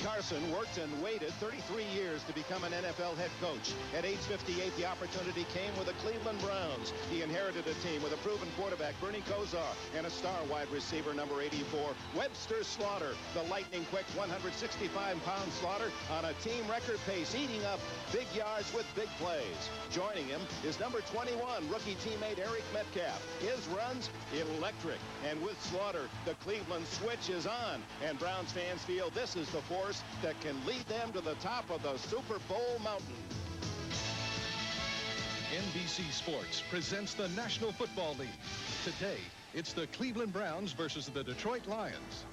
Carson worked and waited 33 years to become an NFL head coach. At age 58, the opportunity came with the Cleveland Browns. He inherited a team with a proven quarterback, Bernie Kosar, and a star wide receiver, number 84, Webster Slaughter. The lightning-quick 165-pound Slaughter on a team record pace, eating up big yards with big plays. Joining him is number 21, rookie teammate Eric Metcalf. His runs, electric. And with Slaughter, the Cleveland switch is on. And Browns fans feel this is the force that can lead them to the top of the Super Bowl mountain. NBC Sports presents the National Football League. Today, it's the Cleveland Browns versus the Detroit Lions.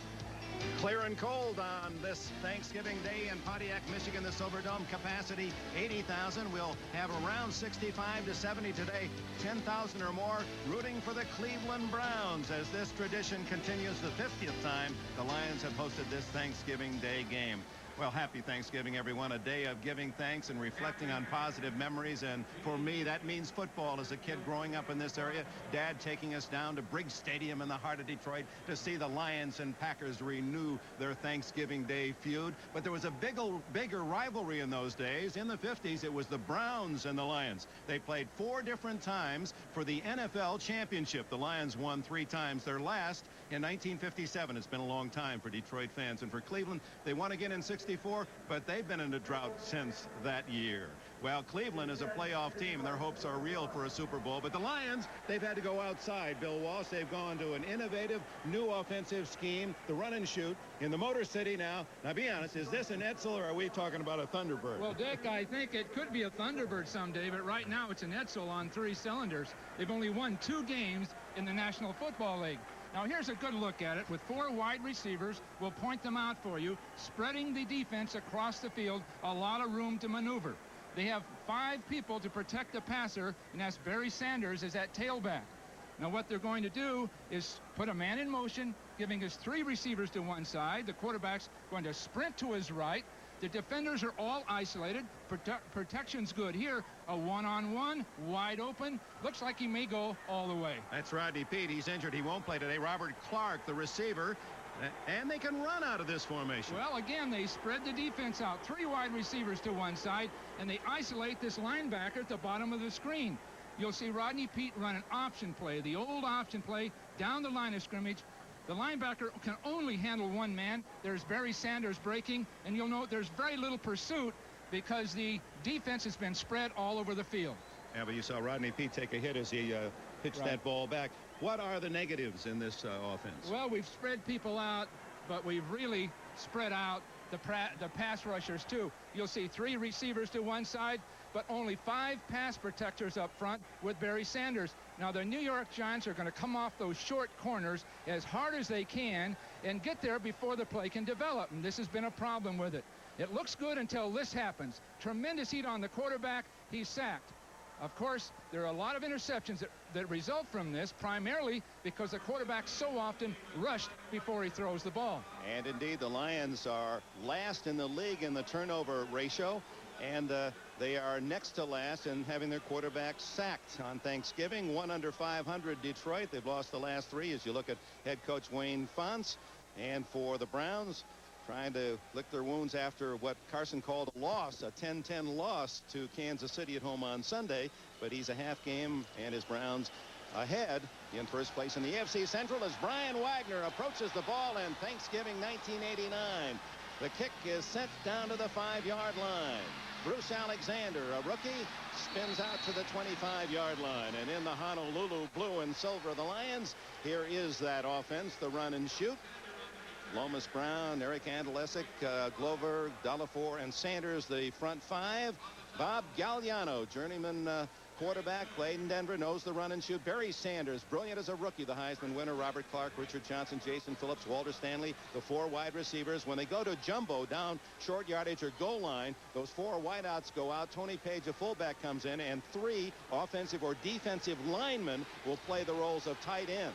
Clear and cold on this Thanksgiving Day in Pontiac, Michigan. The Silverdome capacity 80,000. We'll have around 65 to 70 today. 10,000 or more rooting for the Cleveland Browns as this tradition continues the 50th time the Lions have hosted this Thanksgiving Day game. Well, happy Thanksgiving, everyone. A day of giving thanks and reflecting on positive memories. And for me, that means football. As a kid growing up in this area, Dad taking us down to Briggs Stadium in the heart of Detroit to see the Lions and Packers renew their Thanksgiving Day feud. But there was a bigger rivalry in those days. In the 50s, it was the Browns and the Lions. They played 4 different times for the NFL championship. The Lions won 3 times. Their last in 1957. It's been a long time for Detroit fans. And for Cleveland, they won again in 64, but they've been in a drought since that year. Well, Cleveland is a playoff team, and their hopes are real for a Super Bowl. But the Lions, they've had to go outside, Bill Walsh. They've gone to an innovative new offensive scheme, the run and shoot, in the Motor City now. Now, be honest, is this an Edsel, or are we talking about a Thunderbird? Well, Dick, I think it could be a Thunderbird someday, but right now it's an Edsel on 3 cylinders. They've only won 2 games in the National Football League. Now, here's a good look at it with 4 wide receivers. We'll point them out for you. Spreading the defense across the field, a lot of room to maneuver. They have 5 people to protect the passer, and that's Barry Sanders as that tailback. Now, what they're going to do is put a man in motion, giving us 3 receivers to one side. The quarterback's going to sprint to his right. The defenders are all isolated. Protection's good here. A one-on-one, wide open. Looks like he may go all the way. That's Rodney Peete. He's injured. He won't play today. Robert Clark, the receiver. And they can run out of this formation. Well, again, they spread the defense out. 3 wide receivers to one side, and they isolate this linebacker at the bottom of the screen. You'll see Rodney Peete run an option play, the old option play, down the line of scrimmage. The linebacker can only handle 1 man. There's Barry Sanders breaking, and you'll note there's very little pursuit because the defense has been spread all over the field. Yeah, but you saw Rodney Peete take a hit as he pitched that ball back. What are the negatives in this offense? Well, we've spread people out, but we've really spread out the pass rushers, too. You'll see 3 receivers to one side, but only 5 pass protectors up front with Barry Sanders. Now, the New York Giants are going to come off those short corners as hard as they can and get there before the play can develop, and this has been a problem with it. It looks good until this happens. Tremendous heat on the quarterback. He's sacked. Of course, there are a lot of interceptions that result from this, primarily because the quarterback so often rushed before he throws the ball. And indeed, the Lions are last in the league in the turnover ratio, and they are next to last in having their quarterback sacked on Thanksgiving. 1 under 500 Detroit. They've lost the last 3 as you look at head coach Wayne Fonts. And for the Browns, trying to lick their wounds after what Carson called a loss, a 10-10 loss to Kansas City at home on Sunday. But he's a half game, and his Browns ahead in first place in the AFC Central as Brian Wagner approaches the ball in Thanksgiving 1989. The kick is sent down to the 5-yard line. Bruce Alexander, a rookie, spins out to the 25-yard line. And in the Honolulu blue and silver of the Lions, here is that offense, the run and shoot. Lomas Brown, Eric Andalesic, Glover, Delafour, and Sanders, the front 5. Bob Gagliano, journeyman quarterback, played in Denver, knows the run and shoot. Barry Sanders, brilliant as a rookie, the Heisman winner. Robert Clark, Richard Johnson, Jason Phillips, Walter Stanley, the 4 wide receivers. When they go to jumbo down short yardage or goal line, those 4 wideouts go out. Tony Page, a fullback, comes in, and 3 offensive or defensive linemen will play the roles of tight ends.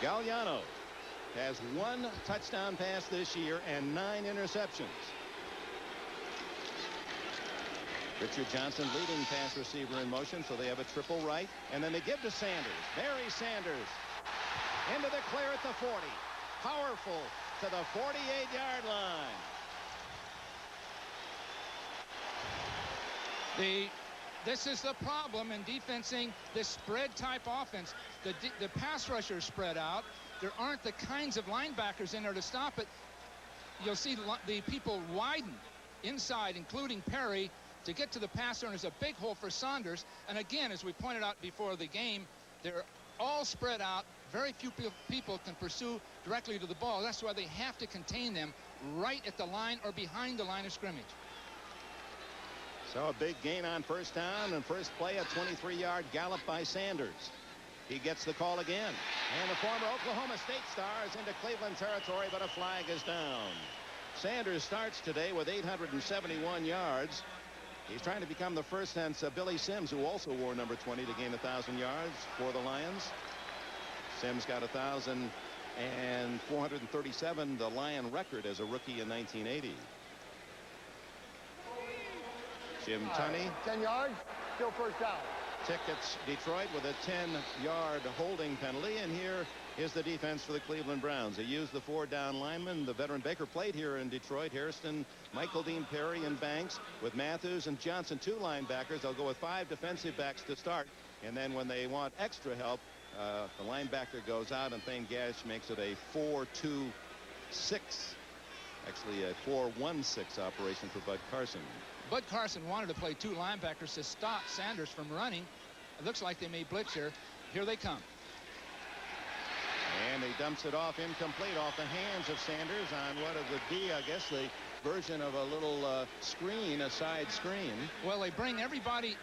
Gagliano has 1 touchdown pass this year and 9 interceptions. Richard Johnson leading pass receiver in motion, so they have a triple right. And then they give to Sanders. Barry Sanders into the clear at the 40. Powerful to the 48-yard line. This is the problem in defensing this spread type offense. The pass rushers spread out. There aren't the kinds of linebackers in there to stop it. You'll see the people widen inside, including Perry, to get to the passer, and there's a big hole for Saunders. And again, as we pointed out before the game, they're all spread out. Very few people can pursue directly to the ball. That's why they have to contain them right at the line or behind the line of scrimmage. So a big gain on first down, and first play, a 23-yard gallop by Sanders. He gets the call again, and the former Oklahoma State star is into Cleveland territory, but a flag is down. Sanders starts today with 871 yards. He's trying to become the first since Billy Sims, who also wore number 20, to gain 1,000 yards for the Lions. Sims got 1,437, the Lion record as a rookie in 1980. Jim Tunney. 10 yards, still first down. Tickets Detroit with a 10-yard holding penalty, and here is the defense for the Cleveland Browns. They used the 4-down linemen. The veteran Baker played here in Detroit. Hairston, Michael Dean Perry, and Banks, with Matthews and Johnson, 2 linebackers. They'll go with 5 defensive backs to start, and then when they want extra help, the linebacker goes out, and Thane Gash makes it a 4-2-6, actually a 4-1-6 operation for Bud Carson. Bud Carson wanted to play 2 linebackers to stop Sanders from running. It looks like they may blitz here. Here they come. And he dumps it off incomplete off the hands of Sanders on what it would be, I guess, the version of a little screen, a side screen. Well, they bring everybody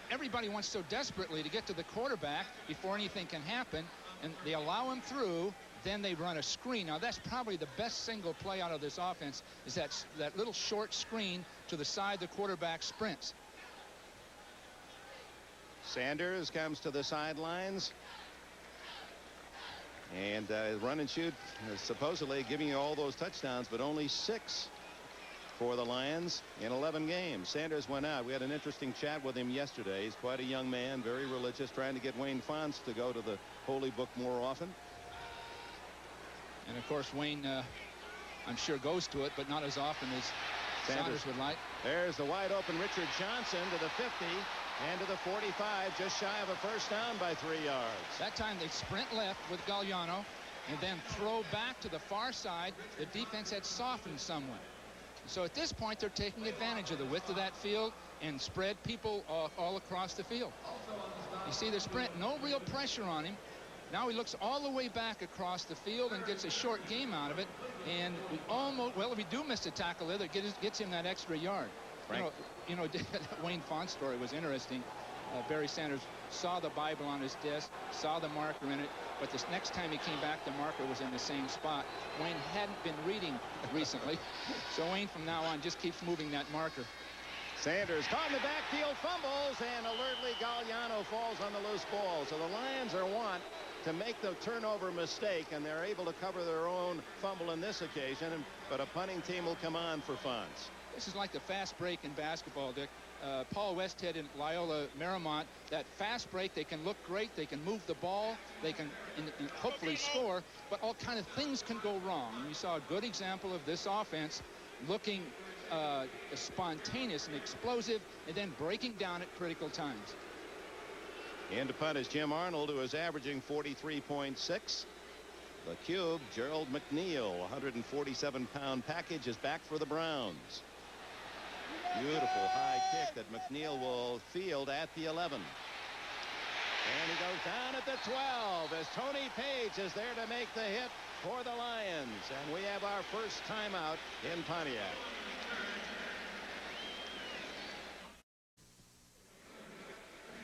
wants so desperately to get to the quarterback before anything can happen, and they allow him through. Then they run a screen. Now, that's probably the best single play out of this offense, is that little short screen to the side the quarterback sprints. Sanders comes to the sidelines. And run and shoot, supposedly giving you all those touchdowns, but only 6 for the Lions in 11 games. Sanders went out. We had an interesting chat with him yesterday. He's quite a young man, very religious, trying to get Wayne Fonts to go to the Holy Book more often. And of course, Wayne, I'm sure, goes to it, but not as often as Sanders would like. There's the wide open Richard Johnson to the 50 and to the 45, just shy of a first down by 3 yards. That time they sprint left with Gagliano and then throw back to the far side. The defense had softened somewhat. So at this point, they're taking advantage of the width of that field and spread people all across the field. You see the sprint, no real pressure on him. Now he looks all the way back across the field and gets a short game out of it. And we almost, well, if we do miss a tackle there, that gets him that extra yard. Right. You know, Wayne Font's story was interesting. Barry Sanders saw the Bible on his desk, saw the marker in it, but this next time he came back, the marker was in the same spot. Wayne hadn't been reading recently, so Wayne from now on just keeps moving that marker. Sanders caught in the backfield, fumbles, and alertly Gagliano falls on the loose ball. So the Lions want to make the turnover mistake, and they're able to cover their own fumble in this occasion, but a punting team will come on for Fonts. This is like the fast break in basketball, Dick. Paul Westhead and Loyola Marymount, that fast break, they can look great, they can move the ball, they can hopefully score, but all kind of things can go wrong. And you saw a good example of this offense looking spontaneous and explosive, and then breaking down at critical times. In to punt is Jim Arnold, who is averaging 43.6. The cube, Gerald McNeil, 147-pound package, is back for the Browns. Beautiful high kick that McNeil will field at the 11. And he goes down at the 12 as Tony Page is there to make the hit for the Lions. And we have our first timeout in Pontiac.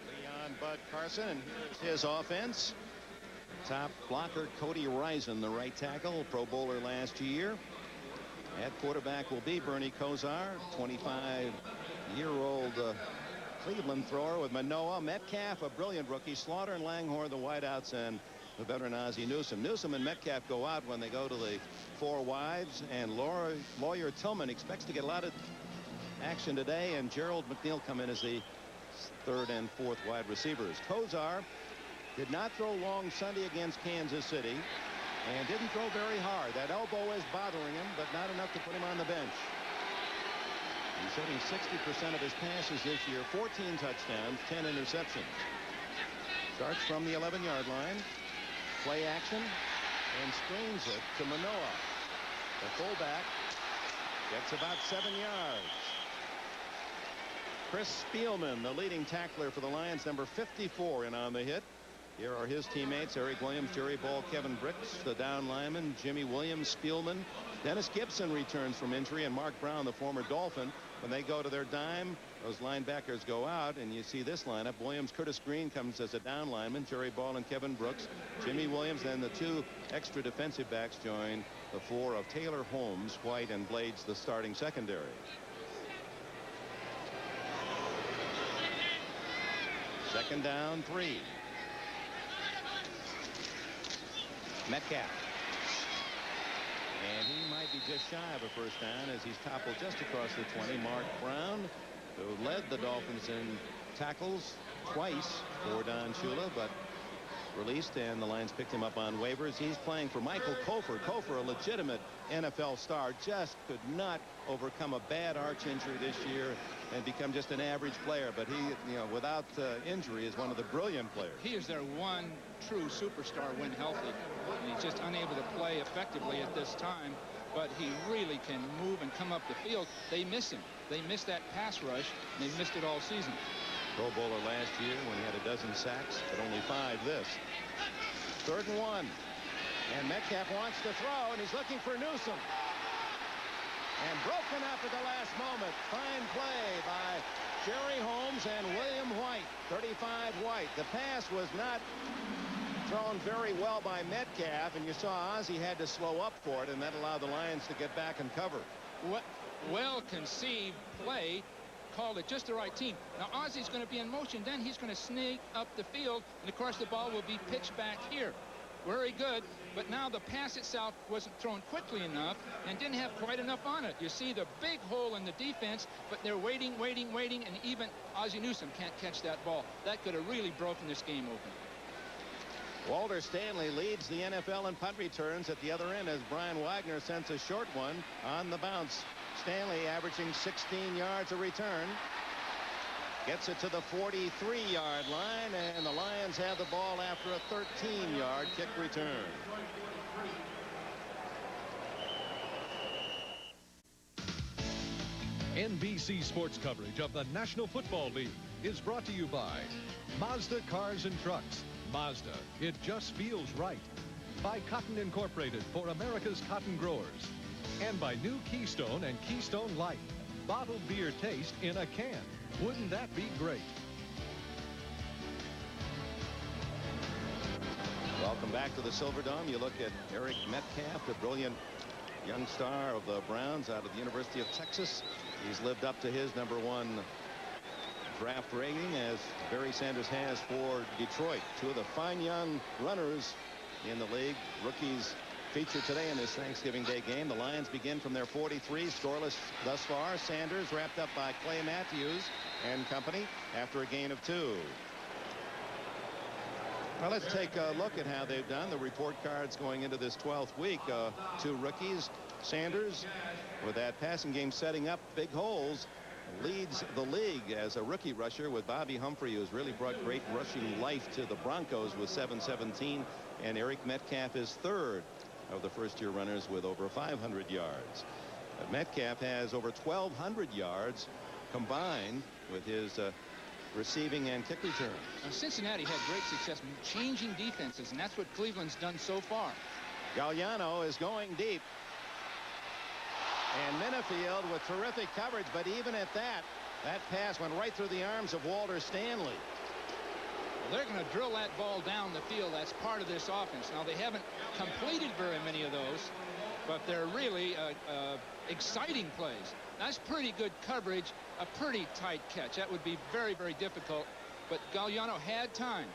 Leon Bud Carson, and here's his offense. Top blocker Cody Rison, the right tackle, Pro Bowler last year. At quarterback will be Bernie Kosar, 25-year-old Cleveland thrower with Manoa. Metcalf, a brilliant rookie. Slaughter and Langhorne, the wideouts, and the veteran Ozzie Newsome. Newsome and Metcalf go out when they go to the 4 wides, and Lawyer Tillman expects to get a lot of action today, and Gerald McNeil come in as the 3rd and 4th wide receivers. Kosar did not throw long Sunday against Kansas City. and didn't throw very hard. That elbow is bothering him, but not enough to put him on the bench. He's hitting 60% of his passes this year, 14 touchdowns, 10 interceptions. Starts from the 11-yard line. Play action and screens it to Manoa. The fullback gets about 7 yards. Chris Spielman, the leading tackler for the Lions, number 54, in on the hit. Here are his teammates: Eric Williams, Jerry Ball, Kevin Bricks, the down lineman, Jimmy Williams, Spielman. Dennis Gibson returns from injury, and Mark Brown, the former Dolphin. When they go to their dime, those linebackers go out, and you see this lineup. Williams, Curtis Green comes as a down lineman. Jerry Ball and Kevin Brooks. Jimmy Williams, then the 2 extra defensive backs join the 4 of Taylor, Holmes, White, and Blades, the starting secondary. Second down, 3. Metcalf. And he might be just shy of a first down as he's toppled just across the 20. Mark Brown, who led the Dolphins in tackles twice for Don Shula, but released, and the Lions picked him up on waivers. He's playing for Michael Kosar. Kosar, a legitimate NFL star, just could not overcome a bad arch injury this year and become just an average player. But he, without injury, is one of the brilliant players. He is their one true superstar when healthy. And he's just unable to play effectively at this time, but he really can move and come up the field. They miss him. They missed that pass rush, and they've missed it all season. Pro Bowler last year when he had a dozen sacks, but only 5 this. 3rd and 1. And Metcalf wants to throw, and he's looking for Newsome. And broken up at the last moment. Fine play by Jerry Holmes and William White. 35 White. The pass was not thrown very well by Metcalf, and you saw Ozzie had to slow up for it, and that allowed the Lions to get back and cover. What well-conceived play. Called it just the right team. Now Ozzie's going to be in motion. Then he's going to sneak up the field, and of course the ball will be pitched back here. Very good, but now the pass itself wasn't thrown quickly enough and didn't have quite enough on it. You see the big hole in the defense, but they're waiting, and even Ozzie Newsome can't catch that ball. That could have really broken this game open. Walter Stanley leads the NFL in punt returns at the other end as Brian Wagner sends a short one on the bounce. Stanley averaging 16 yards a return. Gets it to the 43-yard line, and the Lions have the ball after a 13-yard kick return. NBC Sports coverage of the National Football League is brought to you by Mazda Cars and Trucks. Mazda, it just feels right. By Cotton Incorporated for America's cotton growers. And by new Keystone and Keystone Light. Bottled beer taste in a can. Wouldn't that be great? Welcome back to the Silverdome. You look at Eric Metcalf, the brilliant young star of the Browns out of the University of Texas. He's lived up to his #1 draft rating, as Barry Sanders has for Detroit. 2 of the fine young runners in the league. Rookies featured today in this Thanksgiving Day game. The Lions begin from their 43, scoreless thus far. Sanders wrapped up by Clay Matthews and company after a gain of 2. Well, let's take a look at how they've done. The report cards going into this 12th week. 2 rookies. Sanders, with that passing game setting up big holes, leads the league as a rookie rusher, with Bobby Humphrey, who's really brought great rushing life to the Broncos with 717. And Eric Metcalf is 3rd of the first-year runners with over 500 yards. Metcalf has over 1,200 yards combined with his receiving and kick return. Cincinnati had great success changing defenses, and that's what Cleveland's done so far. Gagliano is going deep. And Minifield with terrific coverage, but even at that pass went right through the arms of Walter Stanley. They're going to drill that ball down the field. That's part of this offense. Now, they haven't completed very many of those, but they're really exciting plays. That's pretty good coverage, a pretty tight catch. That would be very, very difficult, but Gagliano had time.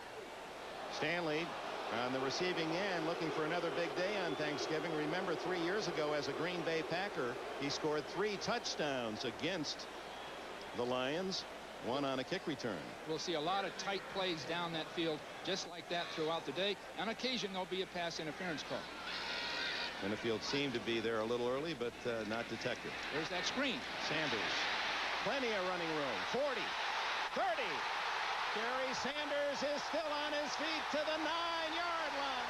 Stanley on the receiving end, looking for another big day on Thanksgiving. Remember, 3 years ago as a Green Bay Packer, he scored 3 touchdowns against the Lions. one on a kick return. We'll see a lot of tight plays down that field just like that throughout the day. On occasion, there'll be a pass interference call. And the field seemed to be there a little early, but not detected. There's that screen. Sanders. Plenty of running room. 40. 30. Gary Sanders is still on his feet to the 9-yard line.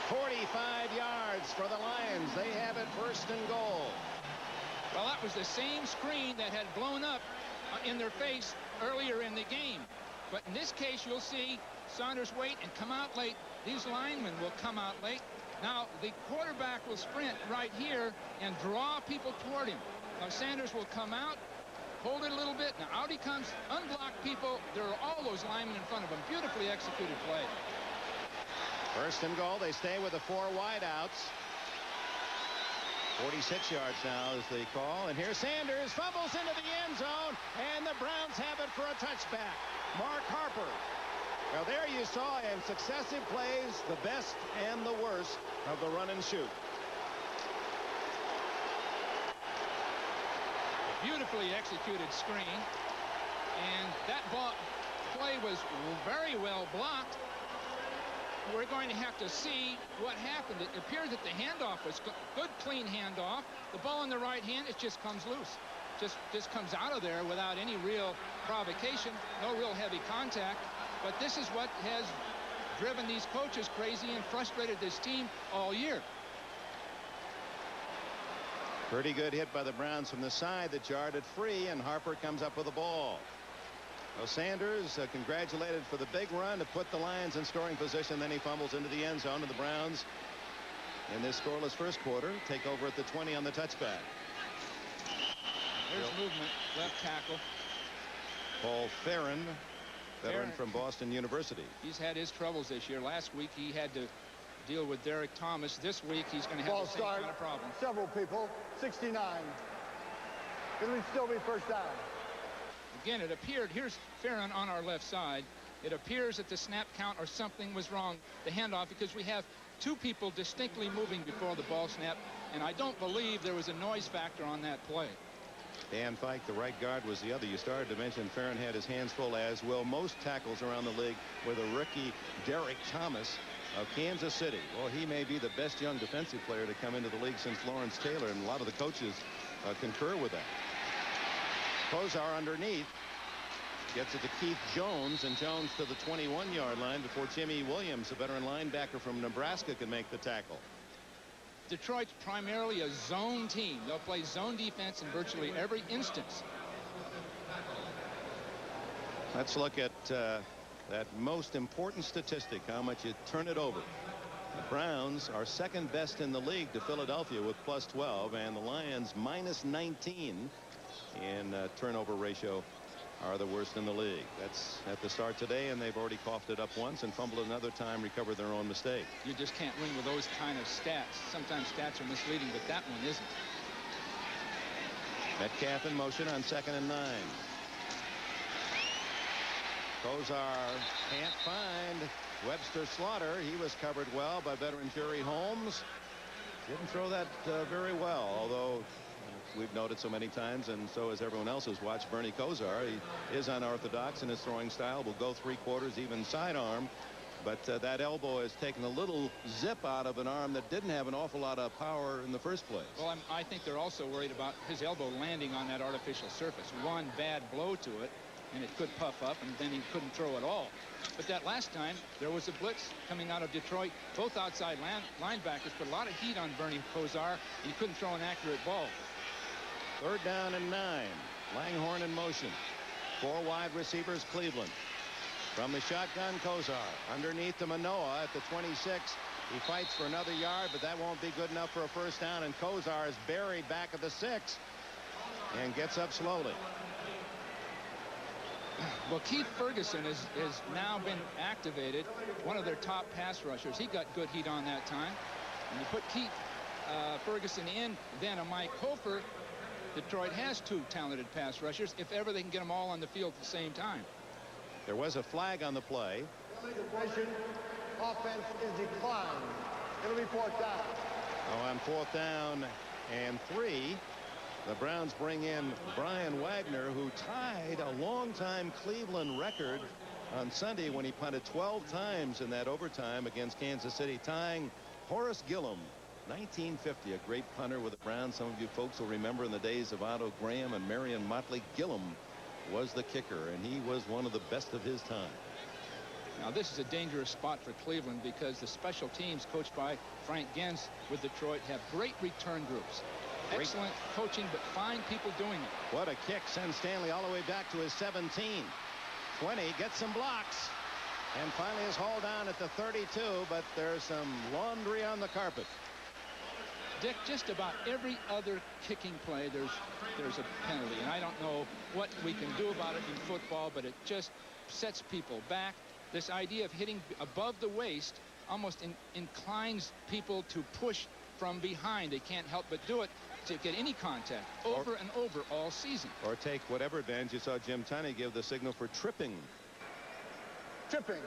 "45 yards for the Lions. They have it first and goal." Well, that was the same screen that had blown up in their face earlier in the game. But in this case, you'll see Saunders wait and come out late. These linemen will come out late. Now, the quarterback will sprint right here and draw people toward him. Now, Sanders will come out, hold it a little bit. Now, out he comes, unblock people. There are all those linemen in front of him. Beautifully executed play. First and goal. They stay with the 4 wideouts. 46 yards now is the call. And here's Sanders. Fumbles into the end zone. And the Browns have it for a touchback. Mark Harper. Now, there you saw in successive plays the best and the worst of the run and shoot. Beautifully executed screen. And that play was very well blocked. We're going to have to see what happened. It appeared that the handoff was good, clean handoff. The ball in the right hand, it just comes loose. Just comes out of there without any real provocation, no real heavy contact. But this is what has driven these coaches crazy and frustrated this team all year. Pretty good hit by the Browns from the side that jarred it free, and Harper comes up with the ball. Well, Sanders congratulated for the big run to put the Lions in scoring position. Then he fumbles into the end zone, and the Browns in this scoreless first quarter take over at the 20 on the touchback. There's movement, left tackle. Paul Theron, veteran from Boston University. He's had his troubles this year. Last week he had to deal with Derek Thomas. This week he's going to have the same kind of problem. Several people. 69. It'll still be first down. Again, it appeared, here's Farron on our left side. It appears that the snap count or something was wrong, the handoff, because we have 2 people distinctly moving before the ball snap, and I don't believe there was a noise factor on that play. Dan Fike, the right guard, was the other. You started to mention Farron had his hands full, as will most tackles around the league, with a rookie Derek Thomas of Kansas City. Well, he may be the best young defensive player to come into the league since Lawrence Taylor, and a lot of the coaches concur with that. Kosar underneath, gets it to Keith Jones, and Jones to the 21-yard line before Jimmy Williams, a veteran linebacker from Nebraska, can make the tackle. Detroit's primarily a zone team. They'll play zone defense in virtually every instance. Let's look at that most important statistic, how much you turn it over. The Browns are second best in the league to Philadelphia with +12, and the Lions -19 in turnover ratio are the worst in the league. That's at the start today, and they've already coughed it up once and fumbled another time, recovered their own mistake. You just can't win with those kind of stats. Sometimes stats are misleading, but that one isn't. Metcalf in motion on 2nd and 9. Kosar can't find Webster Slaughter. He was covered well by veteran Jerry Holmes. Didn't throw that very well, although we've noted so many times, and so has everyone else who's watched Bernie Kosar. He is unorthodox in his throwing style, will go 3/4, even sidearm, but that elbow has taken a little zip out of an arm that didn't have an awful lot of power in the first place. Well, I think they're also worried about his elbow landing on that artificial surface. One bad blow to it, and it could puff up, and then he couldn't throw at all. But that last time, there was a blitz coming out of Detroit. Both outside linebackers put a lot of heat on Bernie Kosar, and he couldn't throw an accurate ball. 3rd down and 9. Langhorne in motion. 4 wide receivers, Cleveland. From the shotgun, Kosar underneath to Manoa at the 26. He fights for another yard, but that won't be good enough for a first down, and Kosar is buried back at the 6 and gets up slowly. Well, Keith Ferguson has now been activated, one of their top pass rushers. He got good heat on that time. And you put Keith Ferguson in, then a Mike Hofer. Detroit has 2 talented pass rushers, if ever they can get them all on the field at the same time. There was a flag on the play. Offense is declined. It'll be fourth down. Oh, on 4th down and 3. The Browns bring in Brian Wagner, who tied a longtime Cleveland record on Sunday when he punted 12 times in that overtime against Kansas City, tying Horace Gillum. 1950, a great punter with the Browns. Some of you folks will remember in the days of Otto Graham and Marion Motley, Gillum was the kicker, and he was one of the best of his time. Now this is a dangerous spot for Cleveland because the special teams coached by Frank Gens with Detroit have great return groups. Excellent coaching, but fine people doing it. What a kick. Sends Stanley all the way back to his 17. 20, gets some blocks, and finally is hauled down at the 32, but there's some laundry on the carpet. Dick, just about every other kicking play, there's a penalty, and I don't know what we can do about it in football, but it just sets people back. This idea of hitting above the waist almost inclines people to push from behind. They can't help but do it to get any contact over and over all season. Or take whatever advantage. You saw Jim Tunney give the signal for tripping. Tripping.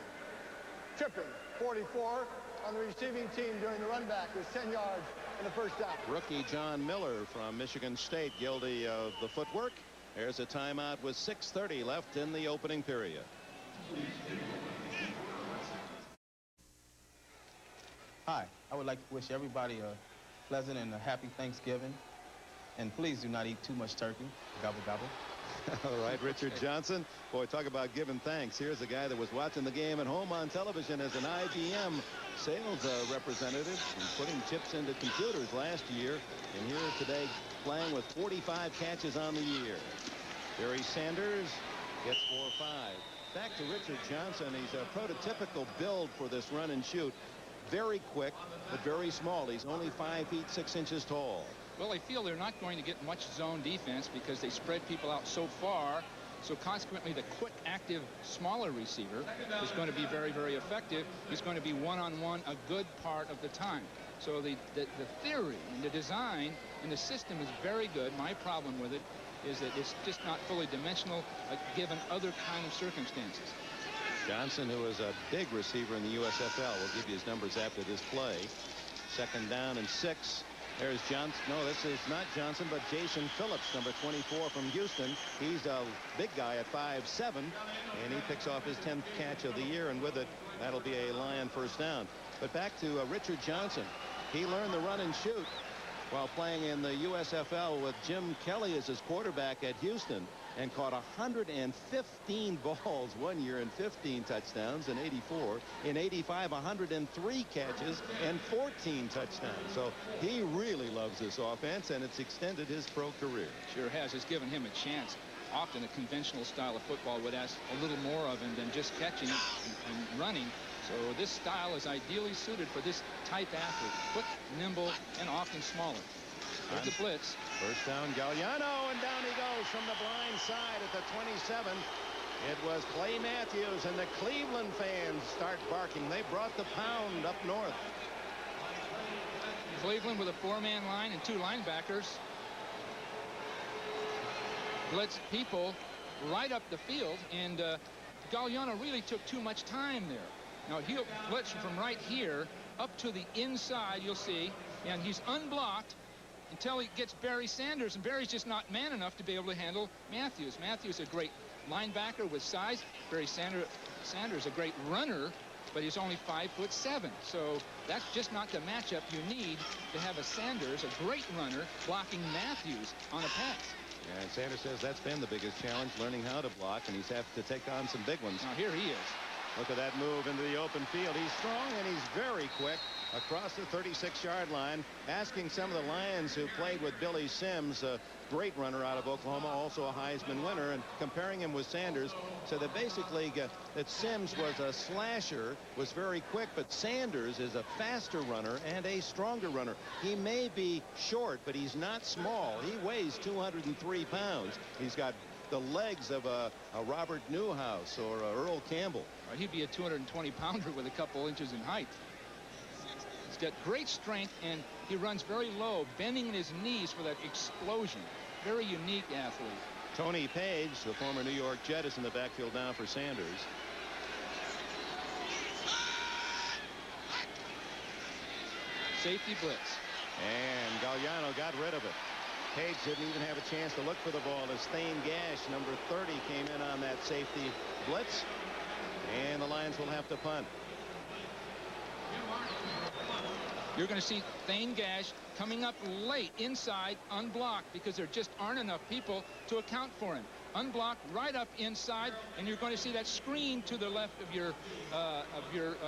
44 on the receiving team during the run back was 10 yards in the first down. Rookie John Miller from Michigan State guilty of the footwork. There's a timeout with 6:30 left in the opening period. Hi, I would like to wish everybody a pleasant and a happy Thanksgiving. And please do not eat too much turkey. Gobble, gobble. All right, Richard Johnson. Boy, talk about giving thanks. Here's a guy that was watching the game at home on television as an IBM sales representative and putting chips into computers last year. And here today playing with 45 catches on the year. Barry Sanders gets 4 or 5. Back to Richard Johnson. He's a prototypical build for this run and shoot. Very quick, but very small. He's only 5 feet 6 inches tall. Well, they feel they're not going to get much zone defense because they spread people out so far. So consequently, the quick, active, smaller receiver is going to be very, very effective. He's going to be one-on-one a good part of the time. So the theory and the design and the system is very good. My problem with it is that it's just not fully dimensional given other kind of circumstances. Johnson, who is a big receiver in the USFL, will give you his numbers after this play. 2nd down and 6. There's Johnson. No, this is not Johnson, but Jason Phillips, number 24 from Houston. He's a big guy at 5'7", and he picks off his 10th catch of the year, and with it, that'll be a Lion first down. But back to Richard Johnson. He learned the run and shoot while playing in the USFL with Jim Kelly as his quarterback at Houston, and caught 115 balls one year and 15 touchdowns in 84. In 85, 103 catches and 14 touchdowns. So he really loves this offense, and it's extended his pro career. Sure has. It's given him a chance. Often a conventional style of football would ask a little more of him than just catching and running. So this style is ideally suited for this type athlete. Quick, nimble, and often smaller. There's the blitz. First down, Gagliano, and down he goes from the blind side at the 27. It was Clay Matthews, and the Cleveland fans start barking. They brought the pound up north. Cleveland with a 4-man line and 2 linebackers. Blitz people right up the field, and Gagliano really took too much time there. Now he'll blitz from right here up to the inside, you'll see, and he's unblocked until he gets Barry Sanders, and Barry's just not man enough to be able to handle Matthews. Matthews, a great linebacker with size. Barry Sanders, a great runner, but he's only 5'7". So that's just not the matchup you need to have a Sanders, a great runner, blocking Matthews on a pass. Yeah, and Sanders says that's been the biggest challenge, learning how to block, and he's had to take on some big ones. Now here he is. Look at that move into the open field. He's strong and he's very quick across the 36-yard line, asking some of the Lions who played with Billy Sims, a great runner out of Oklahoma, also a Heisman winner, and comparing him with Sanders, so that basically that Sims was a slasher, was very quick, but Sanders is a faster runner and a stronger runner. He may be short, but he's not small. He weighs 203 pounds. He's got the legs of a Robert Newhouse or a Earl Campbell. He'd be a 220-pounder with a couple inches in height. He's got great strength, and he runs very low, bending in his knees for that explosion. Very unique athlete. Tony Page, the former New York Jet, is in the backfield now for Sanders. Safety blitz. And Gagliano got rid of it. Page didn't even have a chance to look for the ball as Thane Gash, number 30, came in on that safety blitz. And the Lions will have to punt. You're going to see Thane Gash coming up late inside, unblocked, because there just aren't enough people to account for him. Unblocked right up inside, and you're going to see that screen to the left of your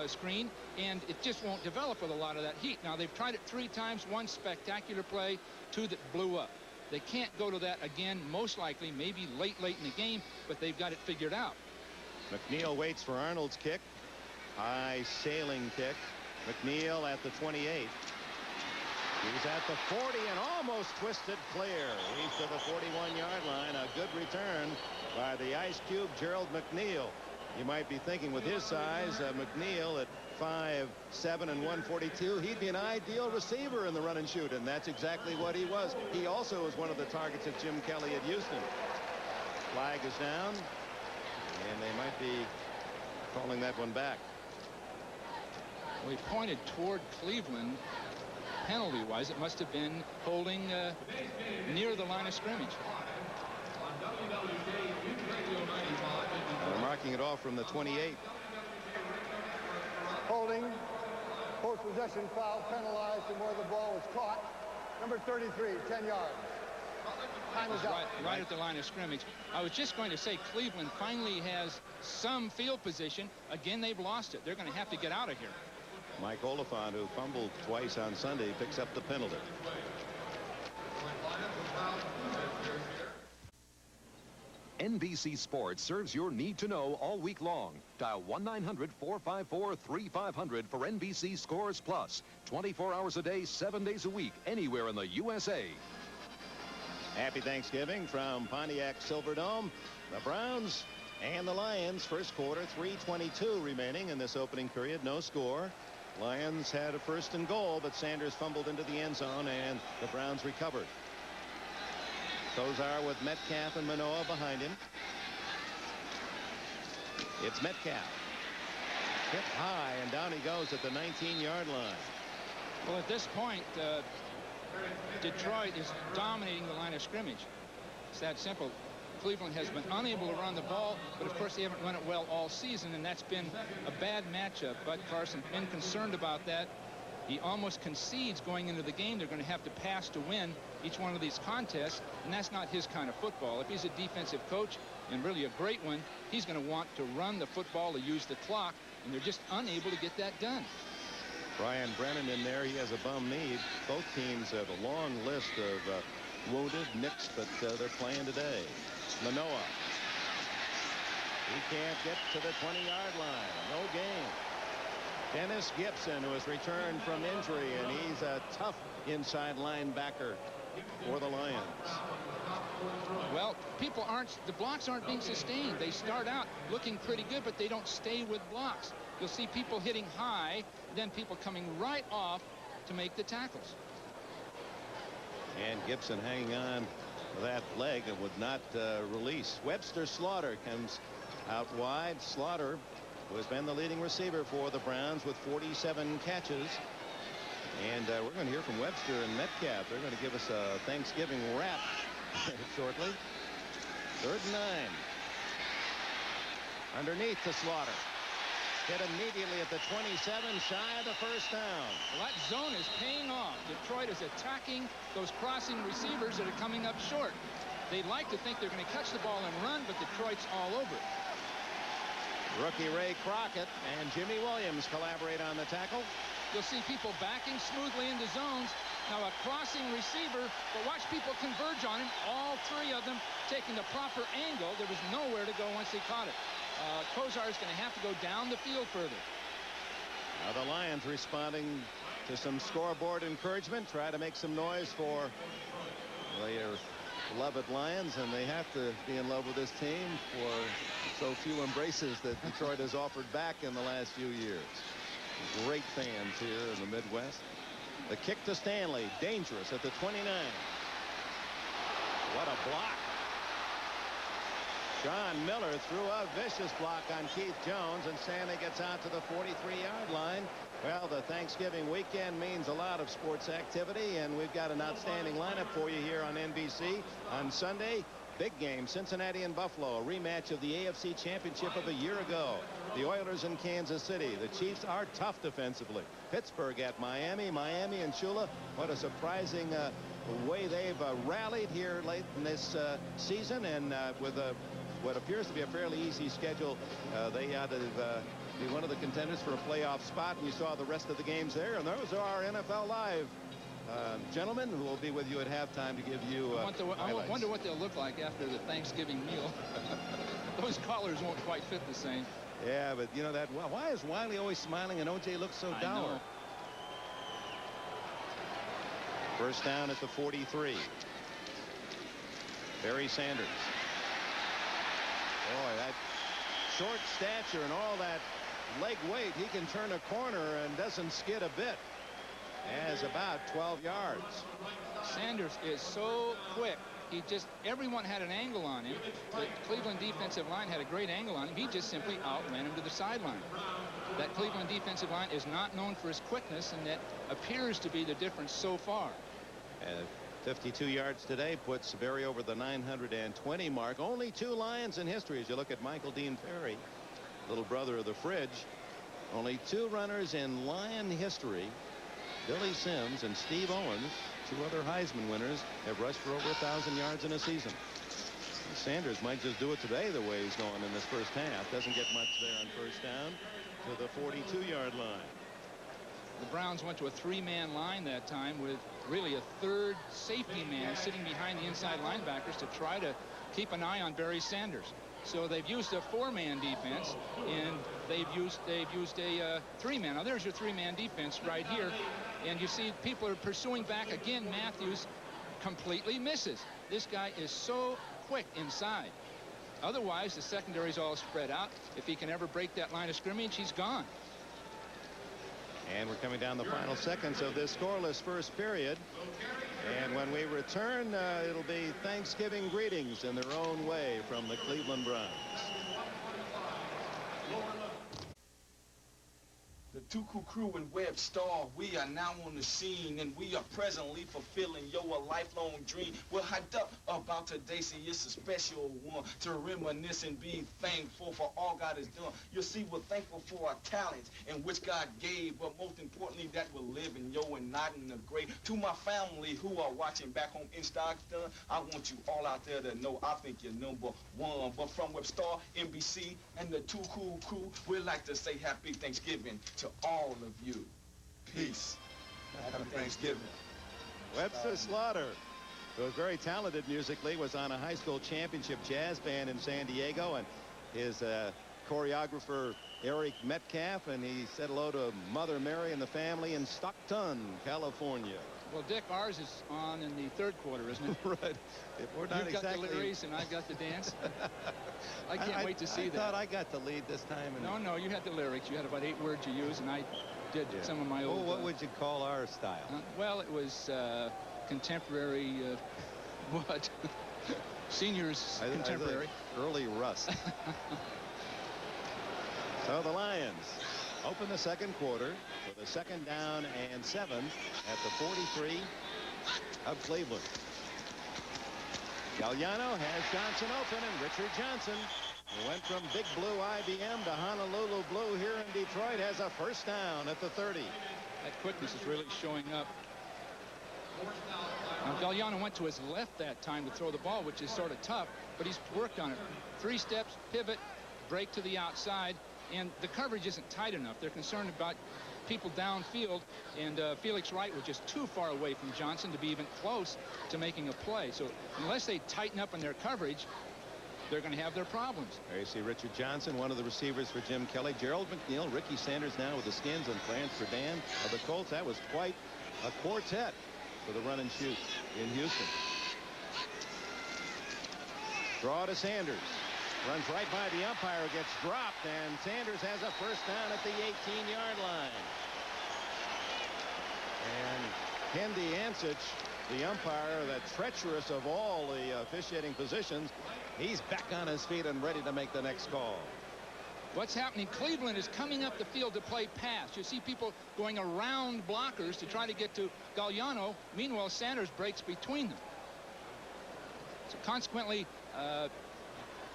screen, and it just won't develop with a lot of that heat. Now, they've tried it 3 times. 1 spectacular play, 2 that blew up. They can't go to that again, most likely, maybe late in the game, but they've got it figured out. McNeil waits for Arnold's kick. High sailing kick. McNeil at the 28. He's at the 40 and almost twisted clear. He's to the 41-yard line. A good return by the Ice Cube, Gerald McNeil. You might be thinking with his size, McNeil at 5'7" and 142, he'd be an ideal receiver in the run and shoot, and that's exactly what he was. He also was one of the targets of Jim Kelly at Houston. Flag is down, and they might be calling that one back. We pointed toward Cleveland. Penalty-wise, it must have been holding near the line of scrimmage. They're marking it off from the 28. Holding, post-possession foul, penalized, and where the ball was caught. Number 33, 10 yards. Time is up. Right at the line of scrimmage. I was just going to say Cleveland finally has some field position. Again, they've lost it. They're going to have to get out of here. Mike Oliphant, who fumbled twice on Sunday, picks up the penalty. NBC Sports serves your need to know all week long. Dial 1-900-454-3500 for NBC Scores Plus. 24 hours a day, 7 days a week, anywhere in the USA. Happy Thanksgiving from Pontiac Silverdome. The Browns and the Lions, first quarter, 3:22 remaining in this opening period. No score. Lions had a 1st and goal, but Sanders fumbled into the end zone, and the Browns recovered. Kosar with Metcalf and Manoa behind him. It's Metcalf. Hit high, and down he goes at the 19-yard line. Well, at this point, Detroit is dominating the line of scrimmage. It's that simple. Cleveland has been unable to run the ball, but of course they haven't run it well all season, and that's been a bad matchup. Bud Carson's been concerned about that. He almost concedes going into the game they're going to have to pass to win each one of these contests, and that's not his kind of football. If he's a defensive coach, and really a great one, he's going to want to run the football, to use the clock, and they're just unable to get that done. Brian Brennan in there. He has a bum knee. Both teams have a long list of wounded, nicks, but they're playing today. Manoa. He can't get to the 20-yard line. No gain. Dennis Gibson, who has returned from injury, and he's a tough inside linebacker for the Lions. Well, the blocks aren't being sustained. They start out looking pretty good, but they don't stay with blocks. You'll see people hitting high, then people coming right off to make the tackles. And Gibson hanging on to that leg and would not release. Webster Slaughter comes out wide. Slaughter, who has been the leading receiver for the Browns with 47 catches. And we're going to hear from Webster and Metcalf. They're going to give us a Thanksgiving wrap shortly. 3rd and 9. Underneath to Slaughter. Hit immediately at the 27, shy of the 1st down. Well, that zone is paying off. Detroit is attacking those crossing receivers that are coming up short. They'd like to think they're going to catch the ball and run, but Detroit's all over it. Rookie Ray Crockett and Jimmy Williams collaborate on the tackle. You'll see people backing smoothly into zones. Now a crossing receiver, but watch people converge on him. All 3 of them taking the proper angle. There was nowhere to go once he caught it. Kosar is going to have to go down the field further. Now the Lions responding to some scoreboard encouragement. Try to make some noise for their beloved Lions, and they have to be in love with this team for so few embraces that Detroit has offered back in the last few years. Great fans here in the Midwest. The kick to Stanley, dangerous at the 29. What a block. John Miller threw a vicious block on Keith Jones, and Stanley gets out to the 43-yard line. Well, the Thanksgiving weekend means a lot of sports activity, and we've got an outstanding lineup for you here on NBC. On Sunday, big game, Cincinnati and Buffalo, a rematch of the AFC Championship of a year ago. The Oilers in Kansas City. The Chiefs are tough defensively. Pittsburgh at Miami. Miami and Shula. What a surprising way they've rallied here late in this season, and with what appears to be a fairly easy schedule, they ought to be one of the contenders for a playoff spot. And you saw the rest of the games there, and those are our NFL Live gentlemen who will be with you at halftime to give you I wonder what they'll look like after the Thanksgiving meal. Those collars won't quite fit the same. Yeah, but you know that. Why is Wiley always smiling and OJ looks so dour? First down at the 43. Barry Sanders. Boy, that short stature and all that leg weight, he can turn a corner and doesn't skid a bit. As about 12 yards. Sanders is so quick. Everyone had an angle on him. The Cleveland defensive line had a great angle on him. He just simply outran him to the sideline. That Cleveland defensive line is not known for his quickness, and that appears to be the difference so far. 52 yards today puts Barry over the 920 mark. Only 2 Lions in history. As you look at Michael Dean Perry, little brother of the Fridge, only 2 runners in Lion history, Billy Sims and Steve Owens, 2 other Heisman winners, have rushed for over 1,000 yards in a season. And Sanders might just do it today the way he's going in this first half. Doesn't get much there on first down to the 42-yard line. The Browns went to a 3-man line that time with really a third safety man sitting behind the inside linebackers to try to keep an eye on Barry Sanders. So they've used a 4-man defense, and they've used a 3-man. Now there's your 3-man defense right here, and you see people are pursuing back again. Matthews completely misses. This guy is so quick inside. Otherwise, the secondary's all spread out. If he can ever break that line of scrimmage, he's gone. And we're coming down the final seconds of this scoreless first period. And when we return, it'll be Thanksgiving greetings in their own way from the Cleveland Browns. The Tuku crew and Web Star, we are now on the scene, and we are presently fulfilling your lifelong dream. We're hyped up about today, see it's a special one to reminisce and be thankful for all God has done. You'll see we're thankful for our talents and which God gave, but most importantly that we're living, and not in the grave. To my family who are watching back home in Stockton, I want you all out there to know I think you're number one. But from Web Star, NBC, and the Tuku crew, we'd like to say happy Thanksgiving to all of you. Peace. Happy Thanksgiving. Webster Slaughter, who was very talented musically, was on a high school championship jazz band in San Diego, and his choreographer Eric Metcalf, and he said hello to Mother Mary and the family in Stockton, California. Well, Dick, ours is on in the third quarter, isn't it? Right. If we're not You've exactly... got the lyrics and I've got the dance. I can't wait to see that. I thought I got the lead this time. And... No, you had the lyrics. You had about 8 words you used, and I did some of my old... Well, what would you call our style? Well, it was contemporary, what? Seniors contemporary. Early Rust. So the Lions open the second quarter with a 2nd down and 7 at the 43 of Cleveland. Gagliano has Johnson open, and Richard Johnson, who went from Big Blue IBM to Honolulu Blue here in Detroit, has a first down at the 30. That quickness is really showing up. Now, Gagliano went to his left that time to throw the ball, which is sort of tough, but he's worked on it. 3 steps, pivot, break to the outside, and the coverage isn't tight enough. They're concerned about people downfield, and Felix Wright was just too far away from Johnson to be even close to making a play. So unless they tighten up in their coverage, they're going to have their problems. There you see Richard Johnson, one of the receivers for Jim Kelly. Gerald McNeil, Ricky Sanders now with the Skins, and Clarence Verdun of the Colts. That was quite a quartet for the run and shoot in Houston. Draw to Sanders. Runs right by the umpire, gets dropped, and Sanders has a first down at the 18-yard line. And Kendi Ansich, the umpire, that treacherous of all the officiating positions, he's back on his feet and ready to make the next call. What's happening? Cleveland is coming up the field to play pass. You see people going around blockers to try to get to Gagliano. Meanwhile, Sanders breaks between them. So consequently,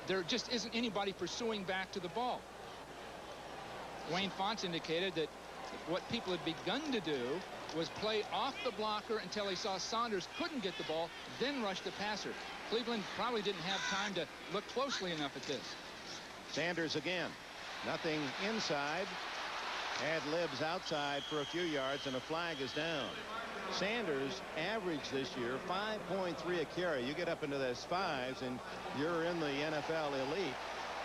there just isn't anybody pursuing back to the ball. Wayne Fonts indicated that what people had begun to do was play off the blocker until they saw Saunders couldn't get the ball, then rush the passer. Cleveland probably didn't have time to look closely enough at this. Sanders again. Nothing inside. Ad-libs outside for a few yards, and a flag is down. Sanders averaged this year 5.3 a carry. You get up into those fives, and you're in the NFL elite.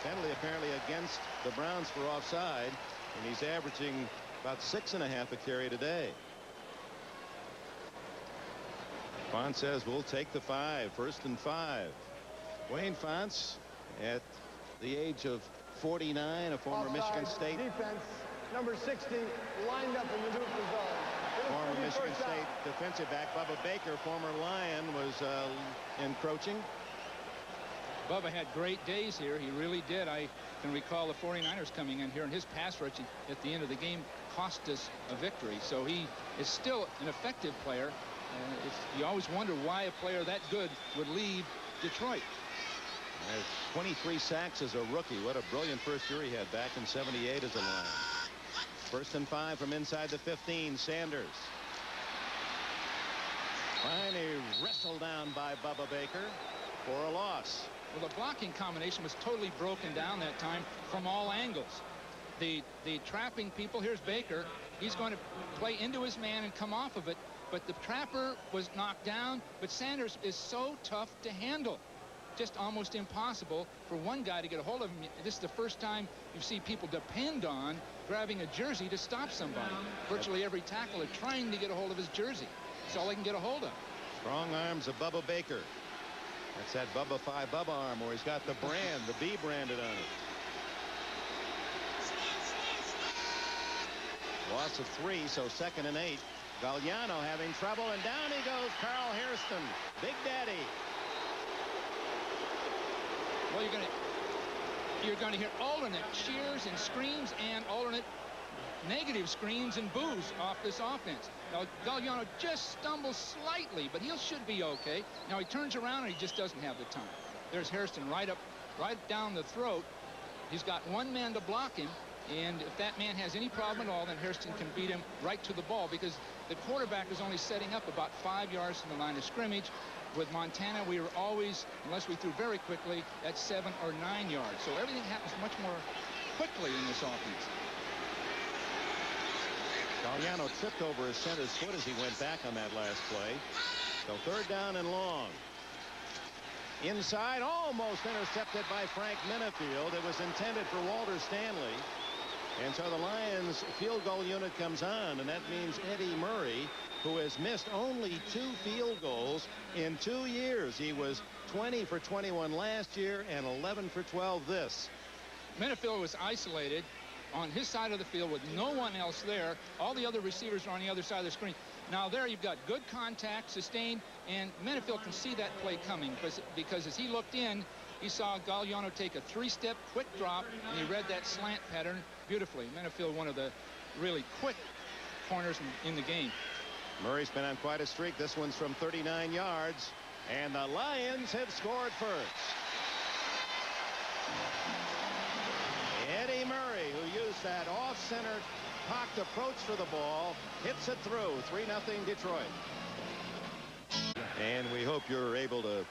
Penalty apparently against the Browns for offside, and he's averaging about 6.5 a carry today. Font says we'll take the 5. 1st and 5. Wayne Fonts, at the age of 49, a former Offside, Michigan State defense, number 60, lined up in the neutral zone. former Michigan State defensive back. Bubba Baker, former Lion, was encroaching. Bubba had great days here. He really did. I can recall the 49ers coming in here, and his pass rush at the end of the game cost us a victory. So he is still an effective player. You always wonder why a player that good would leave Detroit. 23 sacks as a rookie. What a brilliant first year he had back in '78 as a Lion. 1st and 5 from inside the 15. Sanders. Finally wrestled down by Bubba Baker for a loss. Well, the blocking combination was totally broken down that time from all angles. The trapping people, here's Baker. He's going to play into his man and come off of it. But the trapper was knocked down. But Sanders is so tough to handle. Just almost impossible for one guy to get a hold of him. This is the first time you see people depend on grabbing a jersey to stop somebody. Virtually every tackler trying to get a hold of his jersey. That's all they can get a hold of. Strong arms of Bubba Baker. That's that Bubba 5 Bubba arm where he's got the brand, the B branded on it. Loss of 3, so 2nd and 8. Gagliano having trouble, and down he goes. Carl Hairston, Big Daddy. Well, you're going to hear alternate cheers and screams and alternate negative screams and boos off this offense. Now, Gagliano just stumbles slightly, but he should be okay. Now he turns around and he just doesn't have the time. There's Hairston right down the throat. He's got one man to block him, and if that man has any problem at all, then Hairston can beat him right to the ball, because the quarterback is only setting up about 5 yards from the line of scrimmage. With Montana, we were always, unless we threw very quickly, at 7 or 9 yards. So everything happens much more quickly in this offense. Gagliano tripped over his center's foot as he went back on that last play. So 3rd down and long. Inside, almost intercepted by Frank Minifield. It was intended for Walter Stanley. And so the Lions field goal unit comes on, and that means Eddie Murray, who has missed only 2 field goals in 2 years. He was 20 for 21 last year and 11 for 12 this. Minifield was isolated on his side of the field with no one else there. All the other receivers are on the other side of the screen. Now there you've got good contact, sustained, and Minifield can see that play coming because as he looked in, he saw Gagliano take a 3-step quick drop, and he read that slant pattern beautifully. Minifield, one of the really quick corners in the game. Murray's been on quite a streak. This one's from 39 yards, and the Lions have scored first. Eddie Murray, who used that off-center cocked approach for the ball, hits it through. 3-0 Detroit. And we hope you're able to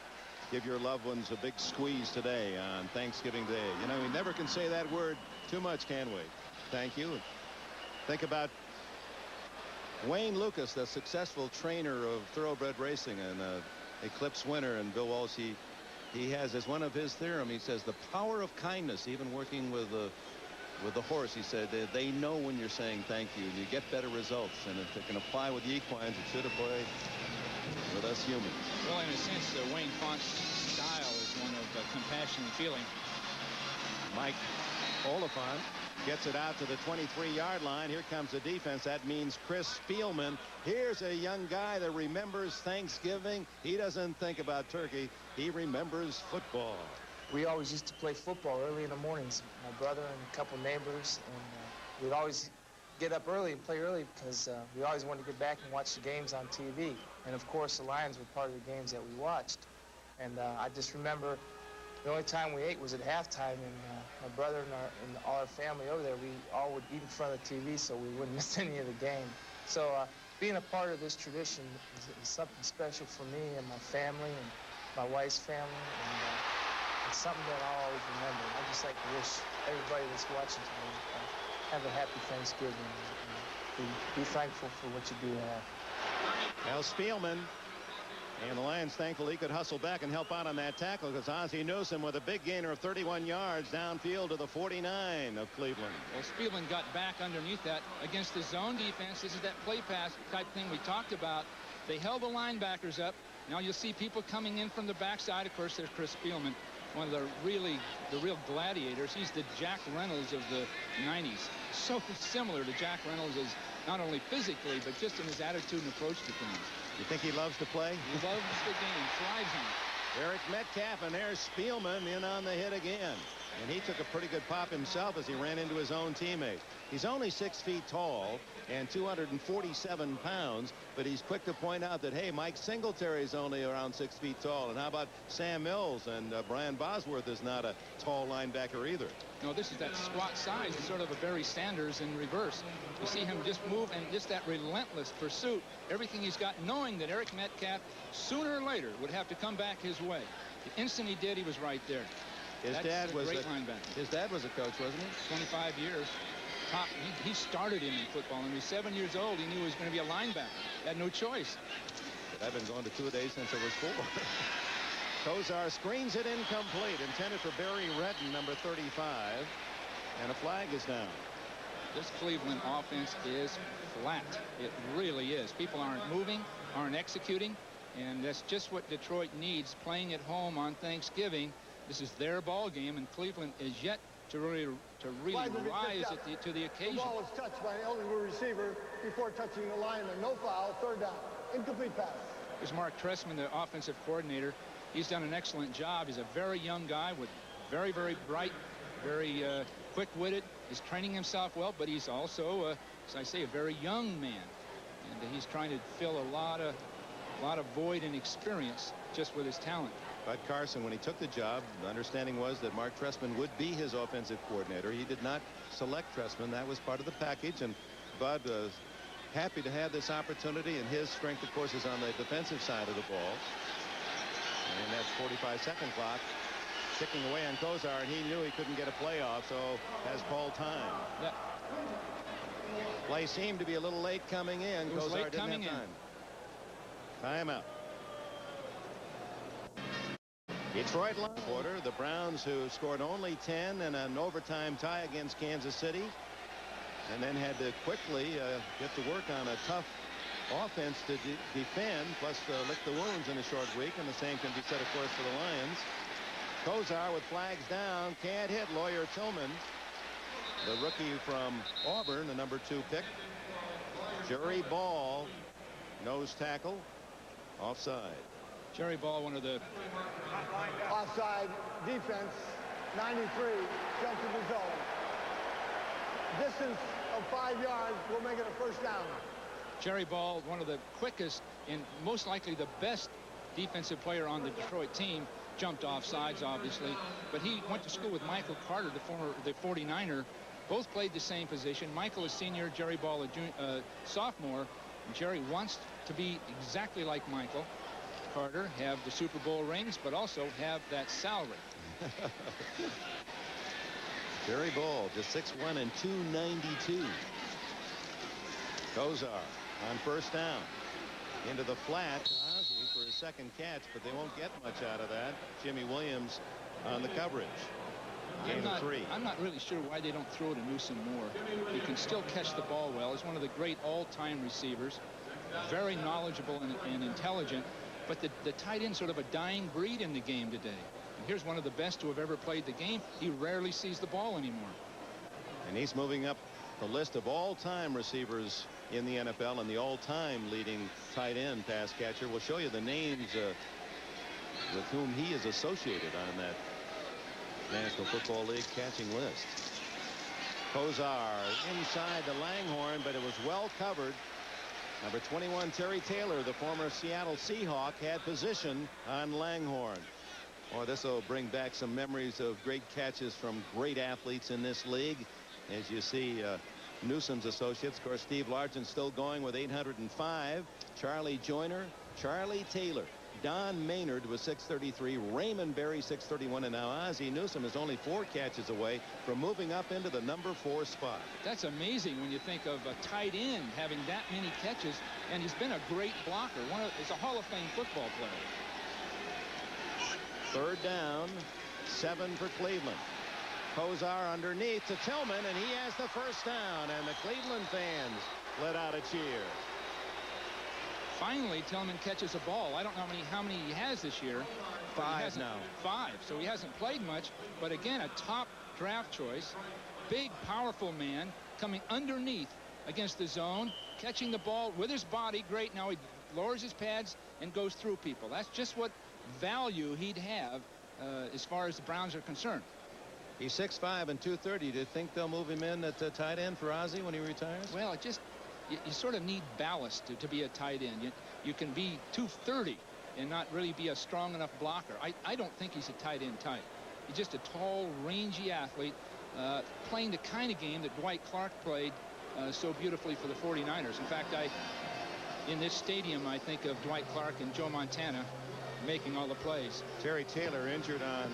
give your loved ones a big squeeze today on Thanksgiving Day. You know, we never can say that word too much, can we? Thank you. Think about Wayne Lucas, the successful trainer of thoroughbred racing and Eclipse winner, and Bill Walsh, he has as one of his theorem, he says, the power of kindness, even working with the horse. He said they know when you're saying thank you, and you get better results. And if it can apply with the equines, it should apply with us humans. Well, in a sense, Wayne Font's style is one of compassion and feeling. Mike Oliphant gets it out to the 23-yard line. Here comes the defense. That means Chris Spielman. Here's a young guy that remembers Thanksgiving. He doesn't think about turkey. He remembers football. we always used to play football early in the mornings. My brother and a couple neighbors, and we'd always get up early and play early because we always wanted to get back and watch the games on TV. And of course, the Lions were part of the games that we watched. And I just remember the only time we ate was at halftime, and my brother and all our family over there, we all would eat in front of the TV so we wouldn't miss any of the game. So being a part of this tradition is something special for me and my family and my wife's family, and it's something that I'll always remember. I just like to wish everybody that's watching today have a happy Thanksgiving and be thankful for what you do have. Now Spielman, and the Lions thankfully could hustle back and help out on that tackle because Ozzie Newsome with a big gainer of 31 yards downfield to the 49 of Cleveland. Well, Spielman got back underneath that against the zone defense. This is that play pass type thing we talked about. They held the linebackers up. Now you'll see people coming in from the backside. Of course, there's Chris Spielman, one of the real gladiators. He's the Jack Reynolds of the 90s. So similar to Jack Reynolds as not only physically, but just in his attitude and approach to things. You think he loves to play? He loves the game, thrives on it. Eric Metcalf, and there's Spielman in on the hit again. And he took a pretty good pop himself as he ran into his own teammate. He's only 6 feet tall and 247 pounds, but he's quick to point out that, hey, Mike Singletary's only around 6 feet tall. And how about Sam Mills? And Brian Bosworth is not a tall linebacker either. No, this is that squat size. It's sort of a Barry Sanders in reverse. You see him just move and just that relentless pursuit. Everything he's got, knowing that Eric Metcalf sooner or later would have to come back his way. The instant he did, he was right there. His dad was a coach, wasn't he? 25 years. He started him in football. When he was 7 years old, he knew he was going to be a linebacker. Had no choice. But I've been going to two-a-days since I was 4. Kosar screens it incomplete, intended for Barry Redden, number 35, and a flag is down. This Cleveland offense is flat. It really is. People aren't moving, aren't executing, and that's just what Detroit needs. Playing at home on Thanksgiving, this is their ball game, and Cleveland is yet to really rise to the occasion. The ball was touched by an eligible receiver before touching the lineman. No foul, third down. Incomplete pass. There's Mark Trestman, the offensive coordinator. He's done an excellent job. He's a very young guy with very, very bright, very quick-witted. He's training himself well, but he's also, as I say, a very young man. And he's trying to fill a lot of void and experience just with his talent. Bud Carson, when he took the job, the understanding was that Mark Trestman would be his offensive coordinator. He did not select Trestman. That was part of the package, and Bud was happy to have this opportunity, and his strength, of course, is on the defensive side of the ball. And that's 45-second clock ticking away on Kosar, and he knew he couldn't get a play off, so has called time. Yeah. Play seemed to be a little late coming in. Kosar didn't have time. Timeout. Detroit line quarter. The Browns, who scored only 10 in an overtime tie against Kansas City, and then had to quickly get to work on a tough offense to defend, plus lick the wounds in a short week, and the same can be said, of course, for the Lions. Kosar with flags down, can't hit Lawyer Tillman, the rookie from Auburn, the number 2 pick. Jerry Ball, nose tackle, offside. Jerry Ball, one of the offside defense, 93, jumped in the zone. Distance of 5 yards will make it a first down. Jerry Ball, one of the quickest and most likely the best defensive player on the Detroit team, jumped off sides, obviously, but he went to school with Michael Carter, the 49er. Both played the same position. Michael is senior, Jerry Ball a sophomore. And Jerry wants to be exactly like Michael Carter, have the Super Bowl rings, but also have that salary. Jerry Ball, just 6'1" and 292. Kosar on first down. Into the flat. Ozzie for his second catch, but they won't get much out of that. Jimmy Williams on the coverage. Gain of 3. I'm not really sure why they don't throw to Newsome more. He can still catch the ball well. He's one of the great all-time receivers. Very knowledgeable and intelligent. But the tight end, sort of a dying breed in the game today. And here's one of the best to have ever played the game. He rarely sees the ball anymore. And he's moving up the list of all-time receivers in the NFL, and the all-time leading tight end pass catcher. We'll show you the names with whom he is associated on that National Football League catching list. Kosar inside the Langhorn, but it was well covered. Number 21, Terry Taylor, the former Seattle Seahawk, had position on Langhorn. Or this will bring back some memories of great catches from great athletes in this league. As you see, Newsom's associates. Of course, Steve Largent still going with 805. Charlie Joyner, Charlie Taylor, Don Maynard with 633, Raymond Berry 631, and now Ozzie Newsome is only 4 catches away from moving up into the number 4 spot. That's amazing when you think of a tight end having that many catches, and he's been a great blocker. He's a Hall of Fame football player. 3rd down, 7 for Cleveland. Kosar underneath to Tillman, and he has the first down, and the Cleveland fans let out a cheer. Finally, Tillman catches a ball. I don't know how many he has this year. 5 now. 5, so he hasn't played much, but again, a top draft choice. Big, powerful man coming underneath against the zone, catching the ball with his body. Great. Now he lowers his pads and goes through people. That's just what value he'd have as far as the Browns are concerned. He's 6'5" and 230. Do you think they'll move him in at tight end for Ozzie when he retires? Well, it just you sort of need ballast to be a tight end. You can be 230 and not really be a strong enough blocker. I don't think he's a tight end type. He's just a tall, rangy athlete playing the kind of game that Dwight Clark played so beautifully for the 49ers. In fact, in this stadium, I think of Dwight Clark and Joe Montana making all the plays. Terry Taylor injured on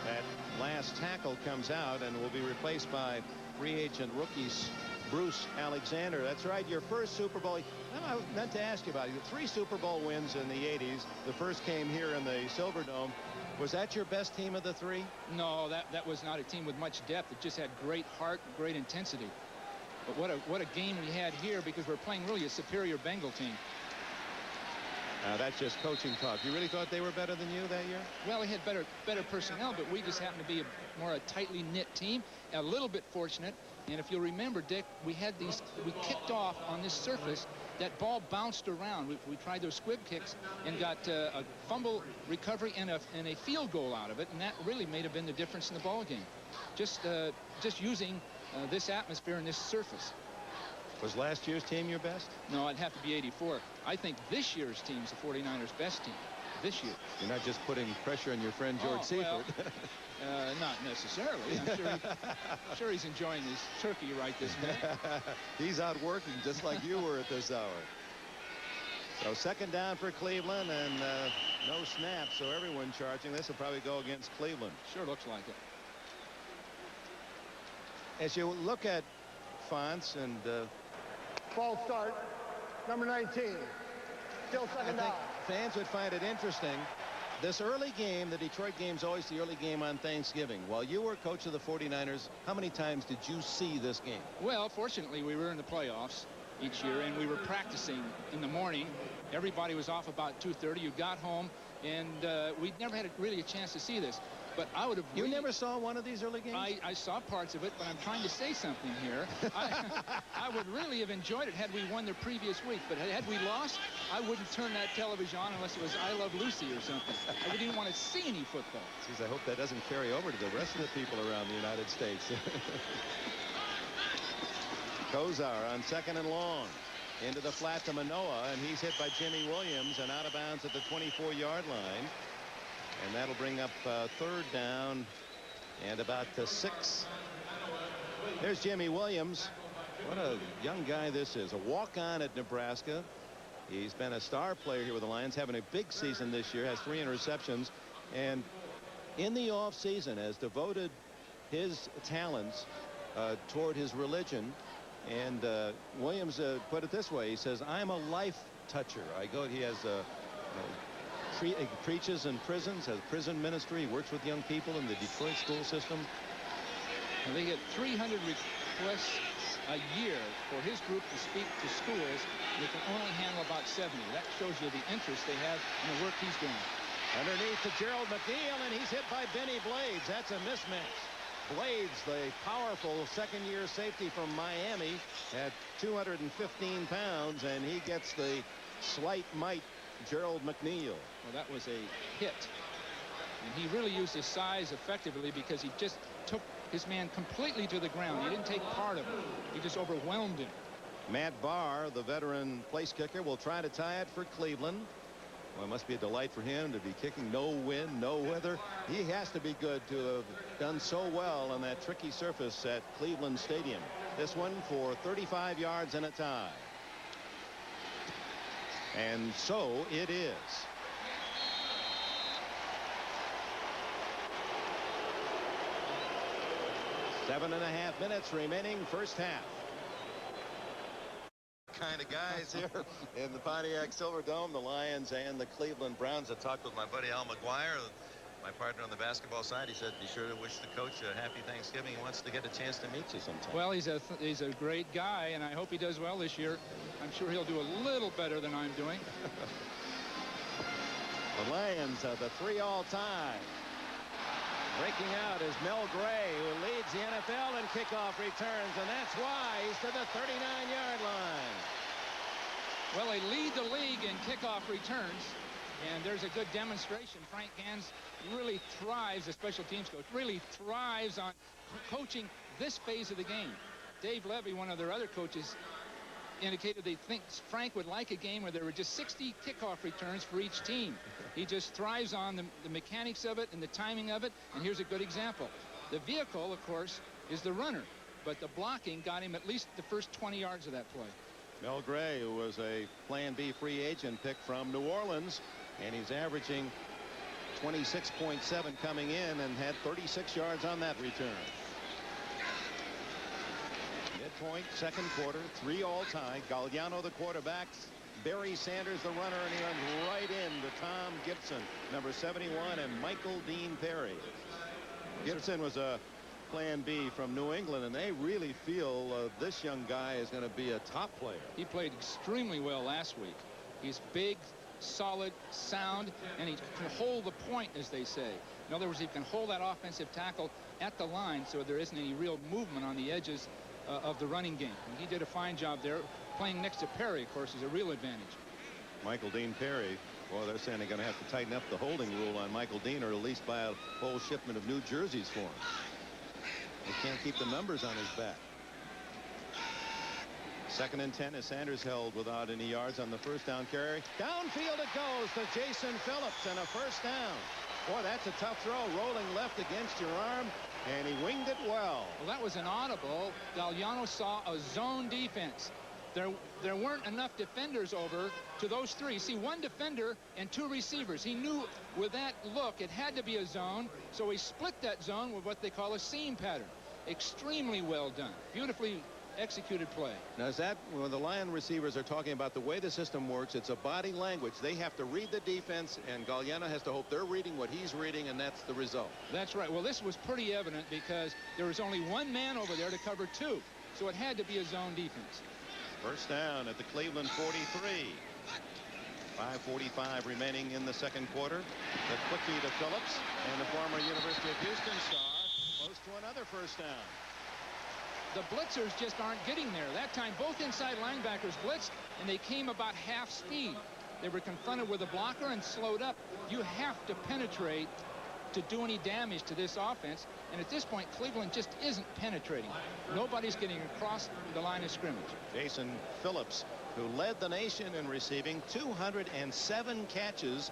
that last tackle, comes out and will be replaced by free agent rookies Bruce Alexander. That's right, your first Super Bowl. I meant to ask you about it. 3 Super Bowl wins in the 80s. The first came here in the Silverdome. Was that your best team of the 3? No, that was not a team with much depth. It just had great heart, great intensity. But what a game we had here, because we're playing really a superior Bengal team. That's just coaching talk. You really thought they were better than you that year? Well, we had better personnel, but we just happened to be a tightly knit team, a little bit fortunate. And if you'll remember, Dick, we kicked off on this surface. That ball bounced around. We tried those squib kicks and got a fumble recovery and a field goal out of it, and that really may have been the difference in the ball game. Just using this atmosphere and this surface. Was last year's team your best? No, I'd have to be 84. I think this year's team's the 49ers' best team. This year. You're not just putting pressure on your friend George Seifert. Well, not necessarily. I'm sure he's enjoying his turkey right this minute. He's out working just like you were at this hour. So 2nd down for Cleveland, and no snap, so everyone charging. This will probably go against Cleveland. Sure looks like it. As you look at Fonts and False start, number 19. Still 2nd down. Fans would find it interesting. This early game, the Detroit game's always the early game on Thanksgiving. While you were coach of the 49ers, how many times did you see this game? Well, fortunately, we were in the playoffs each year, and we were practicing in the morning. Everybody was off about 2:30. You got home, and we'd never had really a chance to see this. But I would have. You never saw one of these early games? I saw parts of it, but I'm trying to say something here. I would really have enjoyed it had we won the previous week. But had we lost, I wouldn't turn that television on unless it was I Love Lucy or something. I wouldn't even want to see any football. Jeez, I hope that doesn't carry over to the rest of the people around the United States. Kosar on 2nd and long. Into the flat to Manoa, and he's hit by Jimmy Williams and out of bounds at the 24-yard line. And that'll bring up 3rd down and about 6. There's Jimmy Williams. What a young guy this is. A walk-on at Nebraska. He's been a star player here with the Lions, having a big season this year, has 3 interceptions. And in the offseason has devoted his talents toward his religion. And Williams put it this way. He says, I'm a life toucher. He has he preaches in prisons, has prison ministry. He works with young people in the Detroit school system. And they get 300 requests a year for his group to speak to schools. They can only handle about 70. That shows you the interest they have in the work he's doing. Underneath to Gerald McNeil, and he's hit by Benny Blades. That's a mismatch. Blades, the powerful 2nd-year safety from Miami, at 215 pounds, and he gets the slight might Gerald McNeil. Well, that was a hit. And he really used his size effectively because he just took his man completely to the ground. He didn't take part of it. He just overwhelmed him. Matt Barr, the veteran place kicker, will try to tie it for Cleveland. Well, it must be a delight for him to be kicking no wind, no weather. He has to be good to have done so well on that tricky surface at Cleveland Stadium. This one for 35 yards and a tie. And so it is. 7.5 minutes remaining first half. Kind of guys here in the Pontiac Silverdome, the Lions and the Cleveland Browns. I talked with my buddy Al McGuire, my partner on the basketball side. He said, be sure to wish the coach a happy Thanksgiving. He wants to get a chance to meet you sometime. Well, he's a great guy, and I hope he does well this year. I'm sure he'll do a little better than I'm doing. The Lions are the 3 all-time. Breaking out is Mel Gray, who leads the NFL in kickoff returns, and that's why he's to the 39-yard line. Well, they lead the league in kickoff returns, and there's a good demonstration. Frank Gans really thrives, the special teams coach, really thrives on coaching this phase of the game. Dave Levy, one of their other coaches, indicated they think Frank would like a game where there were just 60 kickoff returns for each team. He just thrives on the mechanics of it and the timing of it. And here's a good example. The vehicle, of course, is the runner, but the blocking got him at least the first 20 yards of that play. Mel Gray, who was a Plan B free agent pick from New Orleans, and he's averaging 26.7 coming in and had 36 yards on that return. Midpoint, second quarter, 3 all-time. Gagliano, the quarterback. Barry Sanders, the runner, and he runs right into Tom Gibson, number 71, and Michael Dean Perry. Gibson was a Plan B from New England, and they really feel this young guy is going to be a top player. He played extremely well last week. He's big, solid, sound, and he can hold the point, as they say. In other words, he can hold that offensive tackle at the line so there isn't any real movement on the edges of the running game. And he did a fine job there. Playing next to Perry, of course, is a real advantage. Michael Dean Perry, well, they're saying they're going to have to tighten up the holding rule on Michael Dean, or at least buy a whole shipment of new jerseys for him. They can't keep the numbers on his back. 2nd and 10 as Sanders held without any yards on the first down carry. Downfield it goes to Jason Phillips, and a first down. Boy, that's a tough throw, rolling left against your arm, and he winged it well. Well, that was an audible. Gagliano saw a zone defense. There weren't enough defenders over to those 3. See, 1 defender and 2 receivers. He knew with that look it had to be a zone, so he split that zone with what they call a seam pattern. Extremely well done. Beautifully executed play. Now, is that when the Lion receivers are talking about the way the system works? It's a body language. They have to read the defense, and Gagliano has to hope they're reading what he's reading, and that's the result. That's right. Well, this was pretty evident because there was only 1 man over there to cover 2, so it had to be a zone defense. First down at the Cleveland 43. 5:45 remaining in the second quarter. The quickie to Phillips, and the former University of Houston star close to another first down. The blitzers just aren't getting there. That time both inside linebackers blitzed, and they came about half speed. They were confronted with a blocker and slowed up. You have to penetrate to do any damage to this offense, and at this point Cleveland just isn't penetrating. Nobody's getting across the line of scrimmage. Jason Phillips, who led the nation in receiving, 207 catches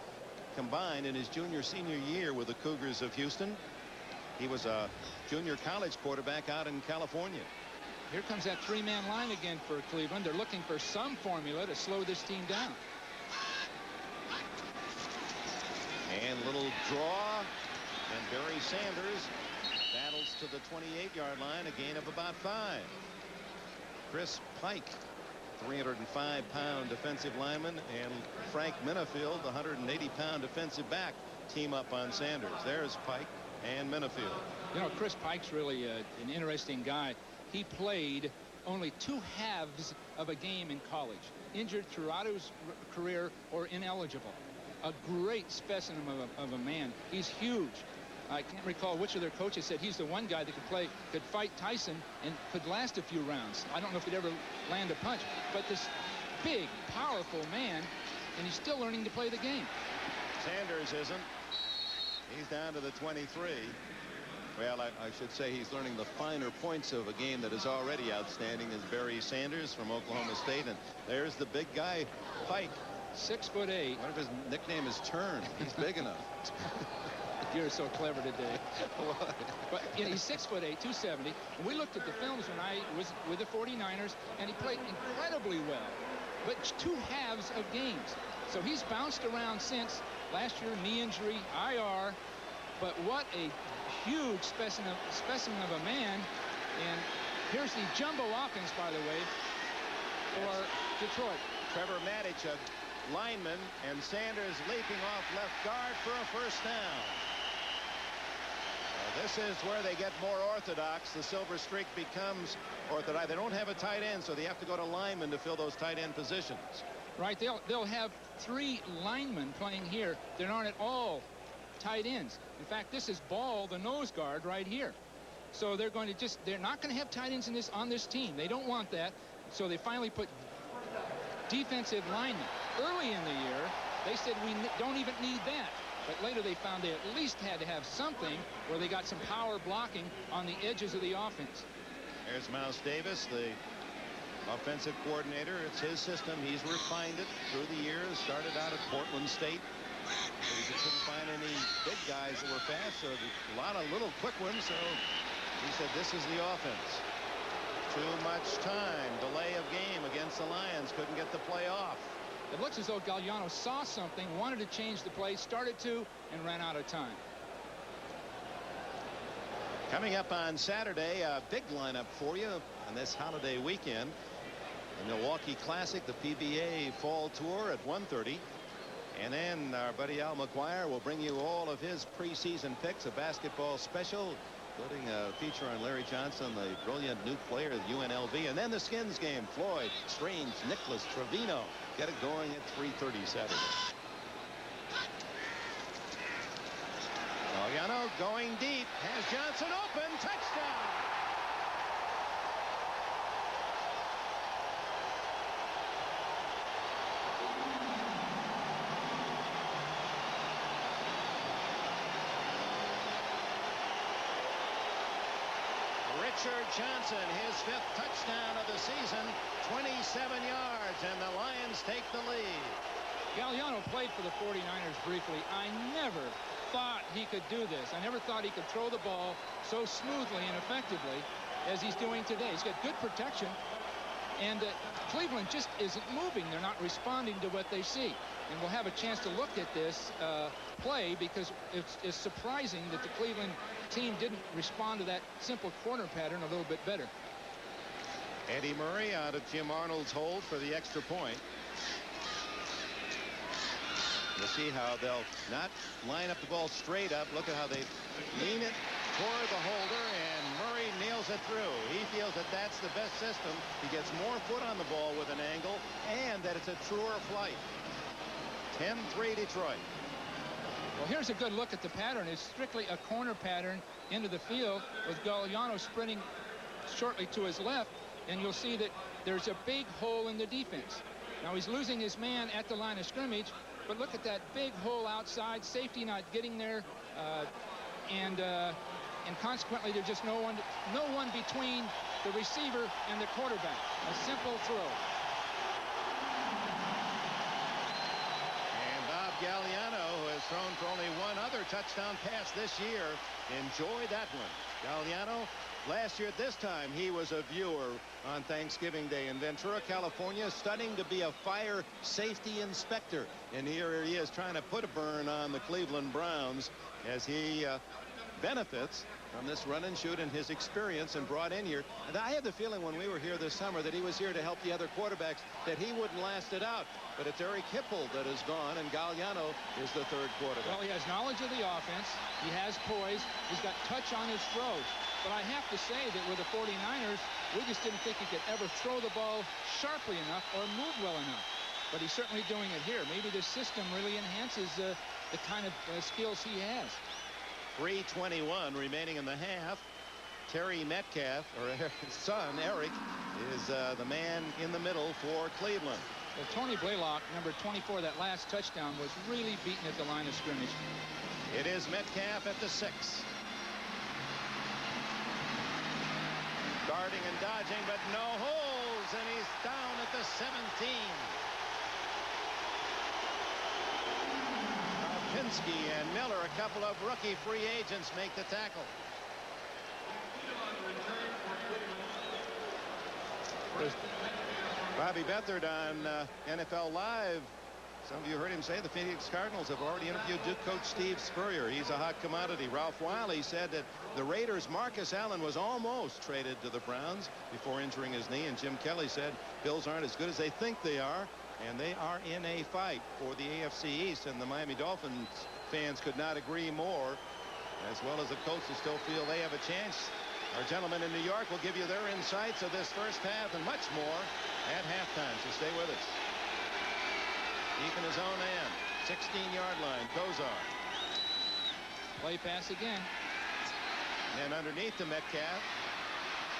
combined in his senior year with the Cougars of Houston. He was a junior college quarterback out in California. Here comes that 3-man line again for Cleveland. They're looking for some formula to slow this team down. And little draw, and Barry Sanders battles to the 28-yard line, a gain of about 5. Chris Pike, 305-pound defensive lineman, and Frank Minifield, the 180-pound defensive back, team up on Sanders. There's Pike and Minifield. You know, Chris Pike's really an interesting guy. He played only 2 halves of a game in college, injured throughout his career or ineligible. A great specimen of a man. He's huge. I can't recall which of their coaches said he's the one guy that could fight Tyson and could last a few rounds. I don't know if he'd ever land a punch, but this big, powerful man, and he's still learning to play the game. Sanders isn't. He's down to the 23. Well, I should say he's learning the finer points of a game that is already outstanding, as Barry Sanders from Oklahoma State. And there's the big guy, Pike. 6'8". What if his nickname is Turn? He's big enough. You're so clever today. But you know, he's 6'8", 270. And we looked at the films when I was with the 49ers, and he played incredibly well. But 2 halves of games. So he's bounced around since last year, knee injury, IR. But what a huge specimen of a man. And here's the jumbo offense, by the way, for Detroit. Trevor Maddich, a lineman, and Sanders leaping off left guard for a first down. This is where they get more orthodox. The silver streak becomes orthodox. They don't have a tight end, so they have to go to linemen to fill those tight end positions. Right. They'll have 3 linemen playing here. They aren't at all tight ends. In fact, this is Ball, the nose guard, right here. So they're going to they're not going to have tight ends on this team. They don't want that. So they finally put defensive linemen. Early in the year, they said we don't even need that. But later they found they at least had to have something where they got some power blocking on the edges of the offense. There's Mouse Davis, the offensive coordinator. It's his system. He's refined it through the years. Started out at Portland State. But he couldn't find any big guys that were fast, so a lot of little quick ones. So he said, this is the offense. Too much time. Delay of game against the Lions. Couldn't get the play off. It looks as though Gagliano saw something, wanted to change the play, started to, and ran out of time. Coming up on Saturday, a big lineup for you on this holiday weekend. The Milwaukee Classic, the PBA Fall Tour at 1:30. And then our buddy Al McGuire will bring you all of his preseason picks, a basketball special, including a feature on Larry Johnson, the brilliant new player of UNLV. And then the Skins game, Floyd, Strange, Nicholas, Trevino. Get it going at 3:30 Saturday. Gagliano going deep, has Johnson open, touchdown. Richard Johnson, his 5th touchdown of the season, 27 yards, and the Lions take the lead. Gagliano played for the 49ers briefly. I never thought he could do this. I never thought he could throw the ball so smoothly and effectively as he's doing today. He's got good protection, and Cleveland just isn't moving. They're not responding to what they see. And we'll have a chance to look at this play, because it's surprising that the Cleveland team didn't respond to that simple corner pattern a little bit better. Eddie Murray out of Jim Arnold's hold for the extra point. We'll see how they'll not line up the ball straight up. Look at how they lean it toward the holder, and Murray nails it through. He feels that that's the best system. He gets more foot on the ball with an angle, and that it's a truer flight. 10-3 Detroit. Well, here's a good look at the pattern. It's strictly a corner pattern into the field, with Gagliano sprinting shortly to his left, and you'll see that there's a big hole in the defense. Now he's losing his man at the line of scrimmage, but look at that big hole outside. Safety not getting there, and consequently there's just no one between the receiver and the quarterback. A simple throw. Gagliano, who has thrown for only one other touchdown pass this year, enjoyed that one. Gagliano, last year at this time, he was a viewer on Thanksgiving Day in Ventura, California, studying to be a fire safety inspector. And here he is trying to put a burn on the Cleveland Browns as he benefits from this run and shoot and his experience, and brought in here. And I had the feeling when we were here this summer that he was here to help the other quarterbacks, that he wouldn't last it out. But it's Eric Hipple that is gone, and Gagliano is the 3rd quarterback. Well, he has knowledge of the offense. He has poise. He's got touch on his throws. But I have to say that with the 49ers, we just didn't think he could ever throw the ball sharply enough or move well enough. But he's certainly doing it here. Maybe this system really enhances the kind of skills he has. 3:21 remaining in the half. Terry Metcalf, or his son Eric, is the man in the middle for Cleveland. Well, Tony Blaylock, number 24, that last touchdown, was really beaten at the line of scrimmage. It is Metcalf at the 6. Guarding and dodging, but no holes, and he's down at the 17. Pinsky and Miller, a couple of rookie free agents, make the tackle. Bobby Beathard on NFL Live. Some of you heard him say the Phoenix Cardinals have already interviewed Duke coach Steve Spurrier. He's a hot commodity. Ralph Wiley said that the Raiders' Marcus Allen was almost traded to the Browns before injuring his knee. And Jim Kelly said Bills aren't as good as they think they are. And they are in a fight for the AFC East. And the Miami Dolphins fans could not agree more, as well as the coaches still feel they have a chance. Our gentlemen in New York will give you their insights of this first half and much more at halftime. So stay with us. Deep in his own end, 16-yard line, Kosar. Play pass again. And underneath to Metcalf.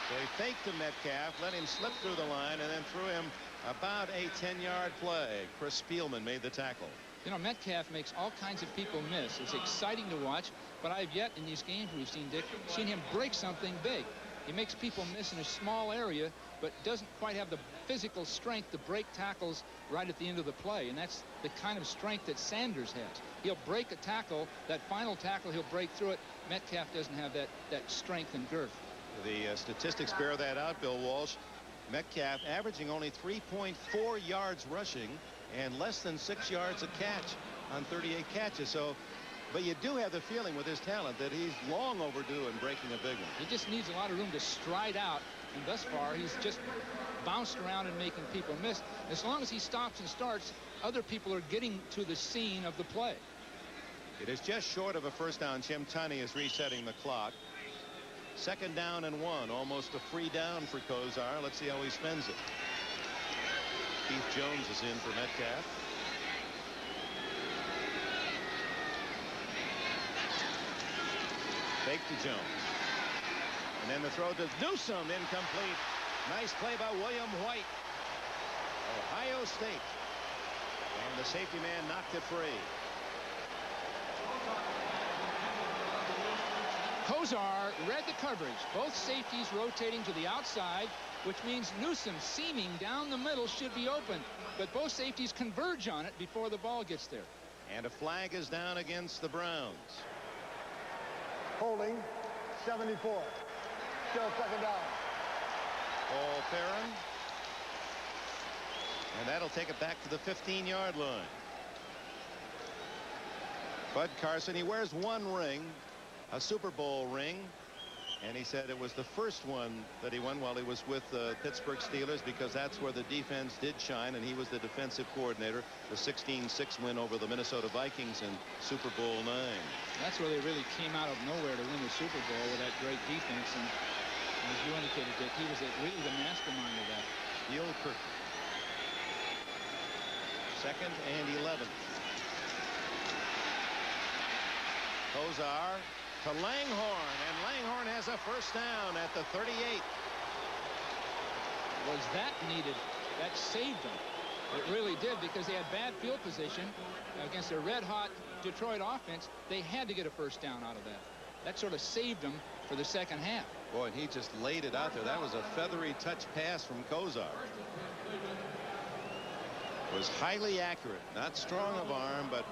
So he faked to Metcalf, let him slip through the line, and then threw him about a 10-yard play. Chris Spielman made the tackle. You know, Metcalf makes all kinds of people miss. It's exciting to watch, but I've yet in these games we've seen, Dick, seen him break something big. He makes people miss in a small area, but doesn't quite have the physical strength to break tackles right at the end of the play. And that's the kind of strength that Sanders has. He'll break a tackle, that final tackle, he'll break through it. Metcalf doesn't have that strength and girth. The statistics bear that out, Bill Walsh. Metcalf averaging only 3.4 yards rushing and less than 6 yards a catch on 38 catches. So, but you do have the feeling with his talent that he's long overdue in breaking a big one. He just needs a lot of room to stride out, and thus far he's just bounced around and making people miss. As long as he stops and starts, other people are getting to the scene of the play. It is just short of a first down. Jim Tunney is resetting the clock. 2nd down and 1, almost a free down for Kosar. Let's see how he spends it. Keith Jones is in for Metcalf. Fake to Jones. And then the throw to Newsome, incomplete. Nice play by William White. Ohio State. And the safety man knocked it free. Kosar read the coverage. Both safeties rotating to the outside, which means Newsome seaming down the middle should be open. But both safeties converge on it before the ball gets there. And a flag is down against the Browns. Holding 74. Still 2nd down. Paul Farron. And that'll take it back to the 15-yard line. Bud Carson, he wears one ring, a Super Bowl ring, and he said it was the first one that he won while he was with the Pittsburgh Steelers, because that's where the defense did shine, and he was the defensive coordinator. The 16-6 win over the Minnesota Vikings in Super Bowl IX. That's where they really came out of nowhere to win the Super Bowl with that great defense, and as you indicated, Dick, he was really the mastermind of that. Neil Kirk. 2nd and 11. Kosar to Langhorne, and Langhorne has a first down at the 38. Was that needed? That saved them. It really did, because they had bad field position against a red-hot Detroit offense. They had to get a first down out of that. That sort of saved them for the second half. Boy, and he just laid it out there. That was a feathery touch pass from Kosar. Was highly accurate, not strong of arm, but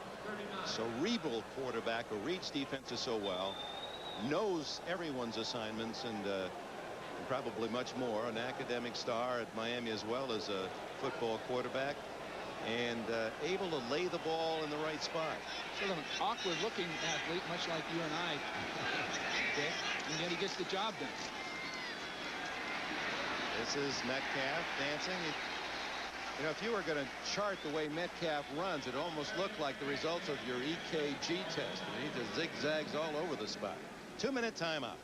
cerebral quarterback who reads defenses so well, knows everyone's assignments, and probably much more. An academic star at Miami as well as a football quarterback, and able to lay the ball in the right spot. Sort of an awkward-looking athlete, much like you and I, Dick, and yet he gets the job done. This is Metcalf dancing. You know, if you were going to chart the way Metcalf runs, it almost looked like the results of your EKG test. He just zigzags all over the spot. 2-minute timeout.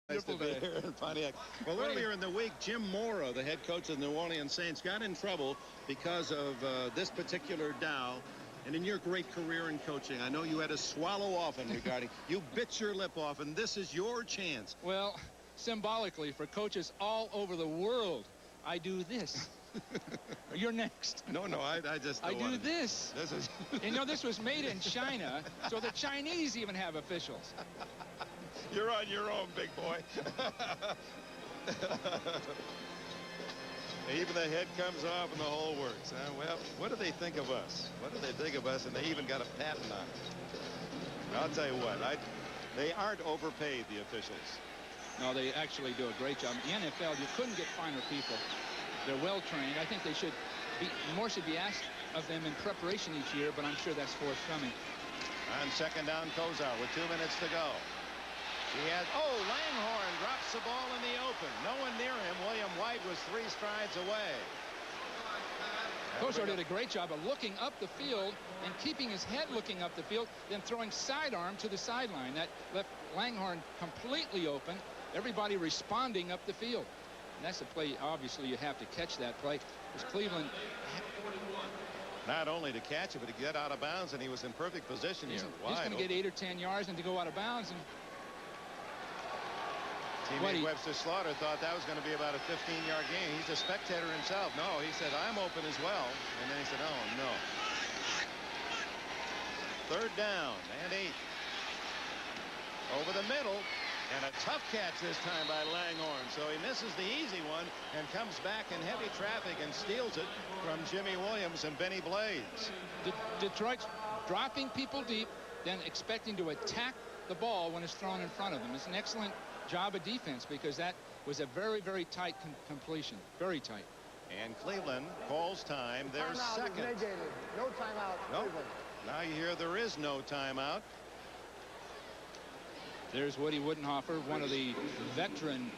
Wonderful day here in Pontiac. Well, earlier in the week, Jim Mora, the head coach of the New Orleans Saints, got in trouble because of this particular Dow. And in your great career in coaching, I know you had to swallow often regarding, you bit your lip off, and this is your chance. Well, symbolically, for coaches all over the world, I do this. You're next. No, I just I don't do want to- this. This is You know, this was made in China, so the Chinese even have officials. You're on your own, big boy. Even the head comes off and the whole works. Well, what do they think of us? What do they think of us? And they even got a patent on it. I'll tell you what, they aren't overpaid, the officials. No, they actually do a great job. In the NFL, you couldn't get finer people. They're well trained. I think they should be, more should be asked of them in preparation each year, but I'm sure that's forthcoming. On second down, Kosar with 2 minutes to go. He has, Langhorne drops the ball in the open. No one near him. William White was 3 strides away. Kosar did a great job of looking up the field and keeping his head looking up the field, then throwing sidearm to the sideline. That left Langhorne completely open. Everybody responding up the field. And that's a play, obviously, you have to catch that play. Because Cleveland... Not only to catch it, but to get out of bounds, and he was in perfect position here. He's going to get 8 or 10 yards and to go out of bounds. And teammate Webster Slaughter thought that was going to be about a 15-yard gain. He's a spectator himself. No, he said, I'm open as well. And then he said, oh, no. Third down and 8. Over the middle. And a tough catch this time by Langhorne. So he misses the easy one and comes back in heavy traffic and steals it from Jimmy Williams and Benny Blades. Detroit's dropping people deep, then expecting to attack the ball when it's thrown in front of them. It's an excellent job of defense because that was a very, very tight completion. Very tight. And Cleveland calls time. Their second. Negated. No timeout. Nope. Now you hear there is no timeout. There's Woody Woodenhofer, one of the veteran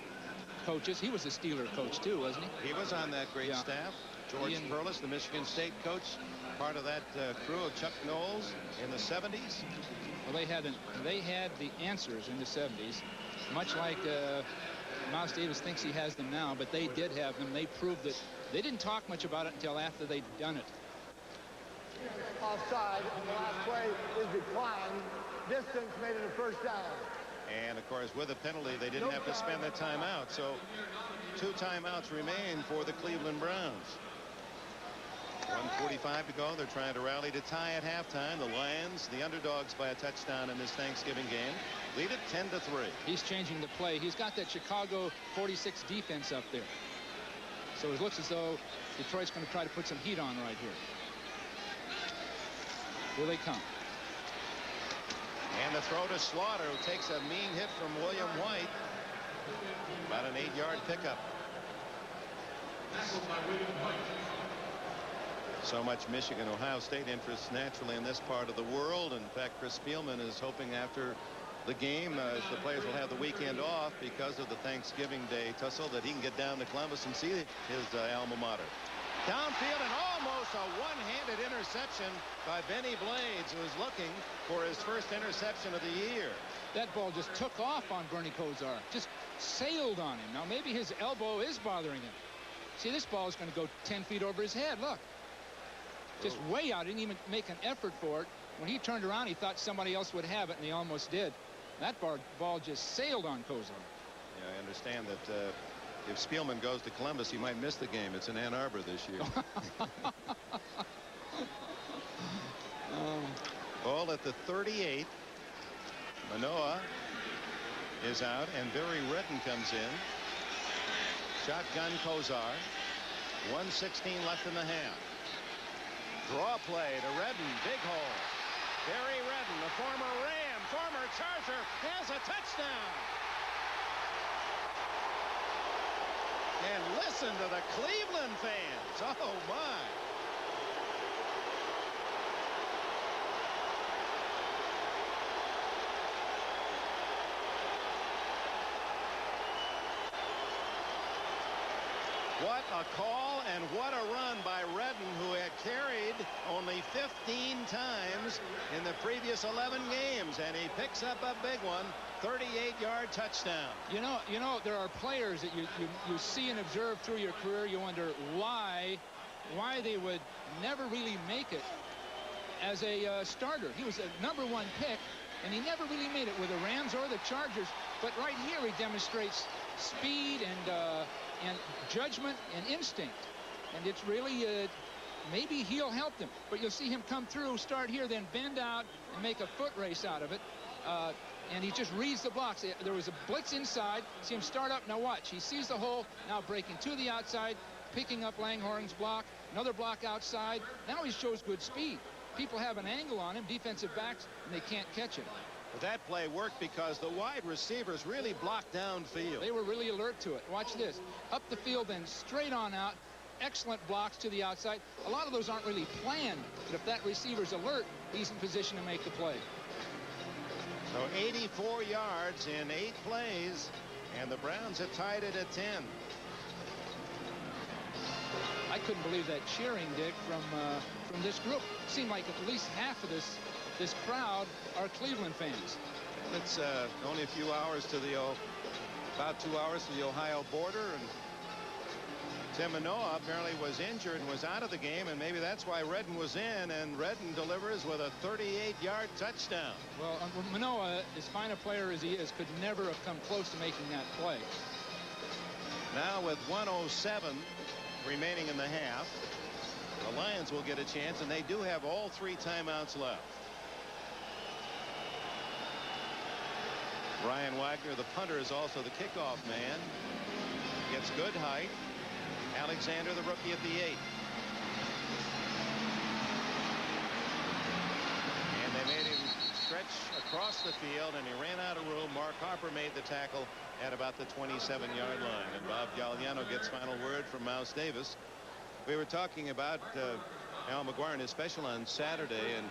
coaches. He was a Steeler coach too, wasn't he? He was on that great staff. George Perlis, the Michigan State coach, part of that crew of Chuck Knowles in the 70s. Well, they had the answers in the 70s, much like Miles Davis thinks he has them now, but they did have them. They proved that. They didn't talk much about it until after they'd done it. Offside, and the last play is declined. Distance made it a first down. And, of course, with a penalty, they didn't have to spend the timeout. So 2 timeouts remain for the Cleveland Browns. 1:45 to go. They're trying to rally to tie at halftime. The Lions, the underdogs by a touchdown in this Thanksgiving game, lead it 10-3. He's changing the play. He's got that Chicago 46 defense up there. So it looks as though Detroit's going to try to put some heat on right here. Here they come. And the throw to Slaughter, who takes a mean hit from William White. About an 8-yard pickup. So much Michigan, Ohio State interest naturally in this part of the world. In fact, Chris Spielman is hoping after the game, the players will have the weekend off because of the Thanksgiving Day tussle, that he can get down to Columbus and see his alma mater. Downfield and almost a one-handed interception by Benny Blades, who is looking for his first interception of the year. That ball just took off on Bernie Kosar. Just sailed on him. Now maybe his elbow is bothering him. See, this ball is going to go 10 feet over his head. Look. Just way out. Didn't even make an effort for it. When he turned around, he thought somebody else would have it, and he almost did. That ball just sailed on Kosar. Yeah, I understand that if Spielman goes to Columbus, he might miss the game. It's in Ann Arbor this year. Ball at the 38. Manoa is out, and Barry Redden comes in. Shotgun Kosar. 1:16 left in the half. Draw play to Redden. Big hole. Barry Redden, the former Ram, former Charger, has a touchdown. And listen to the Cleveland fans. Oh, my. What a call and what a run by Redden, who had carried only 15 times in the previous 11 games, and he picks up a big one. 38-yard touchdown. You know, there are players that you see and observe through your career. You wonder why they would never really make it as a starter. He was a #1 pick, and he never really made it with the Rams or the Chargers. But right here, he demonstrates speed and judgment and instinct. and it's really maybe he'll help them. But you'll see him come through, start here, then bend out and make a foot race out of it. And he just reads the blocks. There was a blitz inside. See him start up. Now watch. He sees the hole. Now breaking to the outside, picking up Langhorne's block. Another block outside. Now he shows good speed. People have an angle on him, defensive backs, and they can't catch him. But that play worked because the wide receivers really blocked downfield. They were really alert to it. Watch this. Up the field, then straight on out. Excellent blocks to the outside. A lot of those aren't really planned, but if that receiver's alert, he's in position to make the play. So 84 yards in 8 plays, and the Browns have tied it at 10. I couldn't believe that cheering, Dick, from this group. It seemed like at least half of this crowd are Cleveland fans. It's only a few hours to about 2 hours to the Ohio border, and Tim Manoa apparently was injured and was out of the game, and maybe that's why Redden was in, and Redden delivers with a 38-yard touchdown. Well, Manoa, as fine a player as he is, could never have come close to making that play. Now with 1:07 remaining in the half, the Lions will get a chance, and they do have all 3 timeouts left. Ryan Wagner, the punter, is also the kickoff man. Gets good height. Alexander, the rookie, at the 8. And they made him stretch across the field, and he ran out of room. Mark Harper made the tackle at about the 27-yard line. And Bob Gagliano gets final word from Mouse Davis. We were talking about Al McGuire and his special on Saturday, and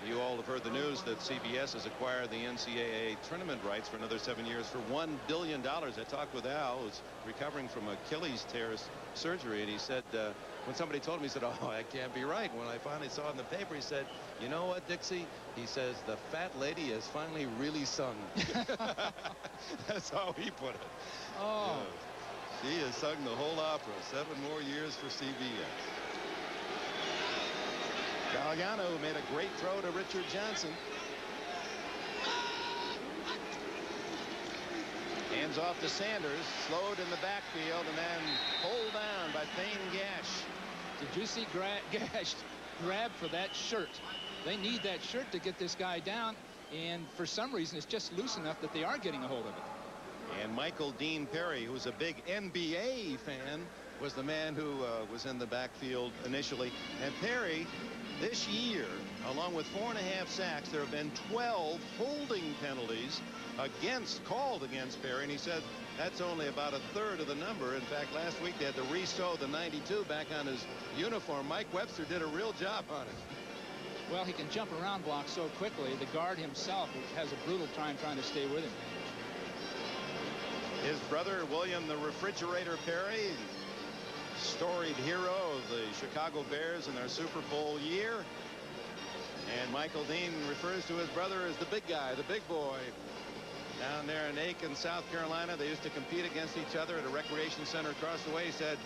you all have heard the news that CBS has acquired the NCAA tournament rights for another 7 years for $1 billion. I talked with Al, who's recovering from Achilles tear surgery, and he said, when somebody told him, he said, oh, that can't be right. When I finally saw it in the paper, he said, you know what, Dixie? He says, the fat lady has finally really sung. That's how he put it. Oh. She has sung the whole opera. 7 more years for CBS. Gagliano made a great throw to Richard Johnson. Hands off to Sanders, slowed in the backfield, and then pulled down by Thane Gash. Did you see Gash grab for that shirt? They need that shirt to get this guy down, and for some reason it's just loose enough that they are getting a hold of it. And Michael Dean Perry, who's a big NBA fan, was the man who was in the backfield initially. And Perry, this year, along with 4.5 sacks, there have been 12 holding penalties called against Perry, and he said that's only about a third of the number. In fact, last week they had to re-sew the 92 back on his uniform. Mike Webster did a real job on it. Well, he can jump around blocks so quickly. The guard himself has a brutal time trying to stay with him. His brother, William the Refrigerator Perry, storied hero of the Chicago Bears in their Super Bowl year. And Michael Dean refers to his brother as the big guy, the big boy. Down there in Aiken, South Carolina, they used to compete against each other at a recreation center across the way. He said,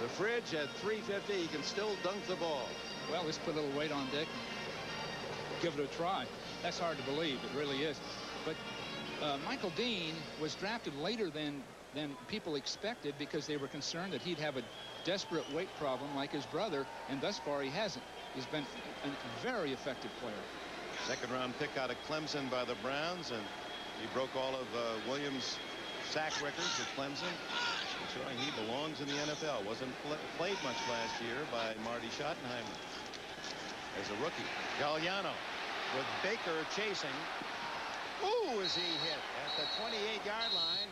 the Fridge at 350, he can still dunk the ball. Well, let's put a little weight on Dick. Give it a try. That's hard to believe. It really is. But Michael Dean was drafted later than people expected because they were concerned that he'd have a desperate weight problem like his brother, and thus far he hasn't. He's been a very effective player. Second-round pick out of Clemson by the Browns, and he broke all of Williams' sack records at Clemson, showing he belongs in the NFL. Wasn't played much last year by Marty Schottenheimer as a rookie. Gagliano with Baker chasing. Ooh, is he hit at the 28-yard line.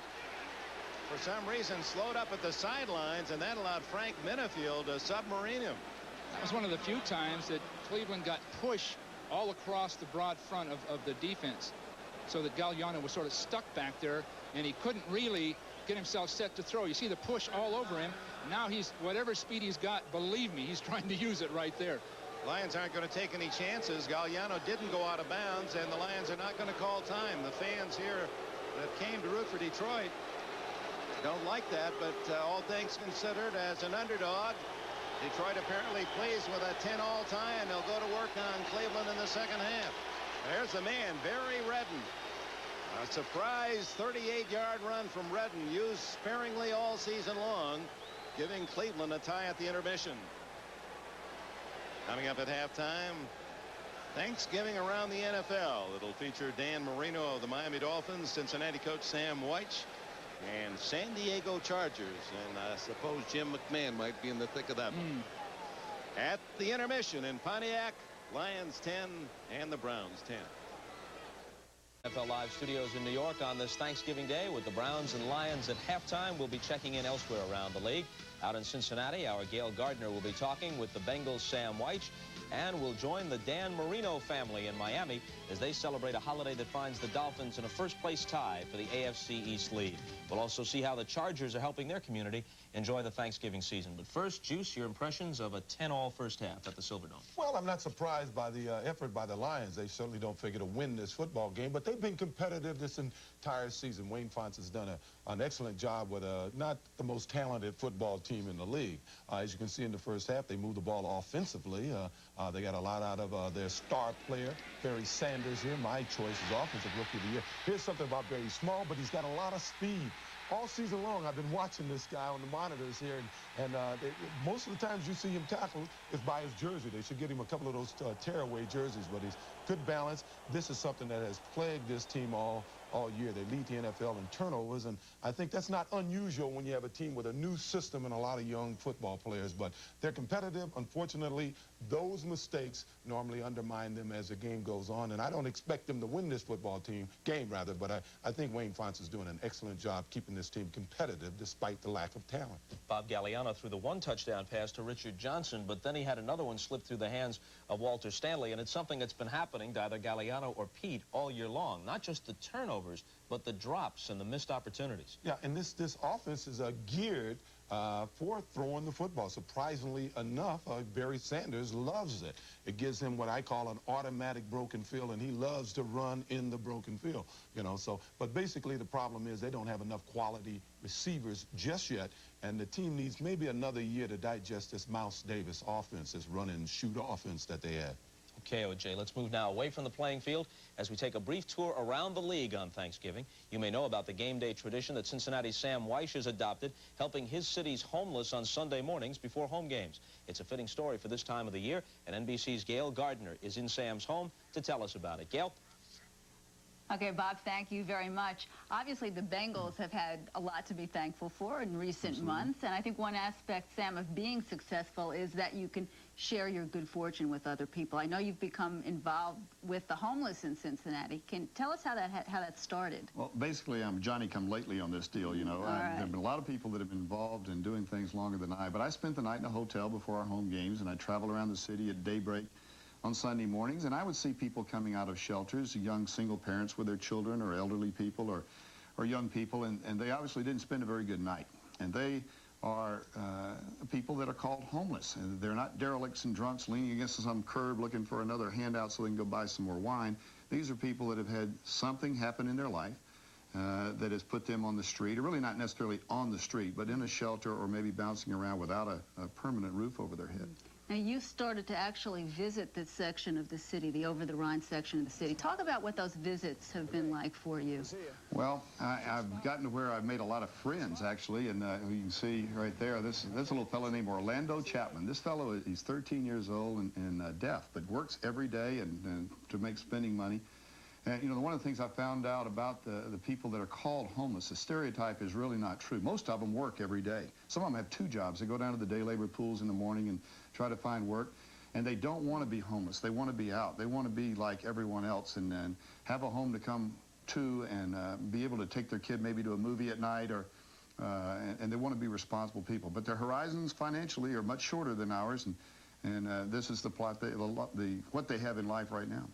For some reason slowed up at the sidelines, and that allowed Frank Minifield to submarine him. That was one of the few times that Cleveland got pushed all across the broad front of the defense, so that Gagliano was sort of stuck back there, and he couldn't really get himself set to throw. You see the push all over him. Now he's, whatever speed he's got, believe me, he's trying to use it right there. Lions aren't going to take any chances. Gagliano didn't go out of bounds, and the Lions are not going to call time. The fans here that came to root for Detroit don't like that, but all things considered, as an underdog, Detroit apparently pleased with a 10-all tie, and they'll go to work on Cleveland in the second half. There's the man, Barry Redden. A surprise 38-yard run from Redden, used sparingly all season long. giving Cleveland a tie at the intermission. Coming up at halftime, Thanksgiving around the NFL. It'll feature Dan Marino of the Miami Dolphins, Cincinnati coach Sam White, and San Diego Chargers. And I suppose Jim McMahon might be in the thick of that one. At the intermission in Pontiac, Lions 10 and the Browns 10. NFL Live studios in New York on this Thanksgiving Day with the Browns and Lions at halftime. We'll be checking in elsewhere around the league. Out in Cincinnati, our Gail Gardner will be talking with the Bengals' Sam White, and we'll join the Dan Marino family in Miami as they celebrate a holiday that finds the Dolphins in a first-place tie for the AFC East lead. We'll also see how the Chargers are helping their community enjoy the Thanksgiving season. But first, Juice, your impressions of a 10-all first half at the Silverdome. Well, I'm not surprised by the effort by the Lions. They certainly don't figure to win this football game, but they've been competitive this entire season. Wayne Fontes has done an excellent job with not the most talented football team in the league. As you can see in the first half, they moved the ball offensively. They got a lot out of their star player, Barry Sanders here, my choice as Offensive Rookie of the Year. Here's something about Barry. Small, but he's got a lot of speed. All season long, I've been watching this guy on the monitors here, and most of the times you see him tackle is by his jersey. They should get him a couple of those tearaway jerseys, but he's good balance. This is something that has plagued this team all year. They lead the NFL in turnovers, and I think that's not unusual when you have a team with a new system and a lot of young football players, but they're competitive. Unfortunately, those mistakes normally undermine them as the game goes on, and I don't expect them to win this football game, but I think Wayne Fontes is doing an excellent job keeping this team competitive despite the lack of talent. Bob Gagliano threw the one touchdown pass to Richard Johnson, but then he had another one slip through the hands of Walter Stanley, and it's something that's been happening to either Gagliano or Pete all year long. Not just the turnovers, but the drops and the missed opportunities. Yeah, and this offense is geared for throwing the football. Surprisingly enough, Barry Sanders loves it. It gives him what I call an automatic broken field, and he loves to run in the broken field. But basically the problem is they don't have enough quality receivers just yet, and the team needs maybe another year to digest this Mouse Davis offense, this run and shoot offense that they have. Okay, OJ, let's move now away from the playing field as we take a brief tour around the league on Thanksgiving. You may know about the game day tradition that Cincinnati's Sam White has adopted, helping his city's homeless on Sunday mornings before home games. It's a fitting story for this time of the year, and NBC's Gail Gardner is in Sam's home to tell us about it. Gail? Okay, Bob, thank you very much. Obviously, the Bengals have had a lot to be thankful for in recent months, and I think one aspect, Sam, of being successful is that you can share your good fortune with other people. I know you've become involved with the homeless in Cincinnati. Can you tell us how that started? Well, basically, I'm Johnny-come-lately on this deal, you know. There have been a lot of people that have been involved in doing things longer than I, but I spent the night in a hotel before our home games, and I traveled around the city at daybreak on Sunday mornings, and I would see people coming out of shelters, young single parents with their children, or elderly people, or young people, and they obviously didn't spend a very good night. And they are people that are called homeless. And they're not derelicts and drunks leaning against some curb looking for another handout so they can go buy some more wine. These are people that have had something happen in their life that has put them on the street, or really not necessarily on the street, but in a shelter or maybe bouncing around without a permanent roof over their head. Now, you started to actually visit this section of the city, the over-the-Rhine section of the city. Talk about what those visits have been like for you. Well, I've gotten to where I've made a lot of friends, actually, and you can see right there, this a little fellow named Orlando Chapman. This fellow, he's 13 years old and deaf, but works every day and to make spending money. And, you know, one of the things I found out about the people that are called homeless, the stereotype is really not true. Most of them work every day. Some of them have two jobs. They go down to the day labor pools in the morning and try to find work. And they don't want to be homeless. They want to be out. They want to be like everyone else and have a home to come to and be able to take their kid maybe to a movie at night, or and they want to be responsible people. But their horizons financially are much shorter than ours, and this is the plot, what they have in life right now.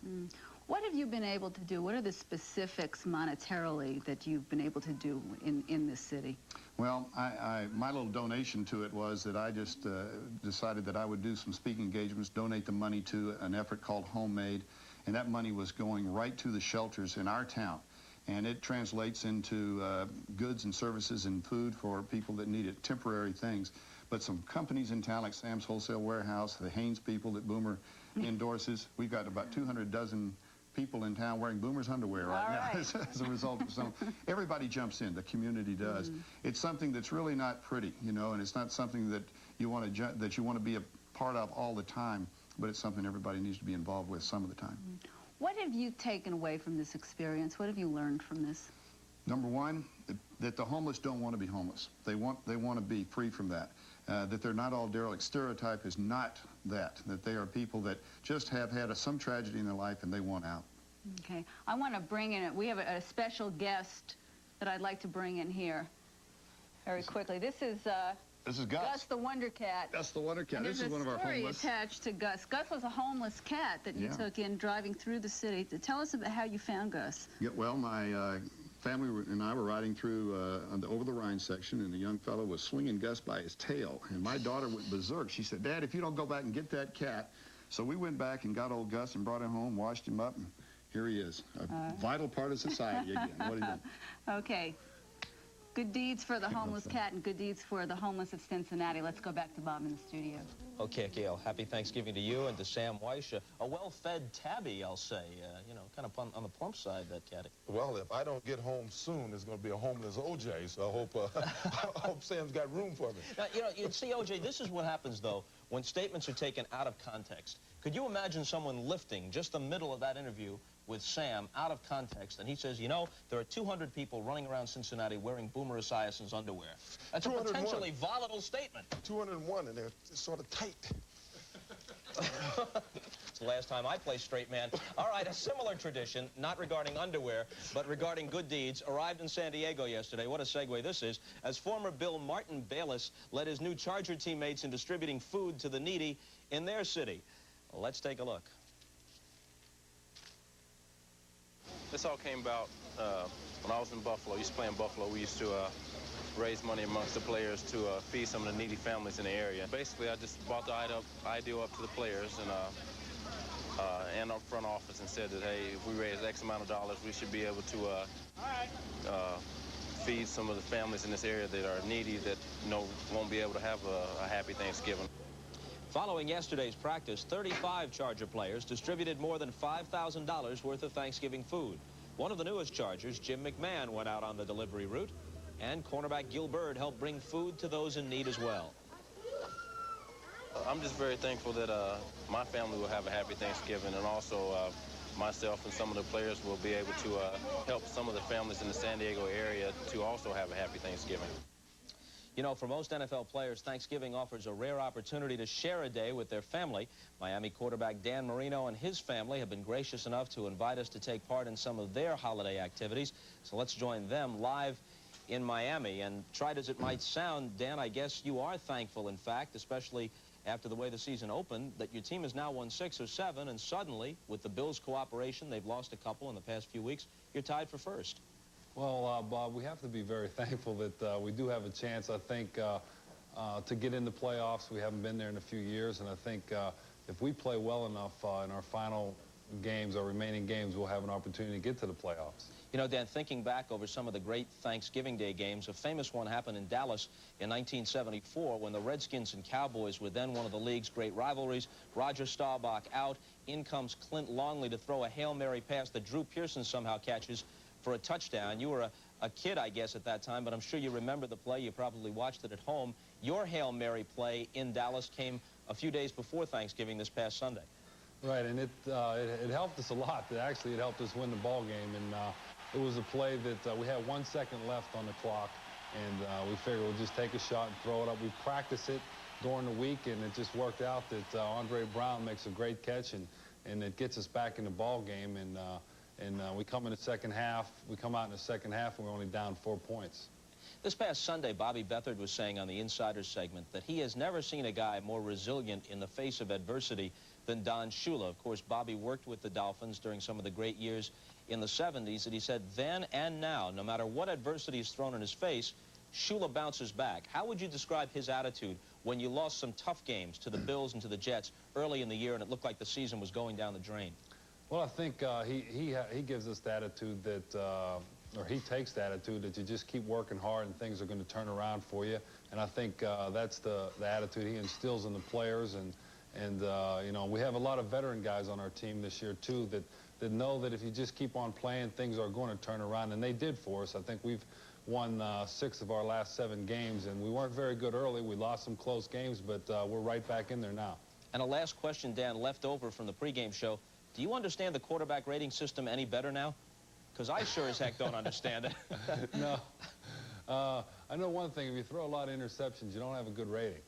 What have you been able to do? What are the specifics monetarily that you've been able to do in this city? Well, my little donation to it was that I just decided that I would do some speaking engagements, donate the money to an effort called Homemade, and that money was going right to the shelters in our town. And it translates into goods and services and food for people that need it, temporary things. But some companies in town like Sam's Wholesale Warehouse, the Haynes people that Boomer endorses, we've got about 200 dozen people in town wearing Boomer's underwear right now as a result of some. Everybody jumps in. The community does. It's something that's really not pretty, you know, and it's not something that you want to be a part of all the time, but it's something everybody needs to be involved with some of the time. What have you taken away from this experience? What have you learned from this? Number one, that the homeless don't want to be homeless. They want to be free from that. That they're not all derelict. Stereotype is not that they are people that just have had some tragedy in their life and they want out. Okay. I want to bring in, we have a special guest that I'd like to bring in here very quickly. This is Gus. Gus the Wonder Cat. Gus the Wonder Cat. This is one of our homeless. There's a story attached to Gus. Gus was a homeless cat that you took in driving through the city. Tell us about how you found Gus. Yeah, well, my family and I were riding through over the Rhine section, and a young fellow was swinging Gus by his tail. And my daughter went berserk. She said, "Dad, if you don't go back and get that cat." So we went back and got old Gus and brought him home, washed him up, and here he is, a vital part of society again. What do you think? Okay. Good deeds for the homeless cat and good deeds for the homeless of Cincinnati. Let's go back to Bob in the studio. Okay, Gail, happy Thanksgiving to you and to Sam Walsh. A well-fed tabby, I'll say. You know, kind of on the plump side, that caddy. Well, if I don't get home soon, there's going to be a homeless OJ, so I hope Sam's got room for me. Now, you know, you see, OJ, this is what happens, though, when statements are taken out of context. Could you imagine someone lifting just the middle of that interview with Sam out of context, and he says, you know, there are 200 people running around Cincinnati wearing Boomer Esiason's underwear. That's a potentially volatile statement. 201, and they're sort of tight. It's the last time I play straight man. All right, a similar tradition, not regarding underwear, but regarding good deeds, arrived in San Diego yesterday. What a segue this is, as former Bill Martin Bayless led his new Charger teammates in distributing food to the needy in their city. Let's take a look. This all came about when I was in Buffalo. I used to play in Buffalo. We used to raise money amongst the players to feed some of the needy families in the area. Basically, I just brought the idea up to the players and our front office and said that, hey, if we raise X amount of dollars, we should be able to feed some of the families in this area that are needy, that won't be able to have a happy Thanksgiving. Following yesterday's practice, 35 Charger players distributed more than $5,000 worth of Thanksgiving food. One of the newest Chargers, Jim McMahon, went out on the delivery route, and cornerback Gil Byrd helped bring food to those in need as well. I'm just very thankful that my family will have a happy Thanksgiving, and also myself and some of the players will be able to help some of the families in the San Diego area to also have a happy Thanksgiving. You know, for most NFL players, Thanksgiving offers a rare opportunity to share a day with their family. Miami quarterback Dan Marino and his family have been gracious enough to invite us to take part in some of their holiday activities. So let's join them live in Miami. And tried as it might sound, Dan, I guess you are thankful, in fact, especially after the way the season opened, that your team has now won 6 or 7, and suddenly, with the Bills' cooperation, they've lost a couple in the past few weeks, you're tied for first. Well, Bob, we have to be very thankful that we do have a chance, I think, to get into playoffs. We haven't been there in a few years, and I think if we play well enough in our final games, our remaining games, we'll have an opportunity to get to the playoffs. You know, Dan, thinking back over some of the great Thanksgiving Day games, a famous one happened in Dallas in 1974 when the Redskins and Cowboys were then one of the league's great rivalries. Roger Staubach out. In comes Clint Longley to throw a Hail Mary pass that Drew Pearson somehow catches for a touchdown. You were a kid, I guess, at that time, but I'm sure you remember the play. You probably watched it at home. Your Hail Mary play in Dallas came a few days before Thanksgiving this past Sunday. Right, and it helped us a lot. Actually, it helped us win the ball game, and it was a play that we had 1 second left on the clock, and we figured we'll just take a shot and throw it up. We practiced it during the week, and it just worked out that Andre Brown makes a great catch, and it gets us back in the ball game, and we come in the second half. We come out in the second half, and we're only down 4 points. This past Sunday, Bobby Beathard was saying on the Insider segment that he has never seen a guy more resilient in the face of adversity than Don Shula. Of course, Bobby worked with the Dolphins during some of the great years in the 70s, and he said then and now, no matter what adversity is thrown in his face, Shula bounces back. How would you describe his attitude when you lost some tough games to the Bills and to the Jets early in the year and it looked like the season was going down the drain? Well, I think he gives us the attitude that, or he takes the attitude that you just keep working hard and things are going to turn around for you. And I think that's the attitude he instills in the players. And you know, we have a lot of veteran guys on our team this year, too, that that know that if you just keep on playing, things are going to turn around, and they did for us. I think we've won 6 of our last 7 games, and we weren't very good early. We lost some close games, but we're right back in there now. And a last question, Dan, left over from the pregame show. Do you understand the quarterback rating system any better now? Because I sure as heck don't understand it. No. I know one thing. If you throw a lot of interceptions, you don't have a good rating.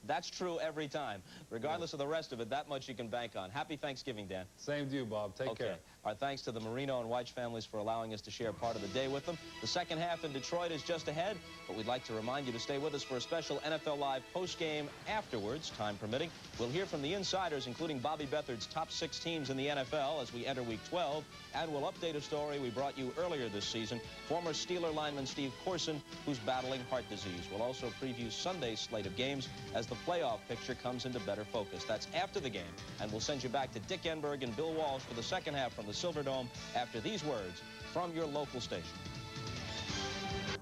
That's true every time. Regardless of the rest of it, that much you can bank on. Happy Thanksgiving, Dan. Same to you, Bob. Take care. Our thanks to the Marino and Weich families for allowing us to share part of the day with them. The second half in Detroit is just ahead, but we'd like to remind you to stay with us for a special NFL Live postgame afterwards, time permitting. We'll hear from the insiders, including Bobby Beathard's top 6 teams in the NFL as we enter Week 12, and we'll update a story we brought you earlier this season, former Steeler lineman Steve Corson, who's battling heart disease. We'll also preview Sunday's slate of games as the playoff picture comes into better focus. That's after the game, and we'll send you back to Dick Enberg and Bill Walsh for the second half from the Silverdome after these words from your local station.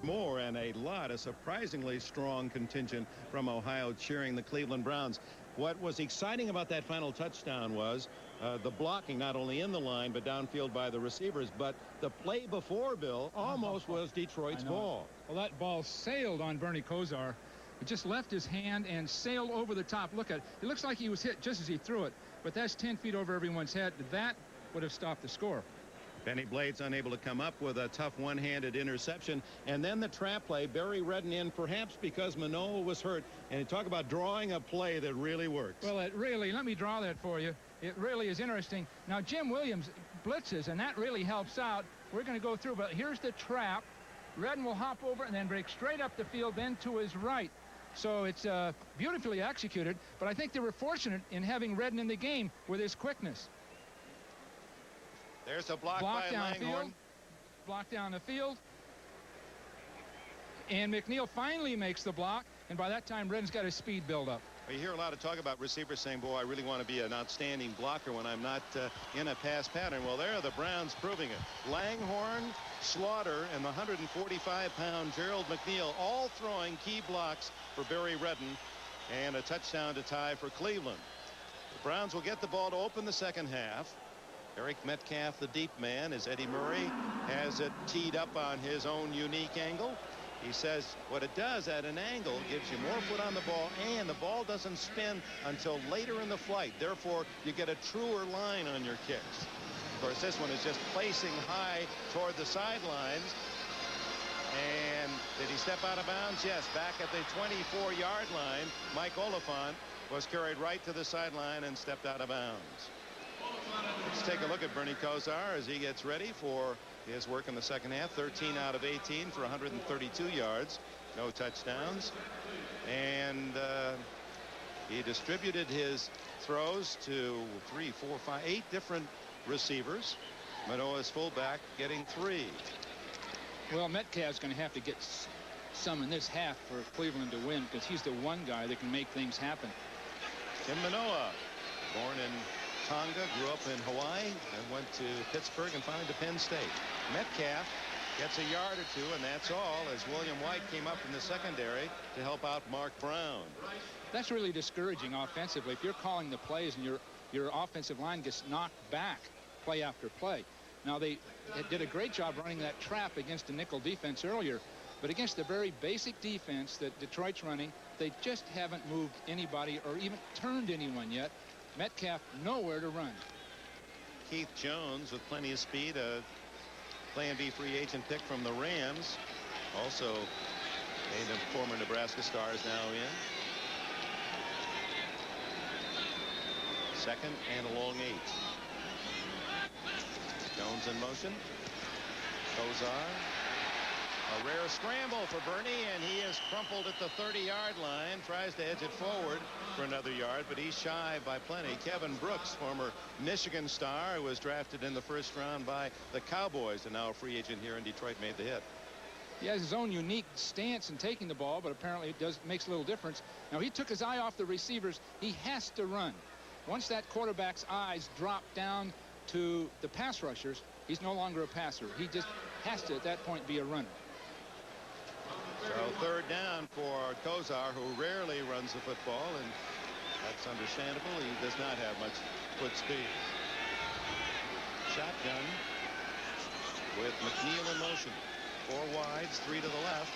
More and a surprisingly strong contingent from Ohio cheering the Cleveland Browns. What was exciting about that final touchdown was the blocking, not only in the line but downfield by the receivers, but the play before, Bill, almost was Detroit's ball. Well, that ball sailed on Bernie Kosar. It just left his hand and sailed over the top. Look at it. It looks like he was hit just as he threw it, but that's 10 feet over everyone's head. That would have stopped the score. Benny Blades unable to come up with a tough one-handed interception, and then the trap play. Barry Redden in, perhaps because Manoa was hurt, and talk about drawing a play that really works. Well, let me draw that for you. It really is interesting. Now, Jim Williams blitzes, and that really helps out. We're going to go through, but here's the trap. Redden will hop over and then break straight up the field, then to his right. So it's beautifully executed, but I think they were fortunate in having Redden in the game with his quickness. There's a block by Langhorne. Block down the field. And McNeil finally makes the block, and by that time, Redden's got his speed build up. Well, you hear a lot of talk about receivers saying, boy, I really want to be an outstanding blocker when I'm not in a pass pattern. Well, there are the Browns proving it. Langhorne, Slaughter, and the 145-pound Gerald McNeil all throwing key blocks for Barry Redden, and a touchdown to tie for Cleveland. The Browns will get the ball to open the second half. Eric Metcalf, the deep man, as Eddie Murray has it teed up on his own unique angle. He says what it does at an angle gives you more foot on the ball, and the ball doesn't spin until later in the flight. Therefore, you get a truer line on your kicks. Of course, this one is just placing high toward the sidelines. And did he step out of bounds? Yes, back at the 24-yard line. Mike Oliphant was carried right to the sideline and stepped out of bounds. Let's take a look at Bernie Kosar as he gets ready for his work in the second half. 13 out of 18 for 132 yards. No touchdowns. And he distributed his throws to 3, 4, 5, 8 different receivers. Manoa's fullback getting 3. Well, Metcalf's going to have to get some in this half for Cleveland to win, because he's the one guy that can make things happen. Tim Manoa, born in Tonga, grew up in Hawaii, and went to Pittsburgh and finally to Penn State. Metcalf gets a yard or 2, and that's all, as William White came up in the secondary to help out Mark Brown. That's really discouraging offensively. If you're calling the plays and your offensive line gets knocked back play after play. Now, they did a great job running that trap against the nickel defense earlier, but against the very basic defense that Detroit's running, they just haven't moved anybody or even turned anyone yet. Metcalf nowhere to run. Keith Jones with plenty of speed, a Plan B free agent pick from the Rams. Also a former Nebraska star is now in. Second and a long 8. Jones in motion. Kosar. A rare scramble for Bernie, and he is crumpled at the 30-yard line. Tries to edge it forward for another yard, but he's shy by plenty. Kevin Brooks, former Michigan star, who was drafted in the first round by the Cowboys and now a free agent here in Detroit, made the hit. He has his own unique stance in taking the ball, but apparently it makes a little difference. Now, he took his eye off the receivers. He has to run. Once that quarterback's eyes drop down to the pass rushers, he's no longer a passer. He just has to, at that point, be a runner. So third down for Kosar, who rarely runs the football, and that's understandable. He does not have much foot speed. shotgun with McNeil in motion. 4 wides, 3 to the left.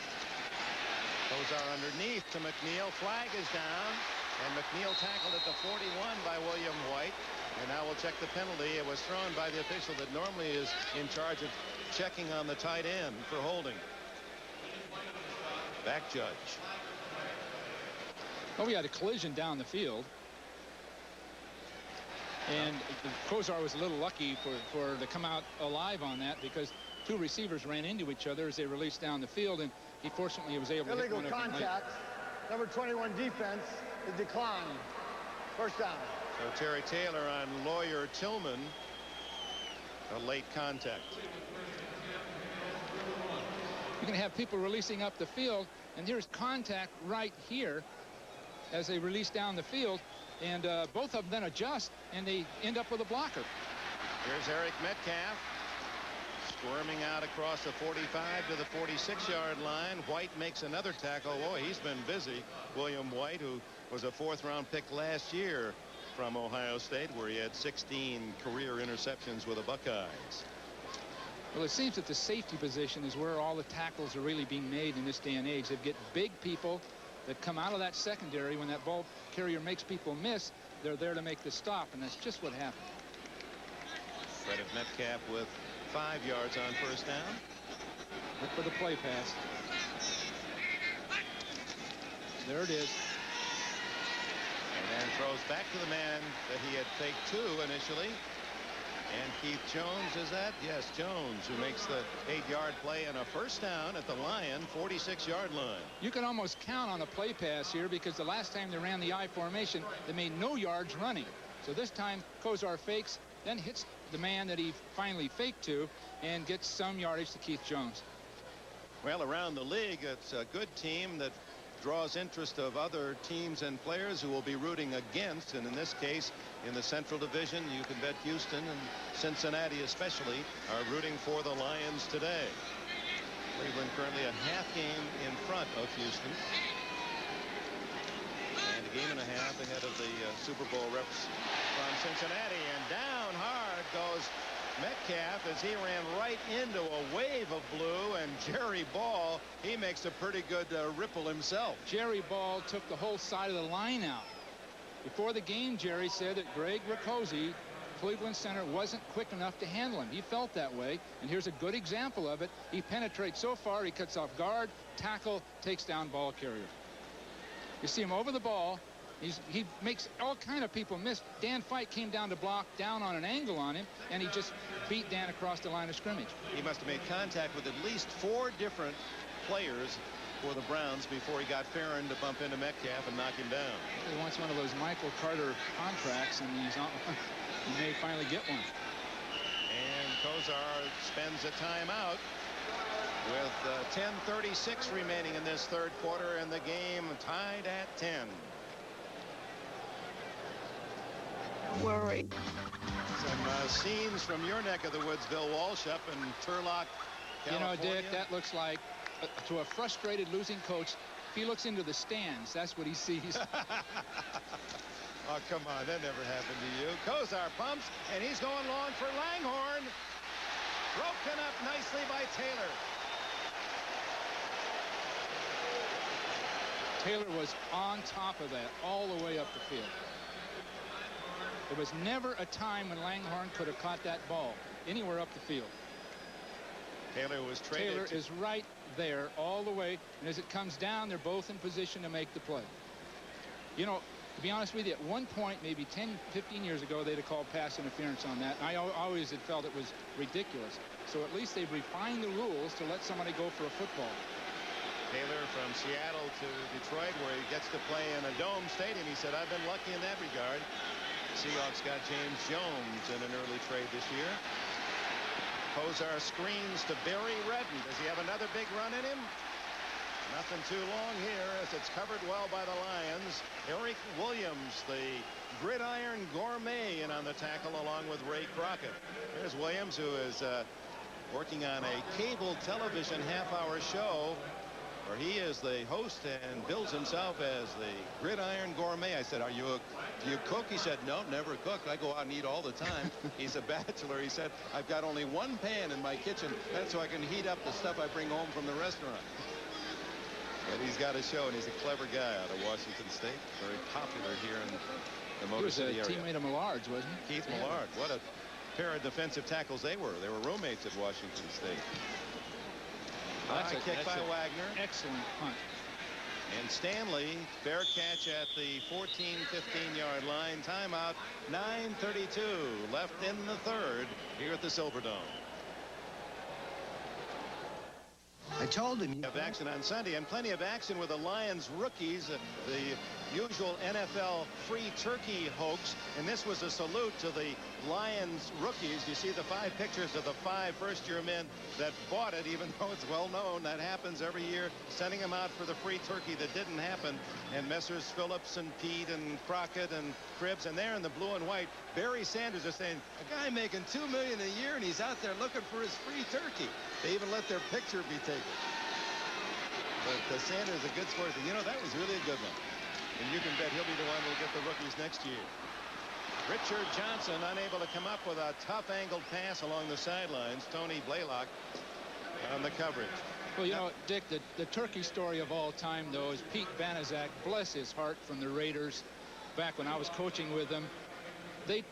Kosar underneath to McNeil. Flag is down, and McNeil tackled at the 41 by William White. And now we'll check the penalty. It was thrown by the official that normally is in charge of checking on the tight end for holding. Back judge. Well, we had a collision down the field. And Kosar was a little lucky for to come out alive on that, because 2 receivers ran into each other as they released down the field, and he fortunately was able to hit one of them. Illegal contact. Number 21 defense is declined. First down. So Terry Taylor on Lawyer Tillman. A late contact. You're going to have people releasing up the field, and there's contact right here as they release down the field, and both of them then adjust, and they end up with a blocker. Here's Eric Metcalf squirming out across the 45 to the 46-yard line. White makes another tackle. Boy, he's been busy. William White, who was a 4th-round pick last year from Ohio State, where he had 16 career interceptions with the Buckeyes. Well, it seems that the safety position is where all the tackles are really being made in this day and age. They get big people that come out of that secondary. When that ball carrier makes people miss, they're there to make the stop, and that's just what happened. Credit Metcalf with 5 yards on first down. Look for the play pass. There it is. And then throws back to the man that he had faked to initially. And Keith Jones, is that? Yes, Jones, who makes the 8-yard play and a first down at the Lion 46-yard line. You can almost count on a play pass here, because the last time they ran the I formation, they made no yards running. So this time Kosar fakes, then hits the man that he finally faked to, and gets some yardage to Keith Jones. Well, around the league, it's a good team that draws interest of other teams and players who will be rooting against, and in this case, in the Central Division, you can bet Houston and Cincinnati especially are rooting for the Lions today. Cleveland currently a half game in front of Houston, and a game and a half ahead of the Super Bowl reps from Cincinnati. And down hard goes Metcalf as he ran right into a wave of blue, and Jerry Ball, he makes a pretty good ripple himself. Jerry Ball took the whole side of the line out. Before the game, Jerry said that Greg Riccozzi, Cleveland center, wasn't quick enough to handle him. He felt that way, and here's a good example of it. He penetrates so far, he cuts off guard, tackle, takes down ball carrier. You see him over the ball. He makes all kind of people miss. Dan Fight came down to block down on an angle on him, and he just beat Dan across the line of scrimmage. He must have made contact with at least 4 different players for the Browns before he got Farron to bump into Metcalf and knock him down. He wants one of those Michael Carter contracts, and he may finally get one. And Kosar spends a timeout with 10:36 remaining in this third quarter, and the game tied at 10. Worry. Some scenes from your neck of the woods, Bill Walsh, up in Turlock, California. You know, Dick, that looks like to a frustrated losing coach. If he looks into the stands, that's what he sees. Oh, come on, that never happened to you. Kosar pumps, and he's going long for Langhorn. Broken up nicely by Taylor. Taylor was on top of that all the way up the field. There was never a time when Langhorn could have caught that ball anywhere up the field. Taylor was traded. Taylor is right there all the way, and as it comes down, they're both in position to make the play. You know, to be honest with you, at one point, maybe 10, 15 years ago, they'd have called pass interference on that. And I always had felt it was ridiculous. So at least they've refined the rules to let somebody go for a football. Taylor from Seattle to Detroit, where he gets to play in a dome stadium. He said, I've been lucky in that regard. Seahawks got James Jones in an early trade this year. Kosar screens to Barry Redden. Does he have another big run in him? Nothing too long here as it's covered well by the Lions. Eric Williams, the gridiron gourmet, in on the tackle along with Ray Crockett. There's Williams, who is working on a cable television half-hour show where he is the host and bills himself as the Gridiron Gourmet. I said, do you cook? He said, no, never cook. I go out and eat all the time. He's a bachelor. He said, I've got only one pan in my kitchen. That's so I can heat up the stuff I bring home from the restaurant. But he's got a show, and he's a clever guy out of Washington State. Very popular here in the Motor City area. He was a teammate of Millard's, wasn't he? Keith Millard. What a pair of defensive tackles they were. They were roommates at Washington State. High kick by Wagner. Excellent punt. And Stanley, fair catch at the 14-15-yard line. Timeout, 9:32 left in the third here at the Silverdome. I told him. Of action on Sunday, and plenty of action with the Lions rookies. The usual NFL free turkey hoax, and this was a salute to the Lions rookies. You see the 5 pictures of the 5 first-year men that bought it, even though it's well known that happens every year, sending them out for the free turkey that didn't happen. And Messrs. Phillips and Pete and Crockett and Cribbs, and there in the blue and white, Barry Sanders is saying, a guy making $2 million a year, and he's out there looking for his free turkey. They even let their picture be taken. But Sanders is a good sportsman. You know, that was really a good one. And you can bet he'll be the one who'll get the rookies next year. Richard Johnson unable to come up with a tough angled pass along the sidelines. Tony Blaylock on the coverage. Well, you know, Dick, the turkey story of all time, though, is Pete Banaszak, bless his heart, from the Raiders. Back when I was coaching with them, the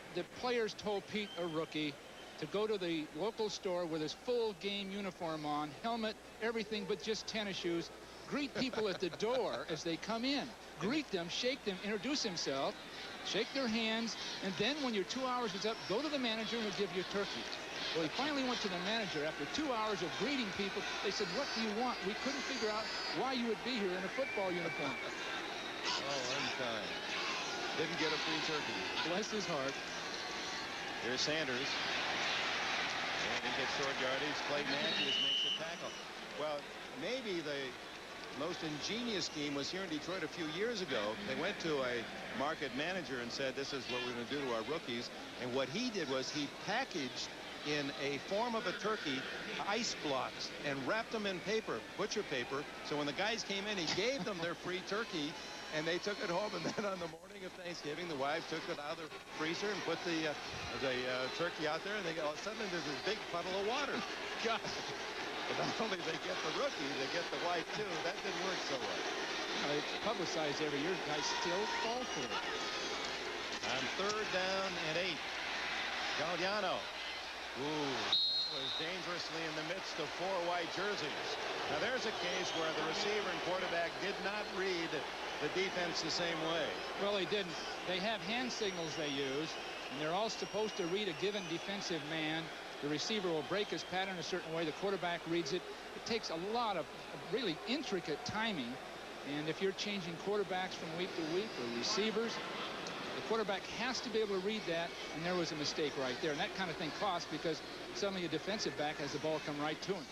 players told Pete, a rookie, to go to the local store with his full game uniform on, helmet, everything but just tennis shoes, greet people at the door as they come in. Greet them, shake them, introduce himself, shake their hands, and then when your 2 hours is up, go to the manager and he'll give you a turkey. Well, he finally went to the manager after 2 hours of greeting people. They said, what do you want? We couldn't figure out why you would be here in a football uniform. Oh, unkind. Didn't get a free turkey. Bless his heart. Here's Sanders. And he gets short yardage. Clay Matthews makes a tackle. Well, maybe the most ingenious scheme was here in Detroit a few years ago. They went to a market manager and said, this is what we're going to do to our rookies. And what he did was he packaged in a form of a turkey ice blocks and wrapped them in paper, butcher paper. So when the guys came in, he gave them their free turkey, and they took it home. And then on the morning of Thanksgiving, the wives took it out of the freezer and put the turkey out there, and they go, suddenly there's this big puddle of water. God. But not only they get the rookie, they get the wife too. That didn't work so well. It's publicized every year. Guys still fall for it. On 3rd down and 8. Gagliano. Ooh, that was dangerously in the midst of 4 white jerseys. Now there's a case where the receiver and quarterback did not read the defense the same way. Well, they didn't. They have hand signals they use, and they're all supposed to read a given defensive man. The receiver will break his pattern a certain way. The quarterback reads it. It takes a lot of really intricate timing. And if you're changing quarterbacks from week to week or receivers, the quarterback has to be able to read that. And there was a mistake right there. And that kind of thing costs because suddenly a defensive back has the ball come right to him.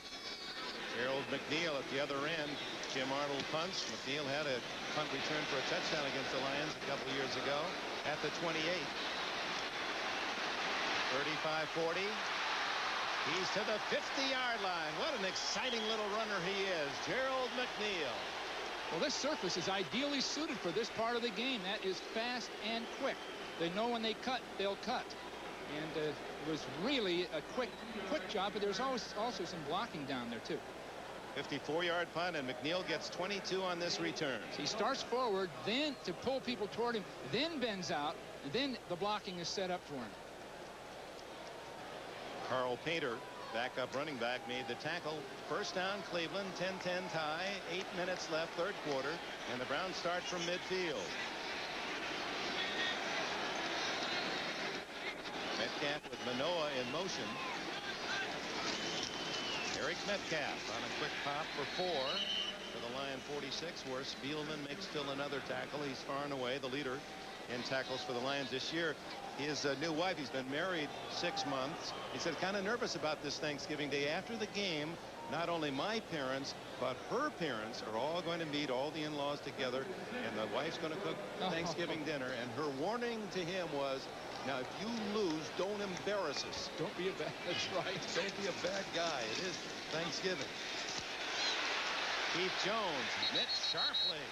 Gerald McNeil at the other end. Jim Arnold punts. McNeil had a punt return for a touchdown against the Lions a couple of years ago at the 28. 35-40. He's to the 50-yard line. What an exciting little runner he is, Gerald McNeil. Well, this surface is ideally suited for this part of the game. That is fast and quick. They know when they cut, they'll cut. And it was really a quick job, but there's also some blocking down there, too. 54-yard punt, and McNeil gets 22 on this return. He starts forward, then to pull people toward him, then bends out, and then the blocking is set up for him. Carl Painter, backup running back, made the tackle. First down, Cleveland, 10-10 tie, 8 minutes left, third quarter, and the Browns start from midfield. Metcalf with Manoa in motion. Eric Metcalf on a quick pop for 4 for the Lion 46, where Spielman makes still another tackle. He's far and away the leader in tackles for the Lions this year. His new wife, he's been married 6 months. He said kind of nervous about this Thanksgiving Day. After the game, not only my parents, but her parents are all going to meet all the in-laws together, and the wife's going to cook Thanksgiving dinner. And her warning to him was, now, if you lose, don't embarrass us. Don't be a bad, that's right. Don't be a bad guy. It is Thanksgiving. Keith Jones hits sharply.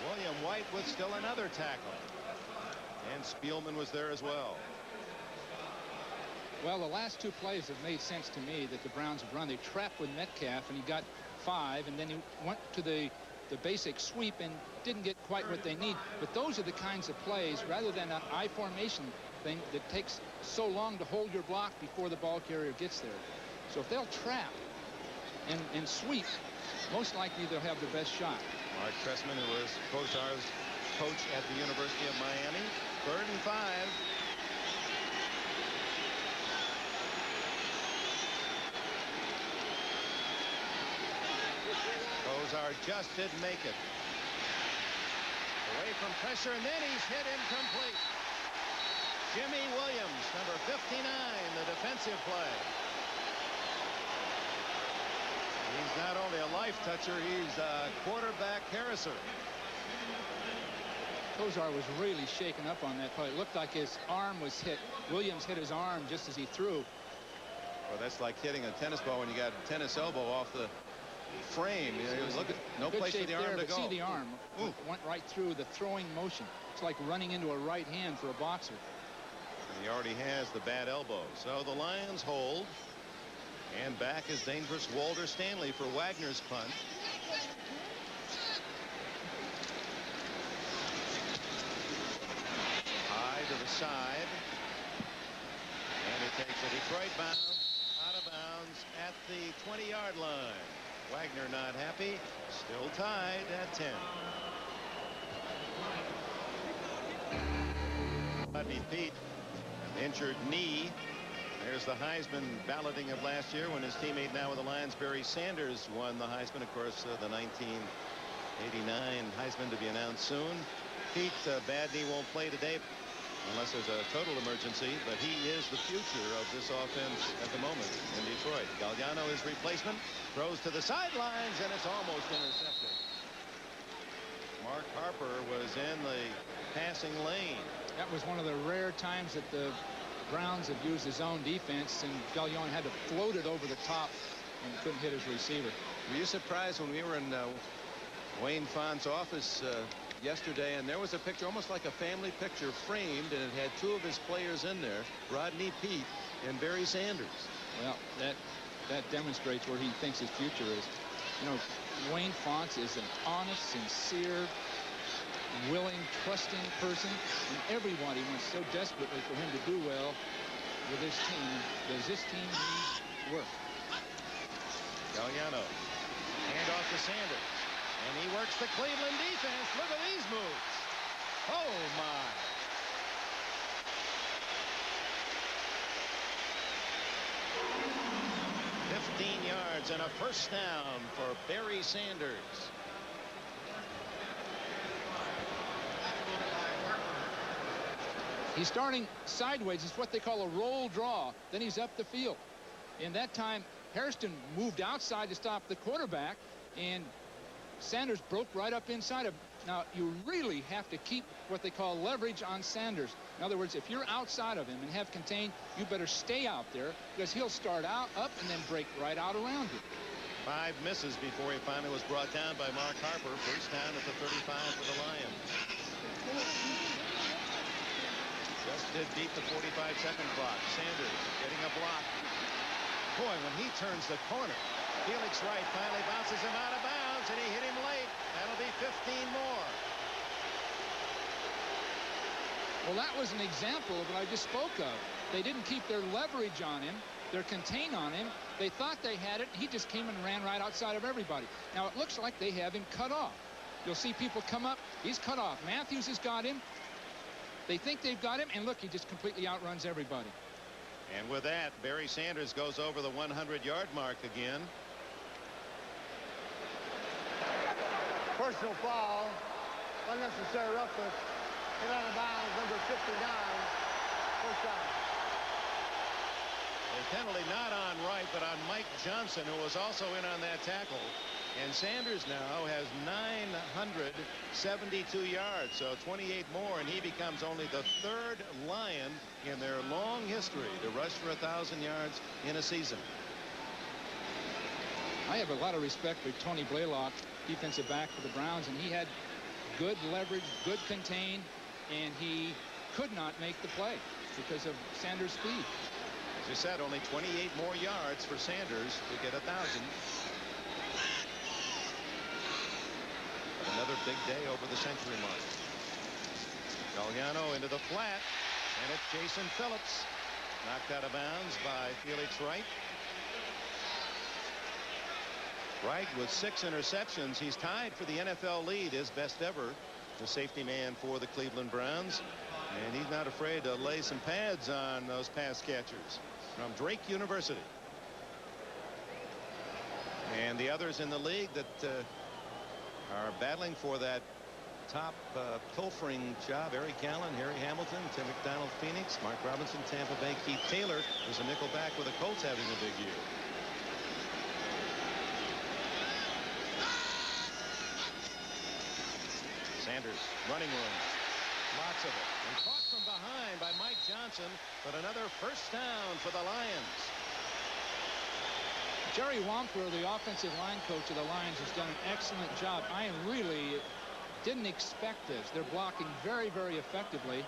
William White with still another tackle. And Spielman was there as well. Well, the last two plays have made sense to me that the Browns have run. They trapped with Metcalf, and he got 5, and then he went to the basic sweep and didn't get quite what they need. But those are the kinds of plays, rather than an I formation thing that takes so long to hold your block before the ball carrier gets there. So if they'll trap and sweep, most likely they'll have the best shot. Mark Trestman, who was Kosar's coach at the University of Miami. 3rd and 5. Kosar just didn't make it. Away from pressure, and then he's hit incomplete. Jimmy Williams, number 59, the defensive play. He's not only a life toucher, he's a quarterback harasser. Kosar was really shaken up on that play. It looked like his arm was hit. Williams hit his arm just as he threw. Well, that's like hitting a tennis ball when you got a tennis elbow off the frame. Look at no Good place for shape the arm there, to but go. see the arm went right through the throwing motion. It's like running into a right hand for a boxer. And he already has the bad elbow. So the Lions hold. And back is dangerous Walter Stanley for Wagner's punt. High to the side. And it takes a Detroit bounce out of bounds at the 20-yard line. Wagner not happy. Still tied at 10. Rodney Peete, injured knee. There's the Heisman balloting of last year when his teammate now with the Lions, Barry Sanders, won the Heisman. Of course, the 1989 Heisman to be announced soon. Pete, bad knee, won't play today unless there's a total emergency, but he is the future of this offense at the moment in Detroit. Gagliano, his replacement, throws to the sidelines, and it's almost intercepted. Mark Harper was in the passing lane. That was one of the rare times that the Browns have used his own defense, and Gagliano had to float it over the top and couldn't hit his receiver. Were you surprised when we were in Wayne Font's office yesterday, and there was a picture, almost like a family picture, framed, and it had 2 of his players in there, Rodney Peete and Barry Sanders. Well, that demonstrates where he thinks his future is. You know, Wayne Fonts is an honest, sincere, willing, trusting person, and everybody wants so desperately for him to do well with this team. Does this team need work? Gagliano, handoff to Sanders, and he works the Cleveland defense. Look at these moves. Oh my. Yards and a first down for Barry Sanders. He's starting sideways. It's what they call a roll draw. Then he's up the field. In that time, Hairston moved outside to stop the quarterback, and Sanders broke right up inside of him. Now, you really have to keep what they call leverage on Sanders. In other words, if you're outside of him and have contained, you better stay out there, because he'll start out up and then break right out around you. 5 misses before he finally was brought down by Mark Harper. First down at the 35 for the Lions. Just did beat the 45-second clock. Sanders getting a block. Boy, when he turns the corner, Felix Wright finally bounces him out of bounds, and he hit him late. That'll be 15 more. Well, that was an example of what I just spoke of. They didn't keep their leverage on him, their contain on him. They thought they had it. He just came and ran right outside of everybody. Now, it looks like they have him cut off. You'll see people come up. He's cut off. Matthews has got him. They think they've got him, and look, he just completely outruns everybody. And with that, Barry Sanders goes over the 100-yard mark again. Personal foul, unnecessary roughness, hit out of bounds, number 59, first down. A penalty not on Wright, but on Mike Johnson, who was also in on that tackle. And Sanders now has 972 yards, so 28 more, and he becomes only the 3rd Lion in their long history to rush for 1,000 yards in a season. I have a lot of respect for Tony Blaylock, defensive back for the Browns, and he had good leverage, good contain, and he could not make the play because of Sanders' speed. As you said, only 28 more yards for Sanders to get 1,000. But another big day over the century mark. Gagliano into the flat, and it's Jason Phillips. Knocked out of bounds by Felix Wright. Wright with 6 interceptions. He's tied for the NFL lead, his best ever, the safety man for the Cleveland Browns. And he's not afraid to lay some pads on those pass catchers from Drake University. And the others in the league that are battling for that top pilfering job: Eric Allen, Harry Hamilton, Tim McDonald, Phoenix, Mark Robinson, Tampa Bay, Keith Taylor is a nickel back with the Colts having a big year. Sanders, running room, lots of it, and caught from behind by Mike Johnson, but another first down for the Lions. Jerry Wampler, the offensive line coach of the Lions, has done an excellent job. I really didn't expect this. They're blocking very, very effectively.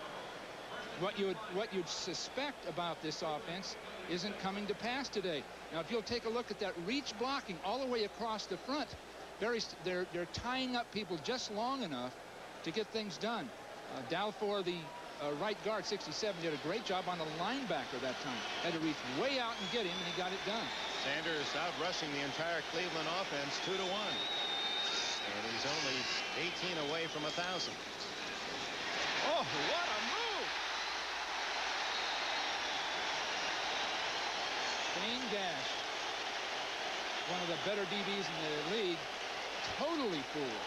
What you'd suspect about this offense isn't coming to pass today. Now, if you'll take a look at that reach blocking all the way across the front, they're tying up people just long enough to get things done. Dalfor, the right guard, 67, did a great job on the linebacker that time. Had to reach way out and get him, and he got it done. Sanders out rushing the entire Cleveland offense 2-1. And he's only 18 away from 1,000. Oh, what a move! Dane Gash, one of the better DBs in the league, totally fooled.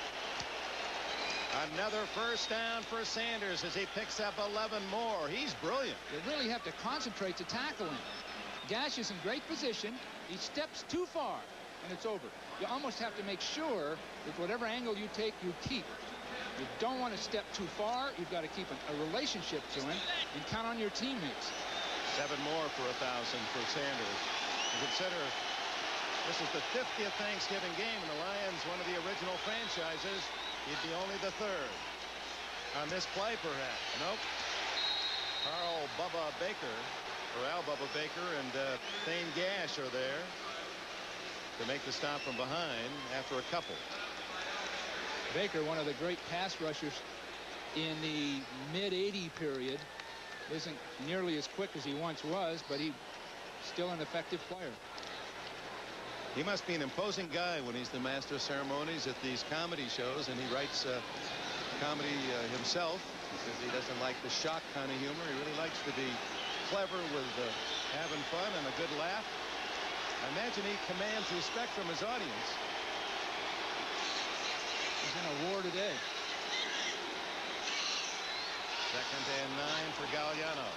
Another first down for Sanders as he picks up 11 more. He's brilliant. You really have to concentrate to tackle him. Gash is in great position. He steps too far, and it's over. You almost have to make sure that whatever angle you take, you keep. You don't want to step too far. You've got to keep a relationship to him and count on your teammates. 7 more for 1,000 for Sanders. And consider this is the 50th Thanksgiving game, and the Lions, one of the original franchises. He'd be only the 3rd on this play, perhaps. Nope. Carl Bubba Baker, or Al Bubba Baker, and Thane Gash are there to make the stop from behind after a couple. Baker, one of the great pass rushers in the mid-'80 period, isn't nearly as quick as he once was, but he's still an effective player. He must be an imposing guy when he's the master of ceremonies at these comedy shows, and he writes comedy himself because he doesn't like the shock kind of humor. He really likes to be clever with having fun and a good laugh. I imagine he commands respect from his audience. He's in a war today. 2nd and 9 for Gagliano.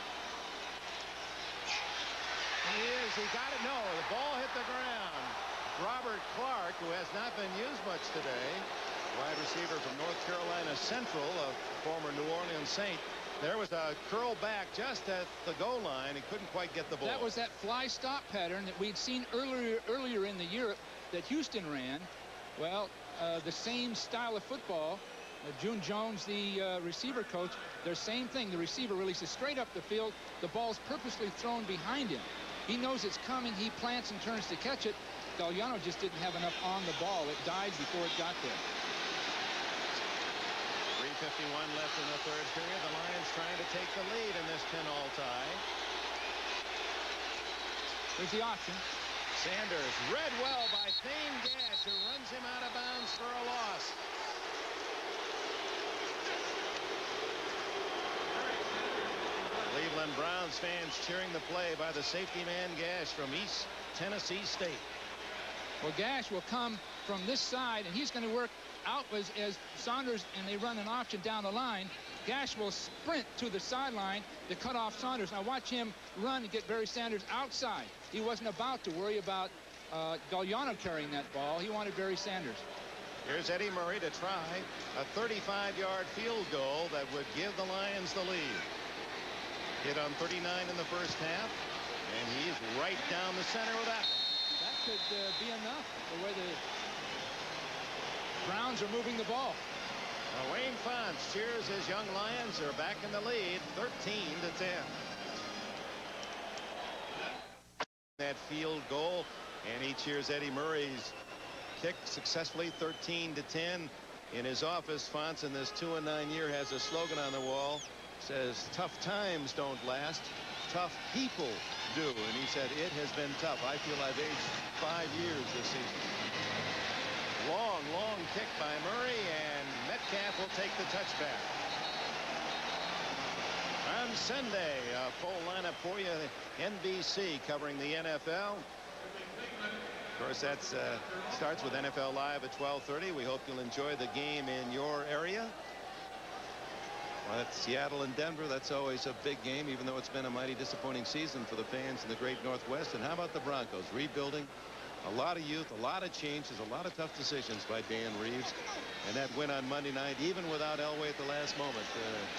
He got it. No, the ball hit the ground. Robert Clark, who has not been used much today, wide receiver from North Carolina Central, a former New Orleans Saint. There was a curl back just at the goal line. He couldn't quite get the ball. That was that fly stop pattern that we'd seen earlier in the year that Houston ran. Well, the same style of football. June Jones, the receiver coach, their same thing. The receiver releases straight up the field. The ball's purposely thrown behind him. He knows it's coming. He plants and turns to catch it. Gagliano just didn't have enough on the ball. It died before it got there. 3:51 left in the 3rd period. The Lions trying to take the lead in this 10-all tie. There's the option. Sanders read well by Thane Gash, who runs him out of bounds for a loss. Cleveland Browns fans cheering the play by the safety man Gash from East Tennessee State. Well, Gash will come from this side, and he's going to work out as Saunders, and they run an option down the line. Gash will sprint to the sideline to cut off Saunders. Now watch him run and get Barry Sanders outside. He wasn't about to worry about Gagliano carrying that ball. He wanted Barry Sanders. Here's Eddie Murray to try a 35-yard field goal that would give the Lions the lead. Hit on 39 in the first half, and he's right down the center with that. That's could be enough the way the Browns are moving the ball. Well, Wayne Fonts cheers his young Lions are back in the lead, 13-10. That field goal, and he cheers Eddie Murray's kick successfully, 13-10. In his office, Fonts in this 2-9 year has a slogan on the wall, says tough times don't last, tough people do. And he said it has been tough. I feel I've aged 5 years this season. Long kick by Murray, and Metcalf will take the touchback. On Sunday, a full lineup for you. NBC covering the NFL. Of course, that starts with NFL Live at 12:30. We hope you'll enjoy the game in your area. Well, that's Seattle and Denver. That's always a big game, even though it's been a mighty disappointing season for the fans in the great Northwest. And how about the Broncos? Rebuilding. A lot of youth, a lot of changes, a lot of tough decisions by Dan Reeves. And that win on Monday night, even without Elway at the last moment,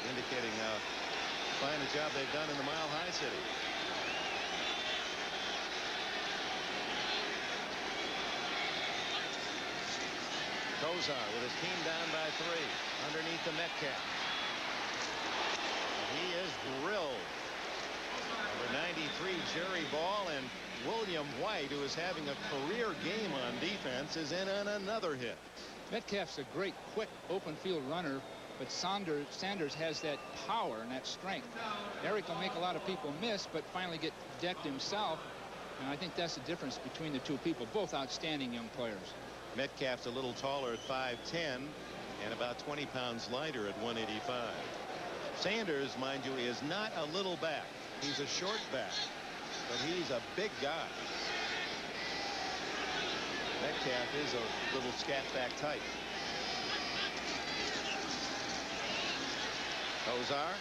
indicating how fine a job they've done in the Mile High City. Kosar with his team down by 3 underneath the Metcalf. He is drilled. Number 93, Jerry Ball, and William White, who is having a career game on defense, is in on another hit. Metcalf's a great, quick, open field runner, but Sanders has that power and that strength. Eric will make a lot of people miss, but finally get decked himself, and I think that's the difference between the two people. Both outstanding young players. Metcalf's a little taller at 5'10", and about 20 pounds lighter at 185. Sanders, mind you, is not a little back. He's a short back, but he's a big guy. Metcalf is a little scat back type. Kosar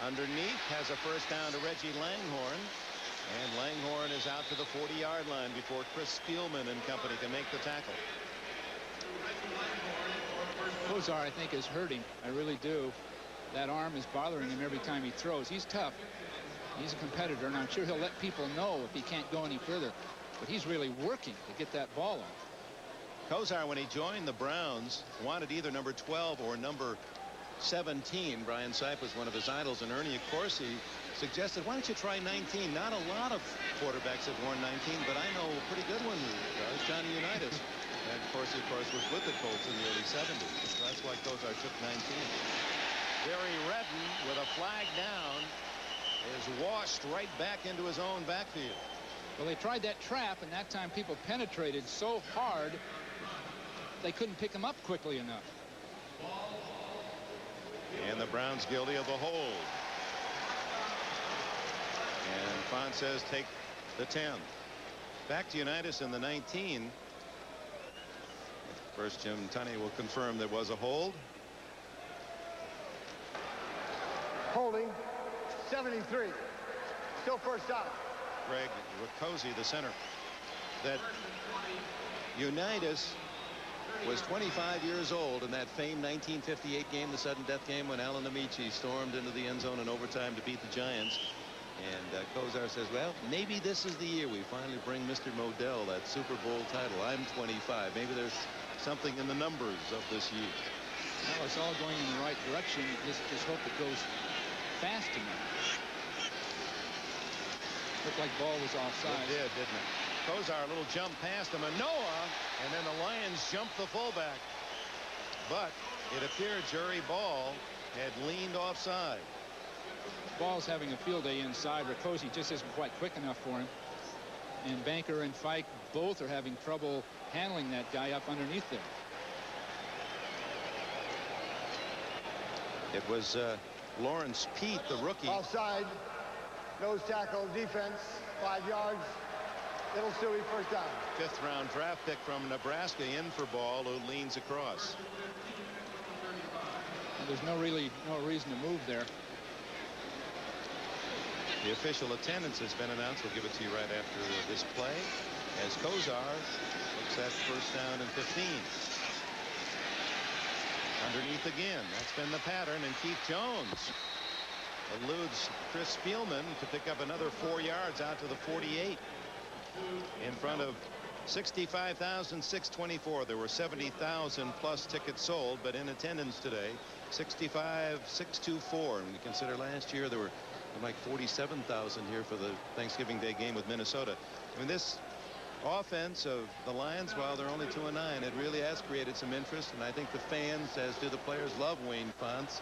underneath has a first down to Reggie Langhorne, and Langhorne is out to the 40-yard line before Chris Spielman and company can make the tackle. Kosar, I think, is hurting. I really do. That arm is bothering him every time he throws. He's tough. He's a competitor, and I'm sure he'll let people know if he can't go any further. But he's really working to get that ball off. Kosar, when he joined the Browns, wanted either number 12 or number 17. Brian Sipe was one of his idols, and Ernie Accorsi suggested, why don't you try 19? Not a lot of quarterbacks have worn 19, but I know a pretty good one who does, Johnny Unitas. And Accorsi, of course, was with the Colts in the early 70s. So that's why Kosar took 19. Barry Redden, with a flag down, is washed right back into his own backfield. Well, they tried that trap, and that time people penetrated so hard they couldn't pick him up quickly enough. And the Browns guilty of the hold. And Font says take the 10. Back to Unitas in the 19. First, Jim Tunney will confirm there was a hold. Holding 73. Still first down. Greg Riccozzi, the center. That Unitas was 25 years old in that famed 1958 game, the sudden death game, when Alan Amici stormed into the end zone in overtime to beat the Giants. And Kosar says, well, maybe this is the year we finally bring Mr. Modell that Super Bowl title. I'm 25. Maybe there's something in the numbers of this year. Well, it's all going in the right direction. Just hope it goes fast enough. Looked like ball was offside. It did, didn't it? Kosar, a little jump past him, and Manoa, and then the Lions jumped the fullback. But it appeared Jerry Ball had leaned offside. Ball's having a field day inside. Riccozzi just isn't quite quick enough for him. And Banker and Fike both are having trouble handling that guy up underneath there. It was Lawrence Pete, the rookie. Offside. Nose tackle defense. 5 yards. It'll still be first down. 5th round draft pick from Nebraska in for Ball, who leans across. There's no reason to move there. The official attendance has been announced. We'll give it to you right after this play, as Kosar looks at first down and 15. Underneath again. That's been the pattern, and Keith Jones eludes Chris Spielman to pick up another 4 yards out to the 48 in front of 65,624. There were 70,000 plus tickets sold, but in attendance today, 65,624. And we consider last year there were like 47,000 here for the Thanksgiving Day game with Minnesota. I mean, this offense of the Lions, while they're only 2-9, it really has created some interest, and I think the fans, as do the players, love Wayne Fontes.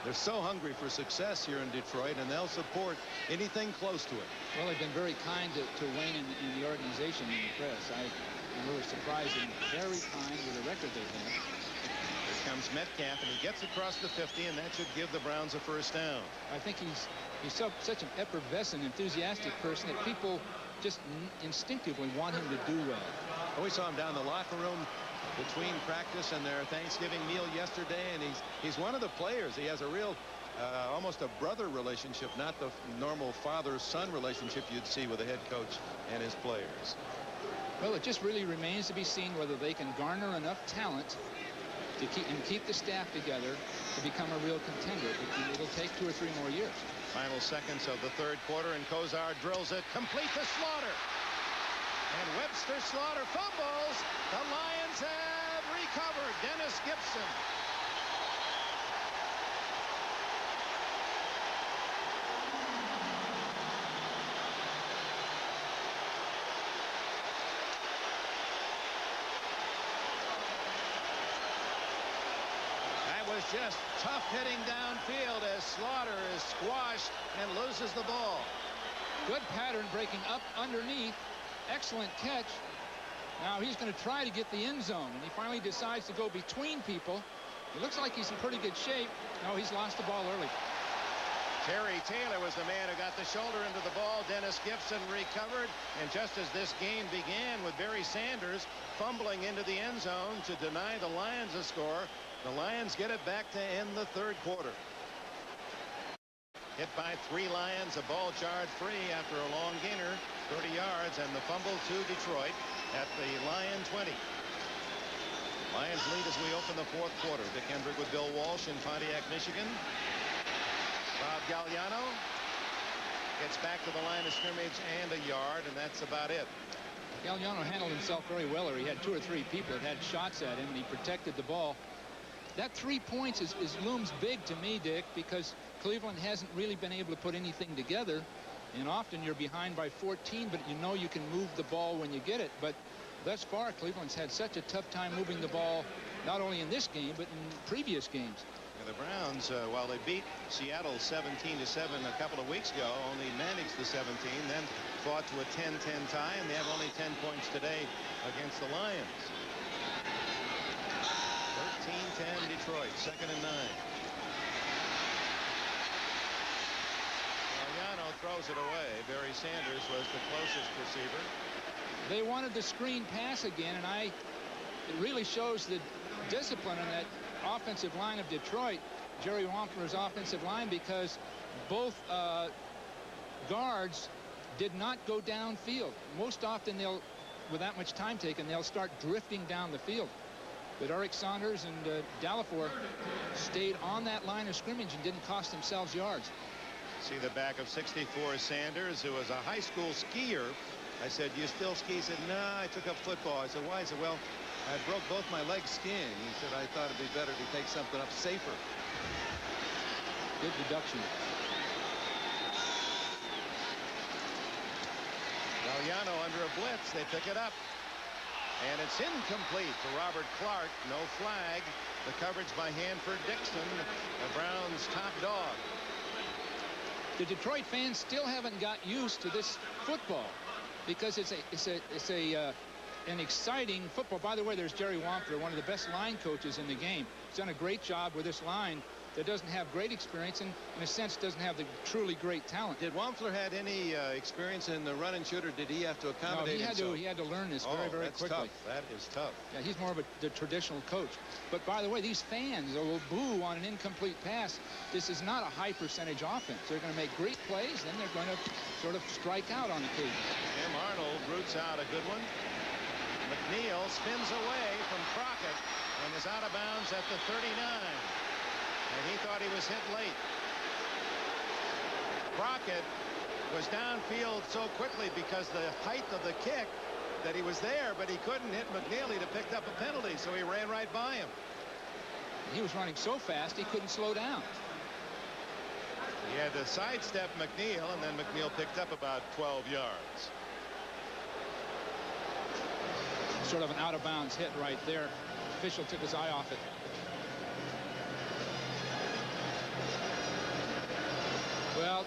They're so hungry for success here in Detroit, and they'll support anything close to it. Well, they've been very kind to Wayne in the organization, in the press. I'm really surprised and very kind with the record they've had. Here comes Metcalf, and he gets across the 50, and that should give the Browns a first down. I think he's such an effervescent, enthusiastic person that people just instinctively want him to do well. We saw him down in the locker room between practice and their Thanksgiving meal yesterday, and he's one of the players. He has a real almost a brother relationship, not the normal father-son relationship you'd see with a head coach and his players. Well, it just really remains to be seen whether they can garner enough talent to keep the staff together to become a real contender. It'll take 2 or 3 more years. Final seconds of the third quarter, and Kosar drills it complete to Slaughter. And Webster Slaughter fumbles. The Lions have recovered. Dennis Gibson. That was just tough hitting downfield as Slaughter is squashed and loses the ball. Good pattern breaking up underneath. Excellent catch. Now he's going to try to get the end zone, and he finally decides to go between people. It looks like he's in pretty good shape. No, he's lost the ball early. Terry Taylor was the man who got the shoulder into the ball. Dennis Gibson recovered, and just as this game began with Barry Sanders fumbling into the end zone to deny the Lions a score, the Lions get it back to end the third quarter. Hit by 3 Lions, a ball jarred free after a long gainer, 30 yards, and the fumble to Detroit at the Lion 20. Lions lead as we open the fourth quarter. Dick Enberg with Bill Walsh in Pontiac, Michigan. Bob Gagliano gets back to the line of scrimmage and a yard, and that's about it. Gagliano handled himself very well, or he had 2 or 3 people that had shots at him, and he protected the ball. That 3 points looms big to me, Dick, because Cleveland hasn't really been able to put anything together, and often you're behind by 14, but you know you can move the ball when you get it. But thus far, Cleveland's had such a tough time moving the ball, not only in this game, but in previous games. And the Browns, while they beat Seattle 17-7 a couple of weeks ago, only managed the 17, then fought to a 10-10 tie, and they have only 10 points today against the Lions. 13-10 Detroit, 2nd and 9. Gagliano throws it away. Barry Sanders was the closest receiver. They wanted the screen pass again, and it really shows the discipline in that offensive line of Detroit, Jerry Wampler's offensive line, because both guards did not go downfield. Most often they'll, with that much time taken, they'll start drifting down the field. But Eric Saunders and Dallafour stayed on that line of scrimmage and didn't cost themselves yards. See the back of 64 Sanders, who was a high school skier. I said, "You still ski?" He said, "Nah, I took up football." I said, "Why?" He said, "Well, I broke both my legs skiing." He said, "I thought it'd be better to take something up safer." Good deduction. Gagliano under a blitz. They pick it up. And it's incomplete to Robert Clark. No flag. The coverage by Hanford Dixon, the Browns' top dog. The Detroit fans still haven't got used to this football because it's an exciting football. By the way, there's Jerry Wampler, one of the best line coaches in the game. He's done a great job with this line that doesn't have great experience and, in a sense, doesn't have the truly great talent. Did Wampler had any experience in the run and shoot, or did he have to accommodate himself? He had to learn this very quickly. Tough. That is tough. Yeah, he's more of the traditional coach. But by the way, these fans will boo on an incomplete pass. This is not a high percentage offense. They're going to make great plays, then they're going to sort of strike out on occasion. Tim Arnold roots out a good one. McNeil spins away from Crockett and is out of bounds at the 39. And he thought he was hit late. Crockett was downfield so quickly because the height of the kick that he was there, but he couldn't hit McNeil. He'd have picked up a penalty, so he ran right by him. He was running so fast he couldn't slow down. He had to sidestep McNeil, and then McNeil picked up about 12 yards. Sort of an out-of-bounds hit right there. Official took his eye off it. Well,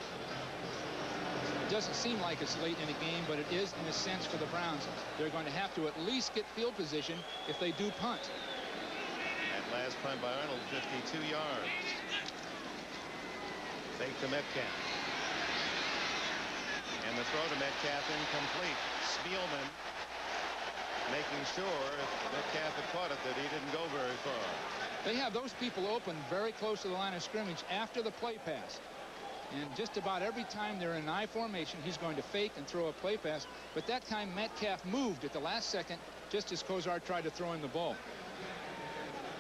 it doesn't seem like it's late in the game, but it is in a sense for the Browns. They're going to have to at least get field position if they do punt. That last punt by Arnold, 52 yards. Fake to Metcalf. And the throw to Metcalf incomplete. Spielman making sure if Metcalf had caught it that he didn't go very far. They have those people open very close to the line of scrimmage after the play pass. And just about every time they're in I formation, he's going to fake and throw a play pass. But that time Metcalf moved at the last second just as Kosar tried to throw in the ball.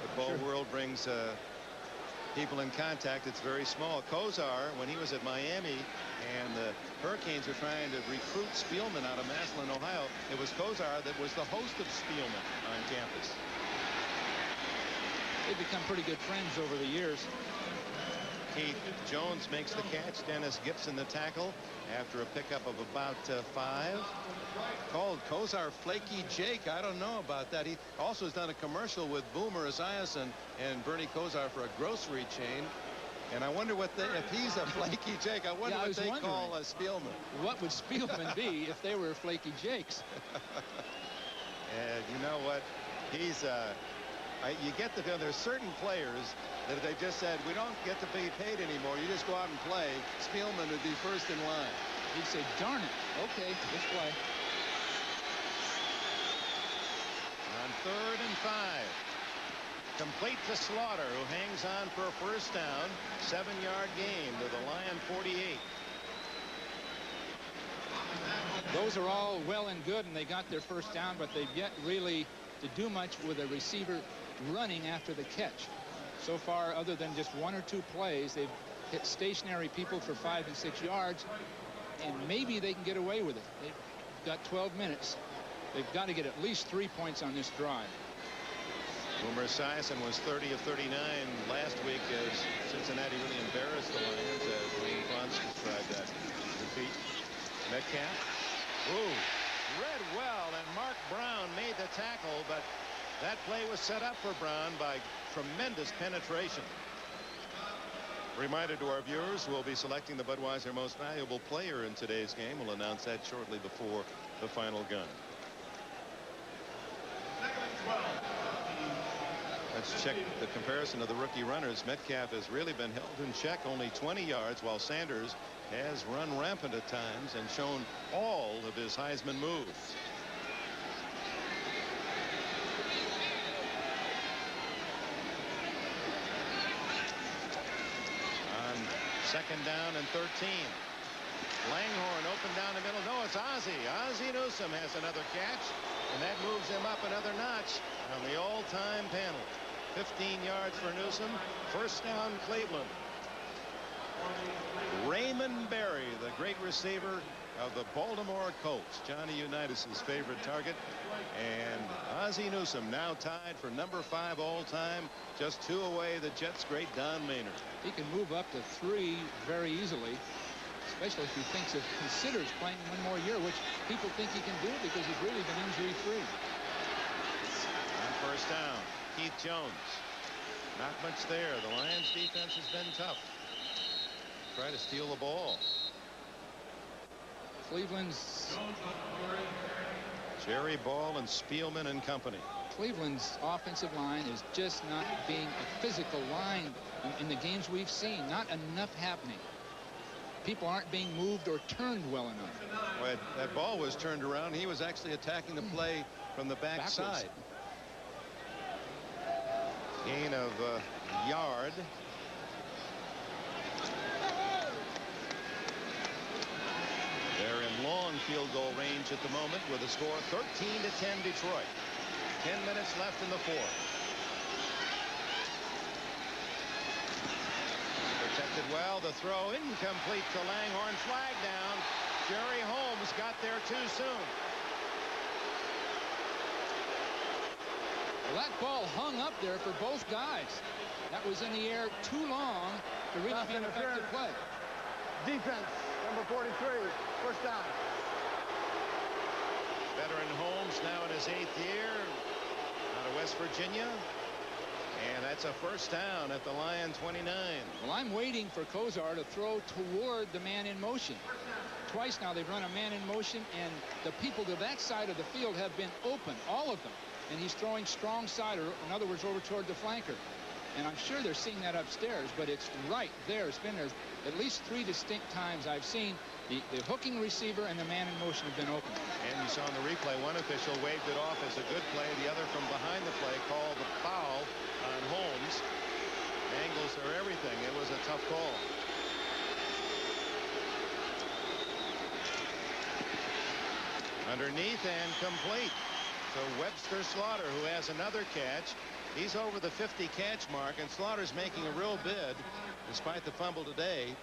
Football world brings people in contact. It's very small. Kosar, when he was at Miami and the Hurricanes were trying to recruit Spielman out of Massillon, Ohio, it was Kosar that was the host of Spielman on campus. They've become pretty good friends over the years. Keith Jones makes the catch. Dennis Gibson the tackle after a pickup of about 5. Called Kosar Flaky Jake. I don't know about that. He also has done a commercial with Boomer Esiason and Bernie Kosar for a grocery chain. And I wonder what if he's a Flaky Jake. I wonder what they call Spielman. What would Spielman be if they were Flaky Jakes? And you know what? He's you get the feeling there's certain players that if they just said, we don't get to be paid anymore, you just go out and play, Spielman would be first in line. He'd say, darn it. Okay, let's play. On 3rd and 5. Complete to Slaughter, who hangs on for a first down. 7-yard gain to the Lion 48. Those are all well and good, and they got their first down, but they've yet really to do much with a receiver running after the catch. So far, other than just 1 or 2 plays, they've hit stationary people for 5 and 6 yards, and maybe they can get away with it. They've got 12 minutes. They've got to get at least 3 points on this drive. Boomer Esiason was 30 of 39 last week as Cincinnati really embarrassed the Lions, as Wayne Fonz described that defeat. Metcalf. Ooh, read well, and Mark Brown made the tackle, but that play was set up for Brown by tremendous penetration. Reminder to our viewers, we'll be selecting the Budweiser Most Valuable Player in today's game. We'll announce that shortly before the final gun. Let's check the comparison of the rookie runners. Metcalf has really been held in check, only 20 yards, while Sanders has run rampant at times and shown all of his Heisman moves. On 2nd down and 13. Langhorne open down the middle. No, it's Ozzie. Ozzie Newsome has another catch, and that moves him up another notch on the all-time panel. 15 yards for Newsome. First down, Cleveland. Raymond Berry, the great receiver of the Baltimore Colts, Johnny Unitas's favorite target. And Ozzie Newsome now tied for number 5 all-time, just 2 away the Jets' great Don Maynard. He can move up to 3 very easily, especially if he considers playing 1 more year, which people think he can do because he's really been injury-free. On first down, Keith Jones. Not much there. The Lions defense has been tough. Try to steal the ball. Cleveland's Jerry Ball and Spielman and company. Cleveland's offensive line is just not being a physical line in the games we've seen. Not enough happening. People aren't being moved or turned well enough. Well, that ball was turned around. He was actually attacking the play from the backside. Gain of a yard. They're in long field goal range at the moment with a score 13-10 Detroit. 10 minutes left in the 4th. Protected well. The throw incomplete to Langhorne. Flag down. Jerry Holmes got there too soon. Well, that ball hung up there for both guys. That was in the air too long to really be an effective play. Defense, number 43, first down. Veteran Holmes now in his 8th year out of West Virginia. And that's a first down at the Lion 29. Well, I'm waiting for Kosar to throw toward the man in motion. Twice now they've run a man in motion, and the people to that side of the field have been open, all of them. And he's throwing strong side, or in other words, over toward the flanker. And I'm sure they're seeing that upstairs, but it's right there. It's been there at least 3 distinct times I've seen the hooking receiver and the man in motion have been open. And you saw in the replay, one official waved it off as a good play. The other from behind the play called the foul on Holmes. Angles are everything. It was a tough call. Underneath and complete. So Webster Slaughter, who has another catch. He's over the 50 catch mark, and Slaughter's making a real bid, despite the fumble today,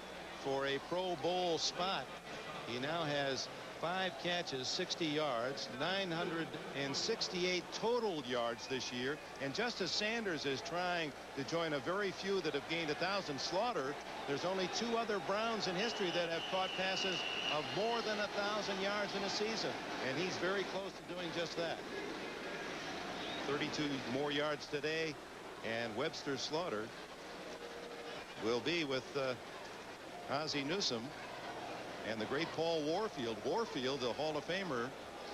for a Pro Bowl spot. He now has 5 catches, 60 yards, 968 total yards this year. And just as Sanders is trying to join a very few that have gained 1,000, Slaughter, there's only 2 other Browns in history that have caught passes of more than 1,000 yards in a season. And he's very close to doing just that. 32 more yards today, and Webster Slaughter will be with Ozzie Newsome and the great Paul Warfield. Warfield, the Hall of Famer,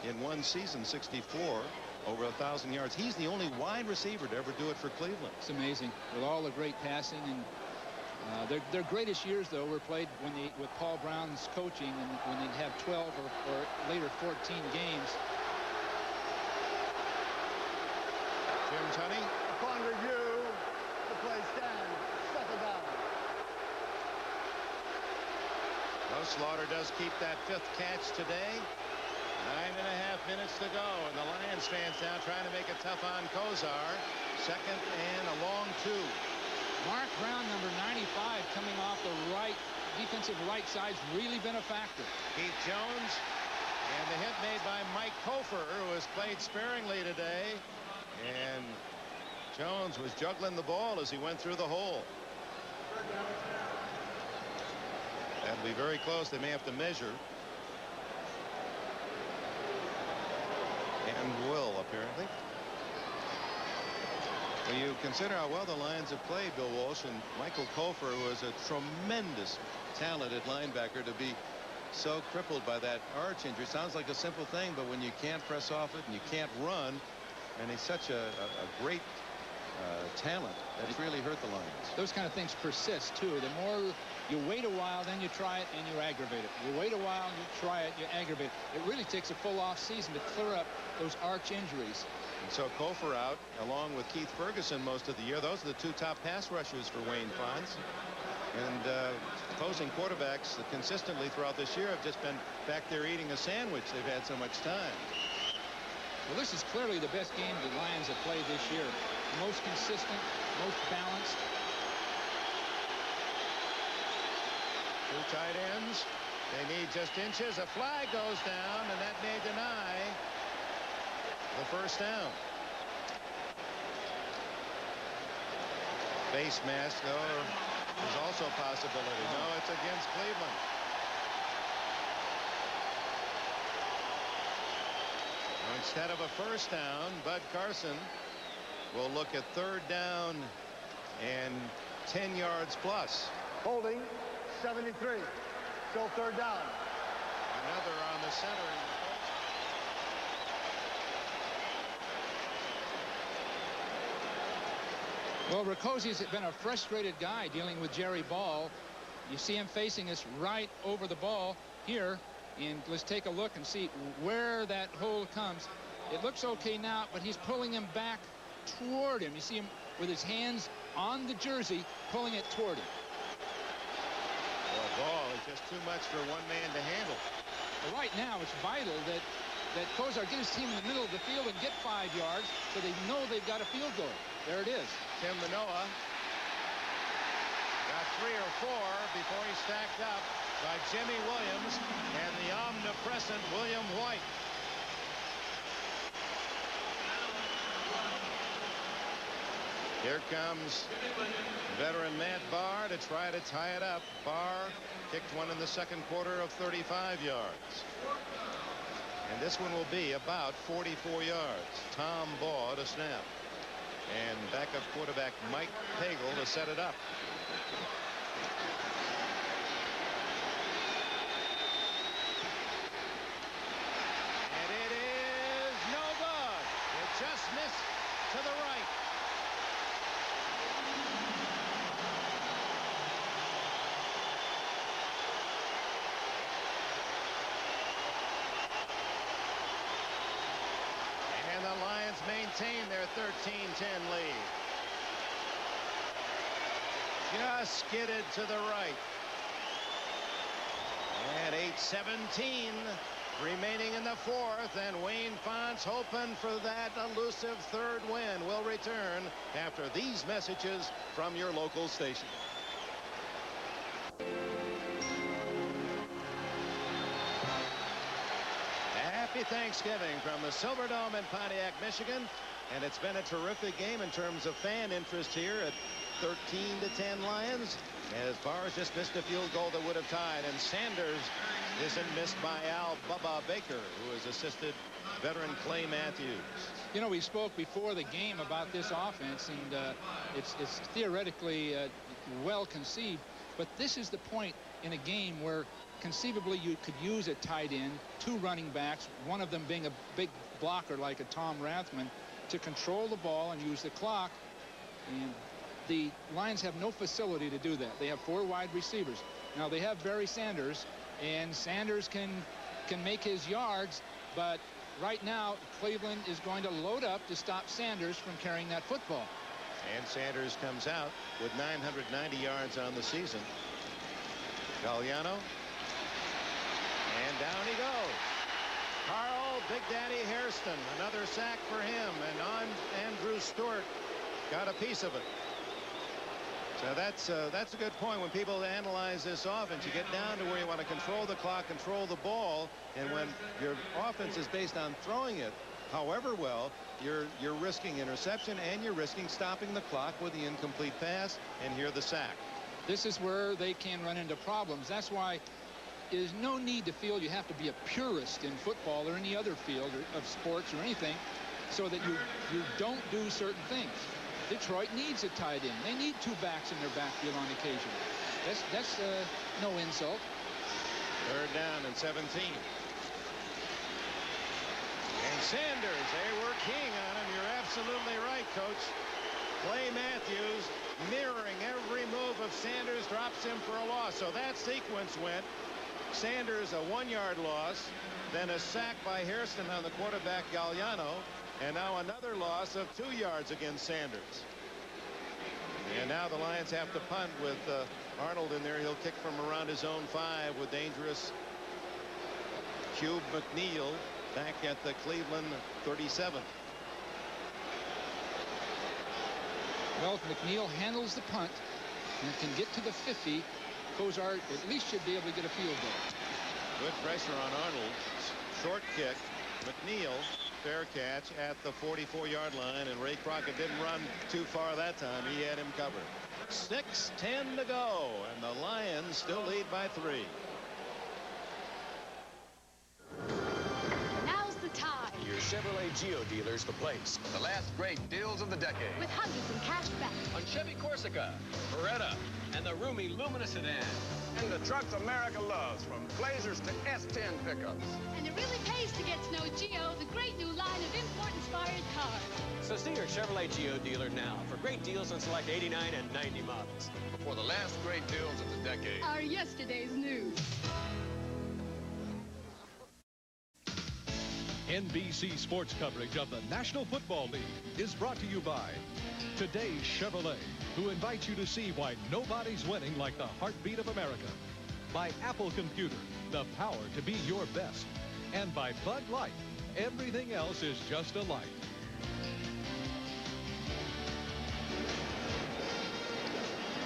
in one season, 64, over 1,000 yards. He's the only wide receiver to ever do it for Cleveland. It's amazing, with all the great passing. And their greatest years, though, were played with Paul Brown's coaching, and when they'd have 12 or later 14 games. Jim Tunney. Upon review, the play stands. Second down. Well, Slaughter does keep that 5th catch today. 9.5 minutes to go, and the Lions fans now trying to make it tough on Kosar. Second and a long 2. Mark Brown, number 95, coming off the right defensive right side's really been a factor. Keith Jones, and the hit made by Mike Kosar, who has played sparingly today. And Jones was juggling the ball as he went through the hole. That'll be very close. They may have to measure. And will, apparently. When you consider how well the Lions have played, Bill Walsh, and Michael Kosar, who is a tremendous talented linebacker, to be so crippled by that arch injury. Sounds like a simple thing, but when you can't press off it and you can't run, and he's such a great talent, that's really hurt the Lions. Those kind of things persist, too. The more you wait a while, then you try it, and you aggravate it. You wait a while, and you try it, you aggravate it. It really takes a full off season to clear up those arch injuries. And so Kosar out, along with Keith Ferguson most of the year. Those are the 2 top pass rushers for Wayne Fonz. And opposing quarterbacks consistently throughout this year have just been back there eating a sandwich. They've had so much time. Well, this is clearly the best game the Lions have played this year. Most consistent, most balanced. 2 tight ends. They need just inches. A flag goes down, and that may deny the first down. Face mask, though, is also a possibility. No, it's against Cleveland. Instead of a first down, Bud Carson will look at 3rd down and 10 yards plus. Holding 73. Still 3rd down. Another on the center. Well, Ricosi's been a frustrated guy dealing with Jerry Ball. You see him facing us right over the ball here. And let's take a look and see where that hole comes. It looks okay now, but he's pulling him back toward him. You see him with his hands on the jersey, pulling it toward him. The ball is just too much for one man to handle. Well, right now, it's vital that Kosar get his team in the middle of the field and get 5 yards so they know they've got a field goal. There it is. Tim Manoa got 3 or 4 before he stacked up by Jimmy Williams and the omnipresent William White. Here comes veteran Matt Barr to try to tie it up. Barr kicked one in the second quarter of 35 yards. And this one will be about 44 yards. Tom Baugh to snap. And backup quarterback Mike Pagel to set it up. And it is no good. It just missed to the right. And the Lions maintain their 13-10 lead. Just skidded to the right. And 8:17 remaining in the fourth, and Wayne Fontes hoping for that elusive third win. Will return after these messages from your local station. Happy Thanksgiving from the Silverdome in Pontiac, Michigan. And it's been a terrific game in terms of fan interest here at 13-10 Lions, as Barr just missed a field goal that would have tied, and Sanders isn't missed by Al Bubba Baker, who has assisted veteran Clay Matthews. You know, we spoke before the game about this offense, and it's theoretically well conceived, but this is the point in a game where conceivably you could use a tight end, two running backs, one of them being a big blocker like a Tom Rathman, to control the ball and use the clock. And the Lions have no facility to do that. They have four wide receivers. Now they have Barry Sanders, and Sanders can make his yards, but right now Cleveland is going to load up to stop Sanders from carrying that football. And Sanders comes out with 990 yards on the season. Gagliano. And down he goes. Carl Big Daddy Hairston, another sack for him, and Andrew Stewart got a piece of it. So that's a good point. When people analyze this offense, you get down to where you want to control the clock, control the ball, and when your offense is based on throwing it, however well, you're risking interception and you're risking stopping the clock with the incomplete pass, and here the sack. This is where they can run into problems. That's why there's no need to feel you have to be a purist in football or any other field of sports or anything so that you don't do certain things. Detroit needs a tight end. They need two backs in their backfield on occasion. That's no insult. Third down and 17. And Sanders, they were keying on him. You're absolutely right, Coach. Clay Matthews mirroring every move of Sanders, drops him for a loss. So that sequence went Sanders a 1-yard loss, then a sack by Hairston on the quarterback Gagliano, and now another loss of 2 yards against Sanders. And now the Lions have to punt with Arnold in there. He'll kick from around his own 5 with dangerous Cube McNeil back at the Cleveland 37. Well, if McNeil handles the punt and can get to the 50, Kosar at least should be able to get a field goal. Good pressure on Arnold. Short kick. McNeil, fair catch at the 44-yard line, and Ray Crockett didn't run too far that time. He had him covered. 6:10 to go, and the Lions still lead by 3. Now's the time. Your Chevrolet Geo dealer's the place. The last great deals of the decade. With hundreds in cash back. On Chevy Corsica, Beretta, and the roomy Lumina sedan. And the trucks America loves, from Blazers to S10 pickups. And it really pays to get to know Geo, the great new line of import-inspired cars. So see your Chevrolet Geo dealer now for great deals on select 89 and 90 models. Before the last great deals of the decade. Our yesterday's news. NBC sports coverage of the National Football League is brought to you by Today's Chevrolet, who invites you to see why nobody's winning like the heartbeat of America. By Apple Computer, the power to be your best. And by Bud Light, everything else is just a light.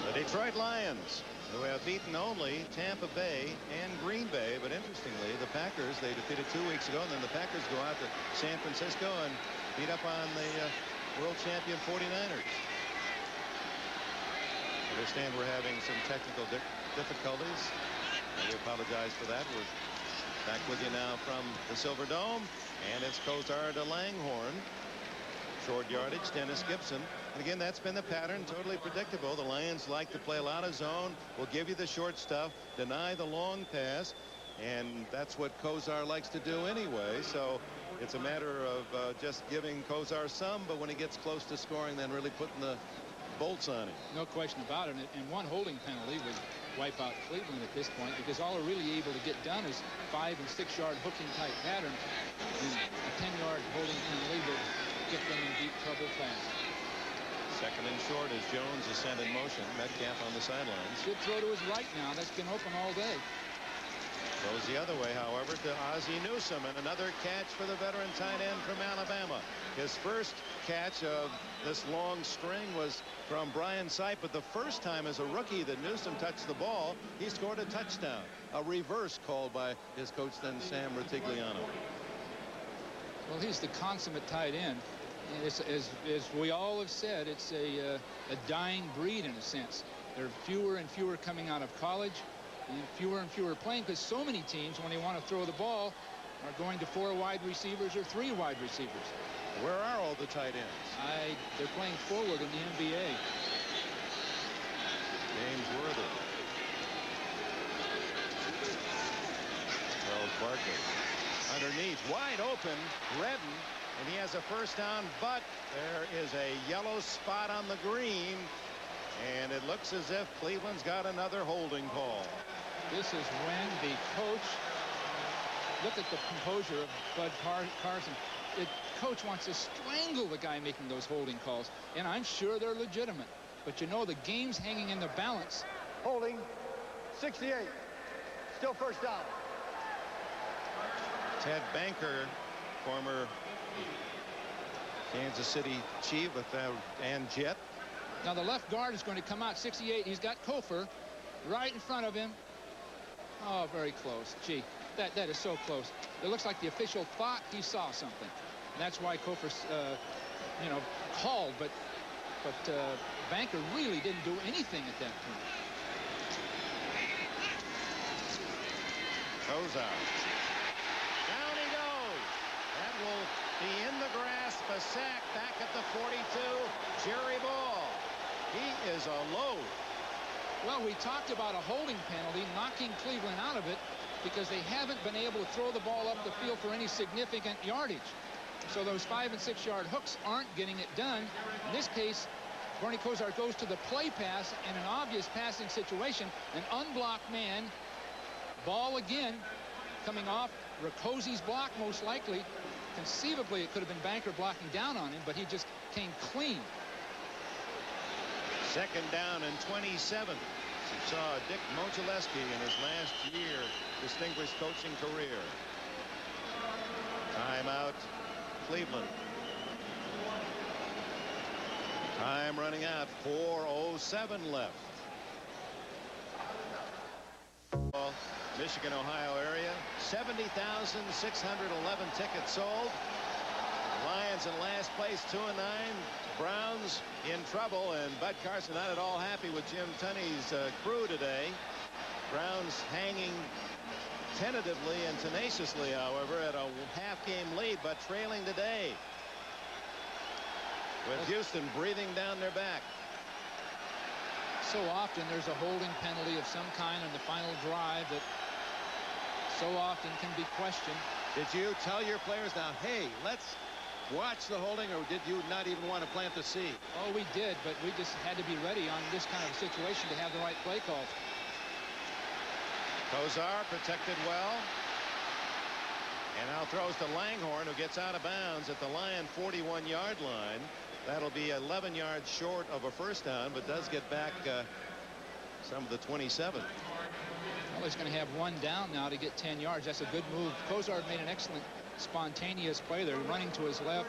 The Detroit Lions, who have beaten only Tampa Bay and Green Bay, but interestingly, the Packers, they defeated 2 weeks ago, and then the Packers go out to San Francisco and beat up on the world champion 49ers. understand we're having some technical difficulties. We apologize for that. We're back with you now from the Silver Dome, and it's Kosar to Langhorn. Short yardage, Dennis Gibson. And again, that's been the pattern, totally predictable. The Lions like to play a lot of zone, will give you the short stuff, deny the long pass, and that's what Kosar likes to do anyway. So it's a matter of just giving Kosar some, but when he gets close to scoring, then really putting the bolts on him. No question about it. And one holding penalty would wipe out Cleveland at this point, because all they're really able to get done is 5- and 6-yard hooking type pattern. And a 10-yard holding penalty would get them in deep trouble fast. Second and short as Jones is sent in motion. Metcalf on the sidelines. Good throw to his right now. That's been open all day. Goes the other way, however, to Ozzie Newsome, and another catch for the veteran tight end from Alabama. His first catch of this long string was from Brian Sipe, but the first time as a rookie that Newsome touched the ball, he scored a touchdown. A reverse called by his coach then, Sam Rutigliano. Well, he's the consummate tight end. And it's, as we all have said, it's a dying breed in a sense. There are fewer and fewer coming out of college, and fewer playing, because so many teams, when they want to throw the ball, are going to 4 wide receivers or 3 wide receivers. Where are all the tight ends? They're playing forward in the NBA. James Worthy. Charles Barkley. Underneath, wide open, Redden, and he has a first down, but there is a yellow spot on the green, and it looks as if Cleveland's got another holding call. This is when the coach, look at the composure of Bud Carson. The coach wants to strangle the guy making those holding calls, and I'm sure they're legitimate. But you know, the game's hanging in the balance. Holding, 68. Still first down. Ted Banker, former Kansas City Chief and Jet. Now the left guard is going to come out, 68. He's got Kosar right in front of him. Oh, very close. Gee, that is so close. It looks like the official thought he saw something. And that's why Kosar, called, but Banker really didn't do anything at that point. Kosar. Down he goes. That will be in the grasp. A sack back at the 42. Jerry Ball. He is a load. Well, we talked about a holding penalty knocking Cleveland out of it because they haven't been able to throw the ball up the field for any significant yardage. So those 5- and 6-yard hooks aren't getting it done. In this case, Bernie Kosar goes to the play pass in an obvious passing situation. An unblocked man, ball again, coming off Rakosi's block most likely. Conceivably, it could have been Banker blocking down on him, but he just came clean. Second down and 27. We saw Dick Mochaleski in his last year, distinguished coaching career. Timeout, Cleveland. Time running out, 4:07 left. Michigan, Ohio area, 70,611 tickets sold. Lions in last place, 2-9. Browns in trouble, and Bud Carson not at all happy with Jim Tunney's crew today. Browns hanging tentatively and tenaciously, however, at a half-game lead, but trailing today, with Houston breathing down their back. So often there's a holding penalty of some kind on the final drive that so often can be questioned. Did you tell your players now, hey, let's watch the holding, or did you not even want to plant the seed? Oh, we did, but we just had to be ready on this kind of situation to have the right play calls. Kosar protected well. And now throws to Langhorn, who gets out of bounds at the Lion 41-yard line. That'll be 11 yards short of a first down, but does get back some of the 27. Well, he's going to have one down now to get 10 yards. That's a good move. Kosar made an excellent spontaneous play there, running to his left,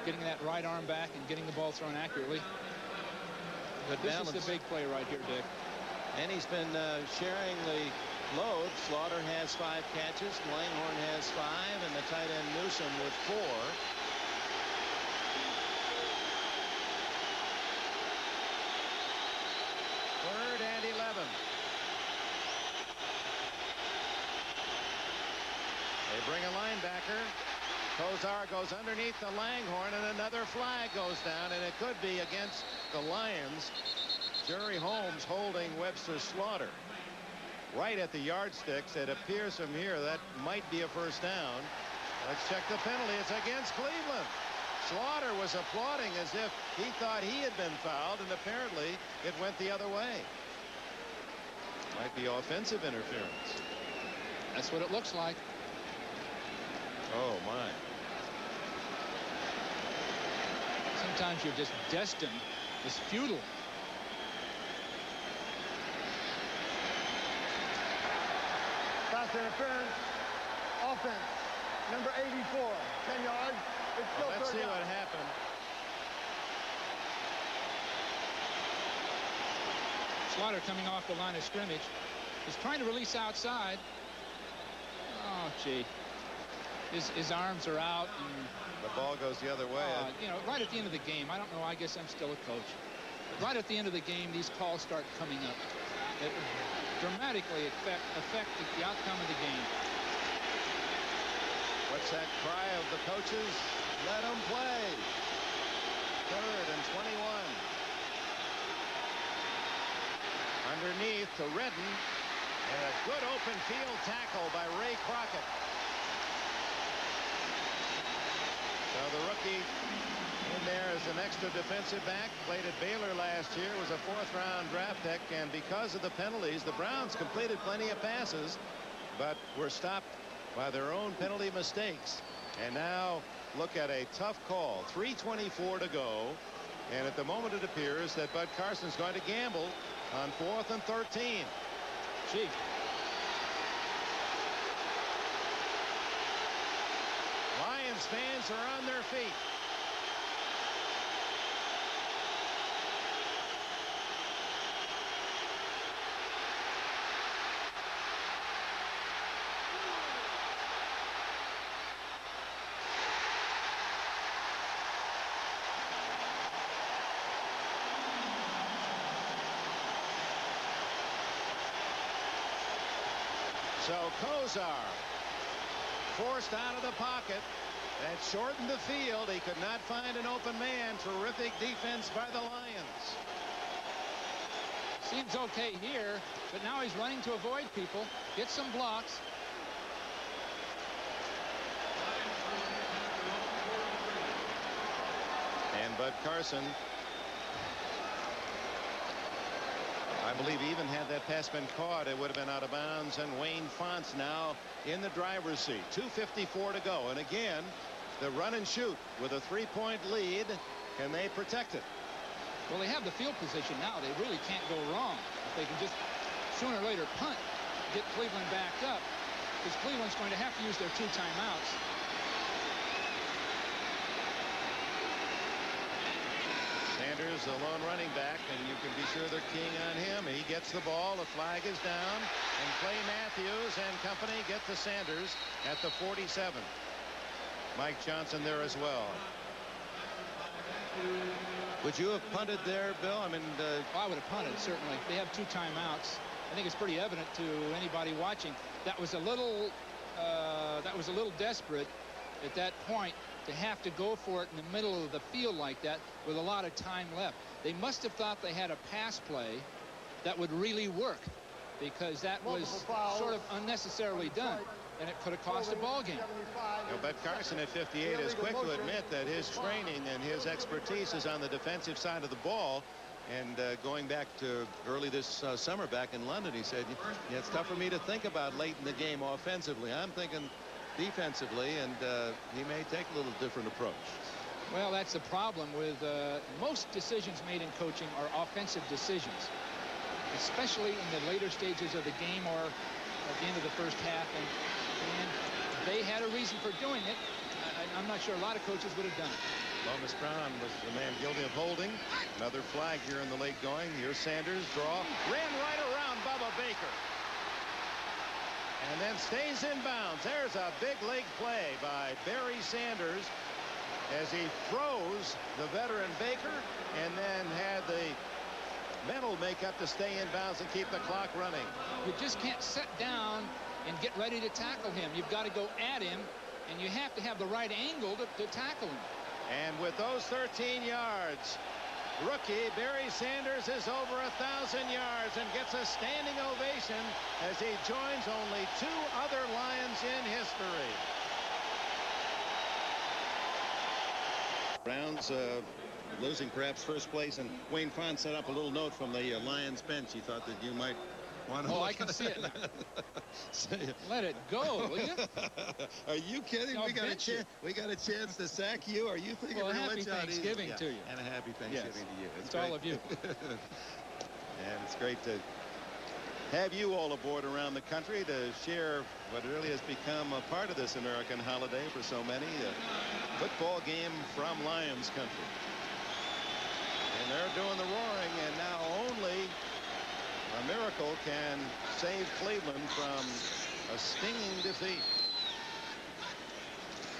getting that right arm back and getting the ball thrown accurately. But this is the big play right here, Dick. And he's been sharing the load. Slaughter has 5 catches, Langhorn has 5, and the tight end Newsome with 4. bring a linebacker. Kosar goes underneath the Langhorn, and another flag goes down, and it could be against the Lions. Jerry Holmes holding Webster Slaughter right at the yardsticks. It appears from here that might be a first down. Let's check the penalty. It's against Cleveland. Slaughter was applauding as if he thought he had been fouled, and apparently it went the other way. Might be offensive interference. That's what it looks like. Oh, my. Sometimes you're just destined. It's futile. Pass interference. Offense. Number 84. 10 yards. It's still Let's see third down. what happened. Slaughter coming off the line of scrimmage. He's trying to release outside. Oh, gee. His arms are out. And, the ball goes the other way. You know, right at the end of the game, I don't know, I guess I'm still a coach. But right at the end of the game, these calls start coming up. It dramatically affect the outcome of the game. What's that cry of the coaches? Let them play. 3rd and 21. Underneath to Redden. And a good open field tackle by Ray Crockett. So the rookie in there as an extra defensive back. Played at Baylor last year. Was a 4th-round draft pick. And because of the penalties, the Browns completed plenty of passes, but were stopped by their own penalty mistakes. And now look at a tough call. 3:24 to go. And at the moment it appears that Bud Carson's going to gamble on 4th and 13. Gee. Lions fans are on their feet. So Kosar forced out of the pocket. That shortened the field. He could not find an open man. Terrific defense by the Lions. Seems okay here, but now he's running to avoid people. Get some blocks. And Bud Carson, I believe, even had that pass been caught, it would have been out of bounds. And Wayne Fonts now in the driver's seat. 2:54 to go. And again, the run and shoot with a 3-point lead. Can they protect it? Well, they have the field position now. They really can't go wrong. If they can just sooner or later punt, get Cleveland back up, because Cleveland's going to have to use their 2 timeouts. Sanders, the lone running back, and you can be sure they're keying on him. He gets the ball. The flag is down. And Clay Matthews and company get to Sanders at the 47. Mike Johnson there as well. Would you have punted there, Bill? I mean, I would have punted, certainly. They have 2 timeouts. I think it's pretty evident to anybody watching. That was a little desperate at that point to have to go for it in the middle of the field like that with a lot of time left. They must have thought they had a pass play that would really work, because that was sort of unnecessarily done, and it could have cost a ball game. Bud Carson at 58 is quick to admit that his training and his expertise is on the defensive side of the ball. And going back to early this summer back in London, he said, yeah, it's tough for me to think about late in the game offensively. I'm thinking defensively, and he may take a little different approach. Well, that's the problem with most decisions made in coaching are offensive decisions, especially in the later stages of the game or at the end of the first half. And they had a reason for doing it. I'm not sure a lot of coaches would have done it. Lomas Brown was the man guilty of holding. Another flag here in the late going. Here's Sanders, draw, ran right around Bubba Baker. And then stays in bounds. There's a big leg play by Barry Sanders as he froze the veteran Baker and then had the mental makeup to stay in bounds and keep the clock running. You just can't sit down and get ready to tackle him. You've got to go at him, and you have to have the right angle to tackle him. And with those 13 yards, rookie Barry Sanders is over 1,000 yards and gets a standing ovation as he joins only 2 other Lions in history. Browns losing perhaps first place, and Wayne Fonte set up a little note from the Lions bench. He thought that you might want to. Oh, I can see it now. Let it go, will you? Are you kidding? We got a chance to sack you. Are you thinking? Well, very happy much Thanksgiving to you. And a happy Thanksgiving to you. It's all of you. And it's great to have you all aboard around the country to share what really has become a part of this American holiday for so many. A football game from Lions country. And they're doing the roaring, and now only a miracle can save Cleveland from a stinging defeat.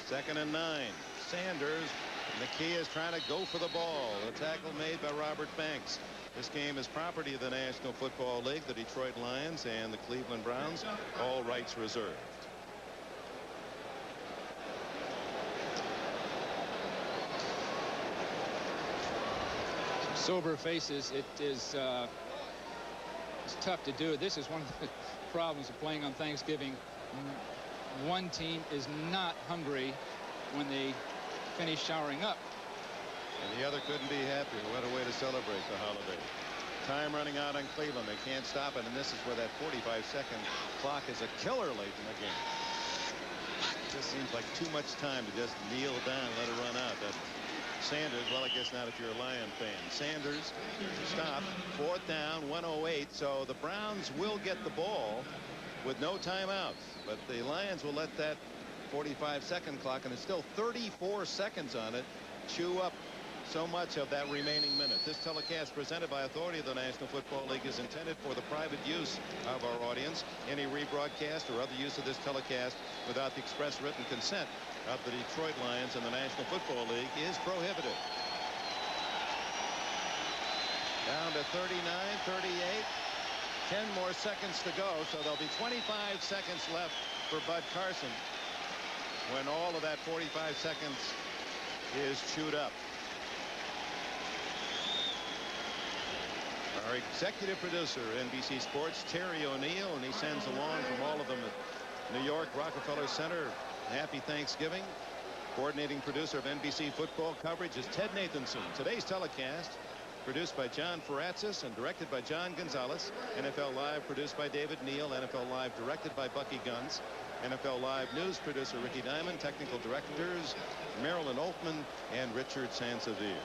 2nd and 9. Sanders. McKee is trying to go for the ball. The tackle made by Robert Banks. This game is property of the National Football League, the Detroit Lions and the Cleveland Browns. All rights reserved. Sober faces. It is it's tough to do. This is one of the problems of playing on Thanksgiving. One team is not hungry when they finish showering up. And the other couldn't be happier. What a way to celebrate the holiday. Time running out on Cleveland. They can't stop it, and this is where that 45-second clock is a killer late in the game. It just seems like too much time to just kneel down and let it run out. Sanders, well, I guess not if you're a Lion fan. Sanders stopped. 4th down, 1:08. So the Browns will get the ball with no timeouts. But the Lions will let that 45-second clock, and there's still 34 seconds on it, chew up so much of that remaining minute. This telecast presented by authority of the National Football League is intended for the private use of our audience. Any rebroadcast or other use of this telecast without the express written consent of the Detroit Lions and the National Football League is prohibited. Down to 39, 38. 10 more seconds to go, so there'll be 25 seconds left for Bud Carson when all of that 45 seconds is chewed up. Our executive producer, NBC Sports, Terry O'Neill, and he sends along from all of them at New York, Rockefeller Center, happy Thanksgiving. Coordinating producer of NBC football coverage is Ted Nathanson. Today's telecast produced by John Faratzis and directed by John Gonzalez. NFL Live produced by David Neal. NFL Live directed by Bucky Guns. NFL Live news producer Ricky Diamond. Technical directors Marilyn Altman and Richard Sansevier.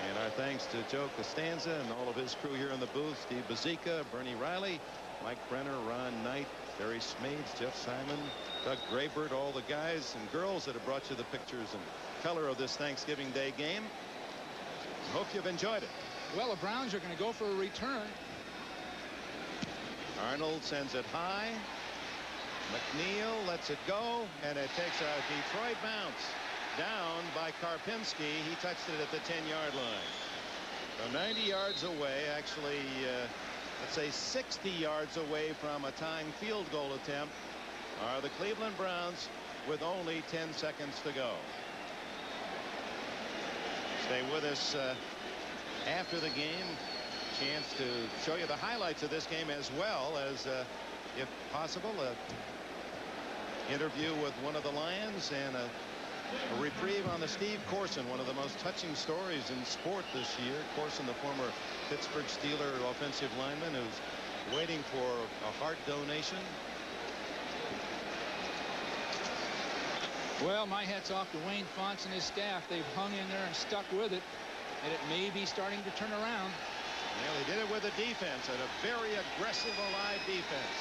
And our thanks to Joe Costanza and all of his crew here in the booth. Steve Bazika, Bernie Riley, Mike Brenner, Ron Knight, Barry Smades, Jeff Simon, Doug Graybird, all the guys and girls that have brought you the pictures and color of this Thanksgiving Day game. Hope you've enjoyed it. Well, the Browns are going to go for a return. Arnold sends it high. McNeil lets it go, and it takes a Detroit bounce. Down by Karpinski. He touched it at the 10-yard line. So 90 yards away, actually, let's say 60 yards away from a tying field goal attempt are the Cleveland Browns with only 10 seconds to go. Stay with us after the game. Chance to show you the highlights of this game as well as, if possible, an interview with one of the Lions and a reprieve on the Steve Corson, one of the most touching stories in sport this year. Corson, the former Pittsburgh Steeler offensive lineman, who's waiting for a heart donation. Well, my hat's off to Wayne Fonte and his staff. They've hung in there and stuck with it, and it may be starting to turn around. Yeah, they did it with a defense, and a very aggressive, alive defense.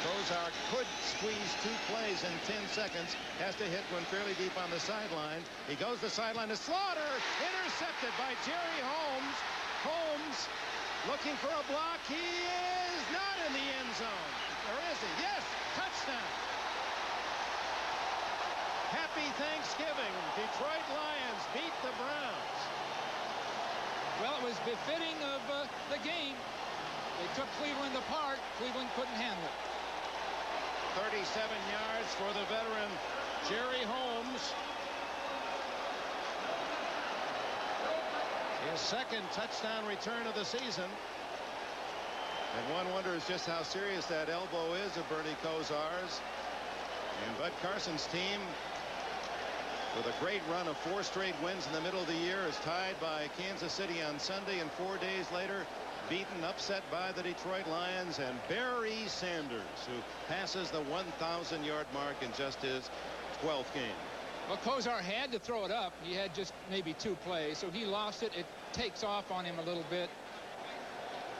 Kosar could squeeze 2 plays in 10 seconds. Has to hit one fairly deep on the sideline. He goes to the sideline to Slaughter. Intercepted by Jerry Holmes. Holmes looking for a block. He is not in the end zone. Or is he? Yes. Touchdown. Happy Thanksgiving. Detroit Lions beat the Browns. Well, it was befitting of the game. They took Cleveland apart. Cleveland couldn't handle it. 37 yards for the veteran Jerry Holmes. His second touchdown return of the season. And one wonders just how serious that elbow is of Bernie Kosar's. And Bud Carson's team, with a great run of 4 straight wins in the middle of the year, is tied by Kansas City on Sunday, and 4 days later beaten, upset by the Detroit Lions and Barry Sanders, who passes the 1,000-yard mark in just his 12th game. Well, Kosar had to throw it up. He had just maybe 2 plays, so he lost it. It takes off on him a little bit.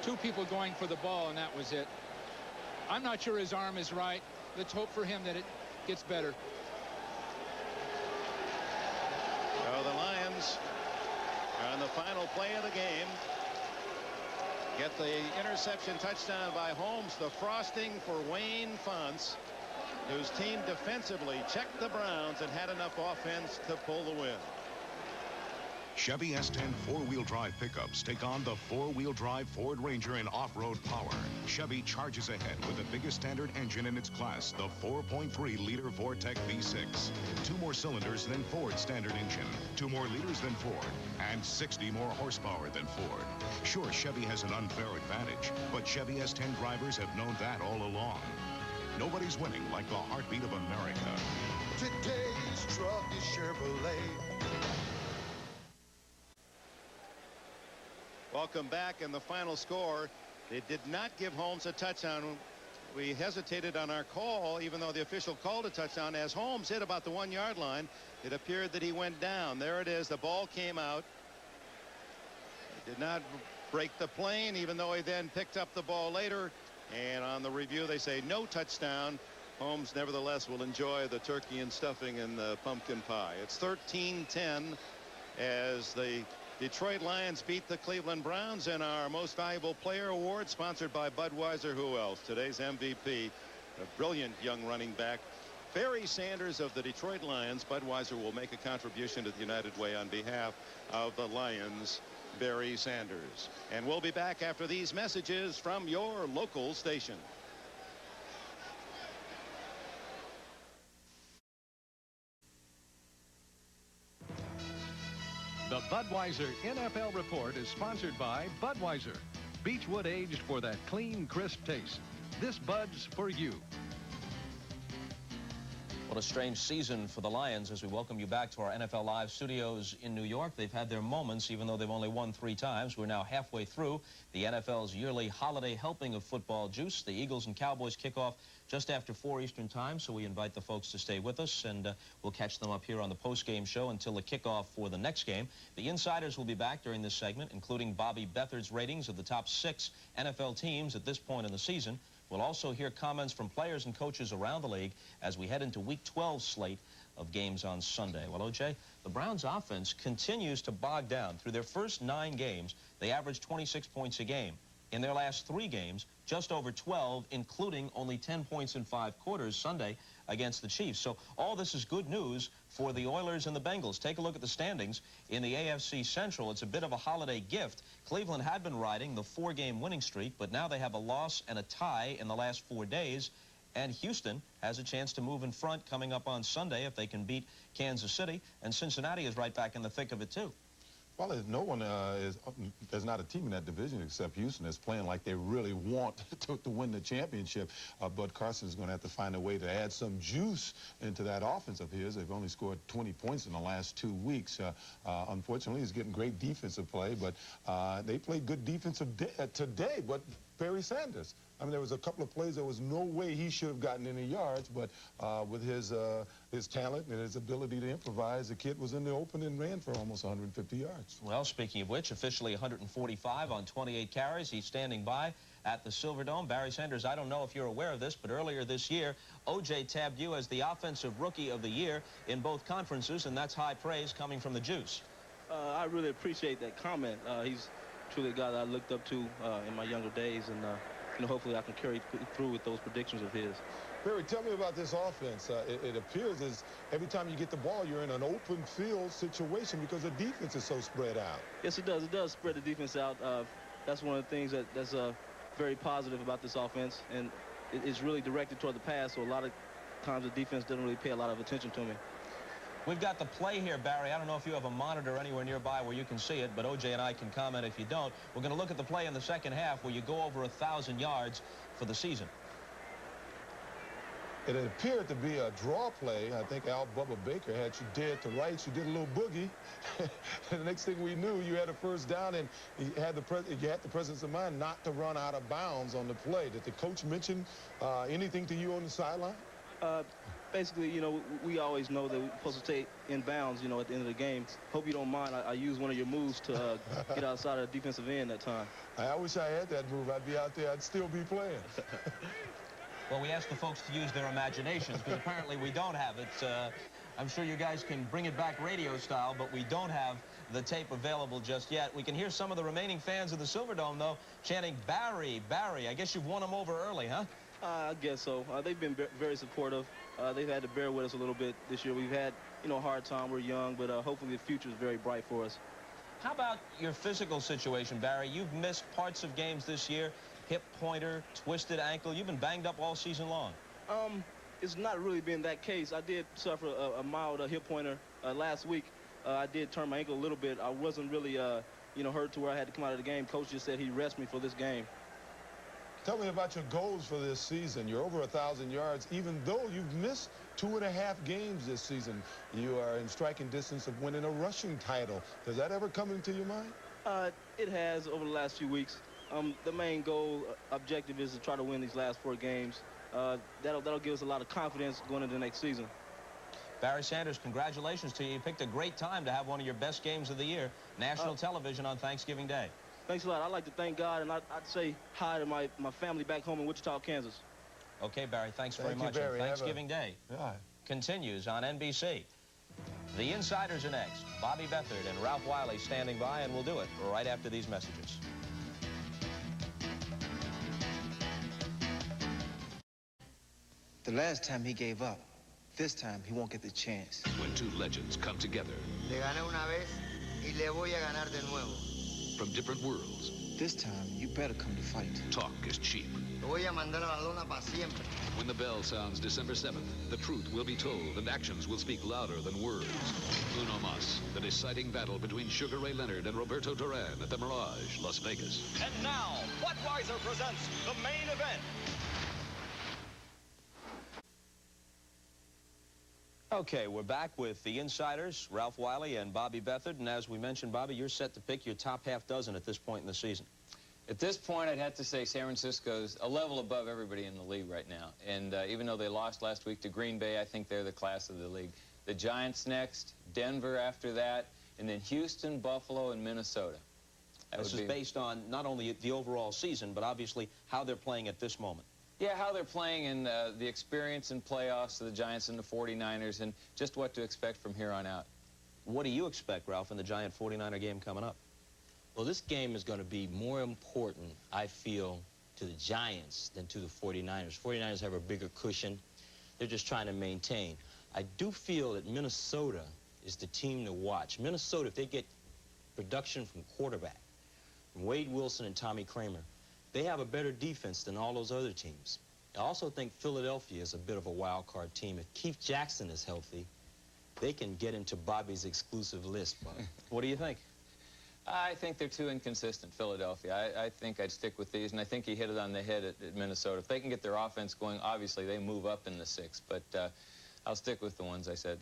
2 people going for the ball, and that was it. I'm not sure his arm is right. Let's hope for him that it gets better. So the Lions, on the final play of the game, get the interception touchdown by Holmes. The frosting for Wayne Fonts, whose team defensively checked the Browns and had enough offense to pull the win. Chevy S10 4-wheel drive pickups take on the 4-wheel drive Ford Ranger in off-road power. Chevy charges ahead with the biggest standard engine in its class, the 4.3-liter Vortec V6. 2 more cylinders than Ford's standard engine, 2 more liters than Ford, and 60 more horsepower than Ford. Sure, Chevy has an unfair advantage, but Chevy S10 drivers have known that all along. Nobody's winning like the heartbeat of America. Today's truck is Chevrolet. Welcome back, and the final score. They did not give Holmes a touchdown. We hesitated on our call, even though the official called a touchdown. As Holmes hit about the 1-yard line, it appeared that he went down. There it is. The ball came out. He did not break the plane, even though he then picked up the ball later. And on the review, they say no touchdown. Holmes, nevertheless, will enjoy the turkey and stuffing and the pumpkin pie. It's 13-10 as the Detroit Lions beat the Cleveland Browns in our Most Valuable Player Award, sponsored by Budweiser. Who else? Today's MVP, a brilliant young running back, Barry Sanders of the Detroit Lions. Budweiser will make a contribution to the United Way on behalf of the Lions. Barry Sanders. And we'll be back after these messages from your local station. The Budweiser NFL Report is sponsored by Budweiser. Beechwood aged for that clean, crisp taste. This Bud's for you. What a strange season for the Lions as we welcome you back to our NFL Live studios in New York. They've had their moments, even though they've only won 3 times. We're now halfway through the NFL's yearly holiday helping of football juice. The Eagles and Cowboys kick off just after 4 Eastern time, so we invite the folks to stay with us, and we'll catch them up here on the post-game show until the kickoff for the next game. The insiders will be back during this segment, including Bobby Beathard's ratings of the top 6 NFL teams at this point in the season. We'll also hear comments from players and coaches around the league as we head into Week 12 slate of games on Sunday. Well, O.J., the Browns' offense continues to bog down. Through their first 9 games, they averaged 26 points a game. In their last 3 games, just over 12, including only 10 points in 5 quarters Sunday against the Chiefs. So all this is good news for the Oilers and the Bengals. Take a look at the standings in the AFC Central. It's a bit of a holiday gift. Cleveland had been riding the 4-game winning streak, but now they have a loss and a tie in the last 4 days. And Houston has a chance to move in front coming up on Sunday if they can beat Kansas City. And Cincinnati is right back in the thick of it, too. Well, there's not a team in that division except Houston that's playing like they really want to win the championship. Bud Carson is going to have to find a way to add some juice into that offense of his. They've only scored 20 points in the last 2 weeks. Unfortunately, he's getting great defensive play, but they played good defensive today. But Barry Sanders, I mean, there was a couple of plays there was no way he should have gotten any yards, but with his talent and his ability to improvise, the kid was in the open and ran for almost 150 yards. Well, speaking of which, officially 145 on 28 carries. He's standing by at the Silverdome. Barry Sanders, I don't know if you're aware of this, but earlier this year, O.J. tabbed you as the Offensive Rookie of the Year in both conferences, and that's high praise coming from the Juice. I really appreciate that comment. He's truly a guy that I looked up to in my younger days, and you know, hopefully I can carry through with those predictions of his. Barry, tell me about this offense. It appears as every time you get the ball, you're in an open field situation because the defense is so spread out. Yes, it does. It does spread the defense out. That's one of the things that's very positive about this offense, and it's really directed toward the pass, so a lot of times the defense doesn't really pay a lot of attention to me. We've got the play here, Barry. I don't know if you have a monitor anywhere nearby where you can see it, but O.J. and I can comment if you don't. We're going to look at the play in the second half where you go over 1,000 yards for the season. It appeared to be a draw play. I think Al Bubba Baker had you dead to rights. You did a little boogie. And the next thing we knew, you had a first down, and you had the presence of mind not to run out of bounds on the play. Did the coach mention anything to you on the sideline? Basically, you know, we always know that we're supposed to stay in bounds, you know, at the end of the game. Hope you don't mind. I used one of your moves to get outside of the defensive end that time. I wish I had that move. I'd be out there. I'd still be playing. Well, we asked the folks to use their imaginations, because apparently we don't have it. I'm sure you guys can bring it back radio style, but we don't have the tape available just yet. We can hear some of the remaining fans of the Silverdome, though, chanting, "Barry, Barry." I guess you've won them over early, huh? I guess so. They've been very supportive. They've had to bear with us a little bit this year. We've had, you know, a hard time. We're young, but hopefully the future is very bright for us. How about your physical situation, Barry? You've missed parts of games this year. Hip pointer, twisted ankle. You've been banged up all season long. It's not really been that case. I did suffer a mild hip pointer last week. I did turn my ankle a little bit. I wasn't really, you know, hurt to where I had to come out of the game. Coach just said he'd rest me for this game. Tell me about your goals for this season. You're over 1,000 yards, even though you've missed 2.5 games this season. You are in striking distance of winning a rushing title. Does that ever come into your mind? It has over the last few weeks. The main goal, objective, is to try to win these last 4 games. That'll give us a lot of confidence going into the next season. Barry Sanders, congratulations to you. You picked a great time to have one of your best games of the year, national television on Thanksgiving Day. Thanks a lot. I'd like to thank God, and I'd say hi to my family back home in Wichita, Kansas. Okay, Barry, thanks very much. Barry. Thanksgiving Day continues on NBC. The Insiders are next. Bobby Beathard and Ralph Wiley standing by, and we'll do it right after these messages. The last time he gave up. This time he won't get the chance. When two legends come together. Le gané una vez y le voy a ganar de nuevo. From different worlds. This time you better come to fight. Talk is cheap. Lo voy a mandar a la lona para siempre. When the bell sounds December 7th, the truth will be told and actions will speak louder than words. Uno Mas, the deciding battle between Sugar Ray Leonard and Roberto Duran at the Mirage, Las Vegas. And now, Budweiser presents the main event. Okay, we're back with the Insiders, Ralph Wiley and Bobby Beathard. And as we mentioned, Bobby, you're set to pick your top half dozen at this point in the season. At this point, I'd have to say San Francisco's a level above everybody in the league right now. And even though they lost last week to Green Bay, I think they're the class of the league. The Giants next, Denver after that, and then Houston, Buffalo, and Minnesota. This is based on not only the overall season, but obviously how they're playing at this moment. Yeah, how they're playing and the experience in playoffs of the Giants and the 49ers and just what to expect from here on out. What do you expect, Ralph, in the Giant-49er game coming up? Well, this game is going to be more important, I feel, to the Giants than to the 49ers. 49ers have a bigger cushion. They're just trying to maintain. I do feel that Minnesota is the team to watch. Minnesota, if they get production from quarterback, from Wade Wilson and Tommy Kramer, they have a better defense than all those other teams. I also think Philadelphia is a bit of a wild card team. If Keith Jackson is healthy, they can get into Bobby's exclusive list, Bob. What do you think? I think they're too inconsistent, Philadelphia. I think I'd stick with these, and I think he hit it on the head at Minnesota. If they can get their offense going, obviously they move up in the 6, but I'll stick with the ones I said.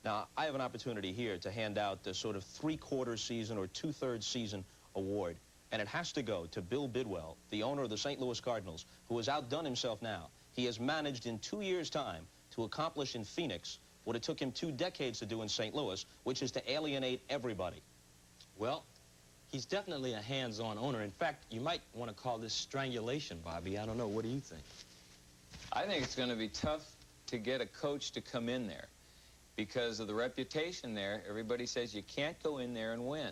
Now, I have an opportunity here to hand out the sort of three-quarter season or two-thirds season award. And it has to go to Bill Bidwell, the owner of the St. Louis Cardinals, who has outdone himself now. He has managed in 2 years' time to accomplish in Phoenix what it took him 2 decades to do in St. Louis, which is to alienate everybody. Well, he's definitely a hands-on owner. In fact, you might want to call this strangulation, Bobby. I don't know. What do you think? I think it's going to be tough to get a coach to come in there because of the reputation there. Everybody says you can't go in there and win.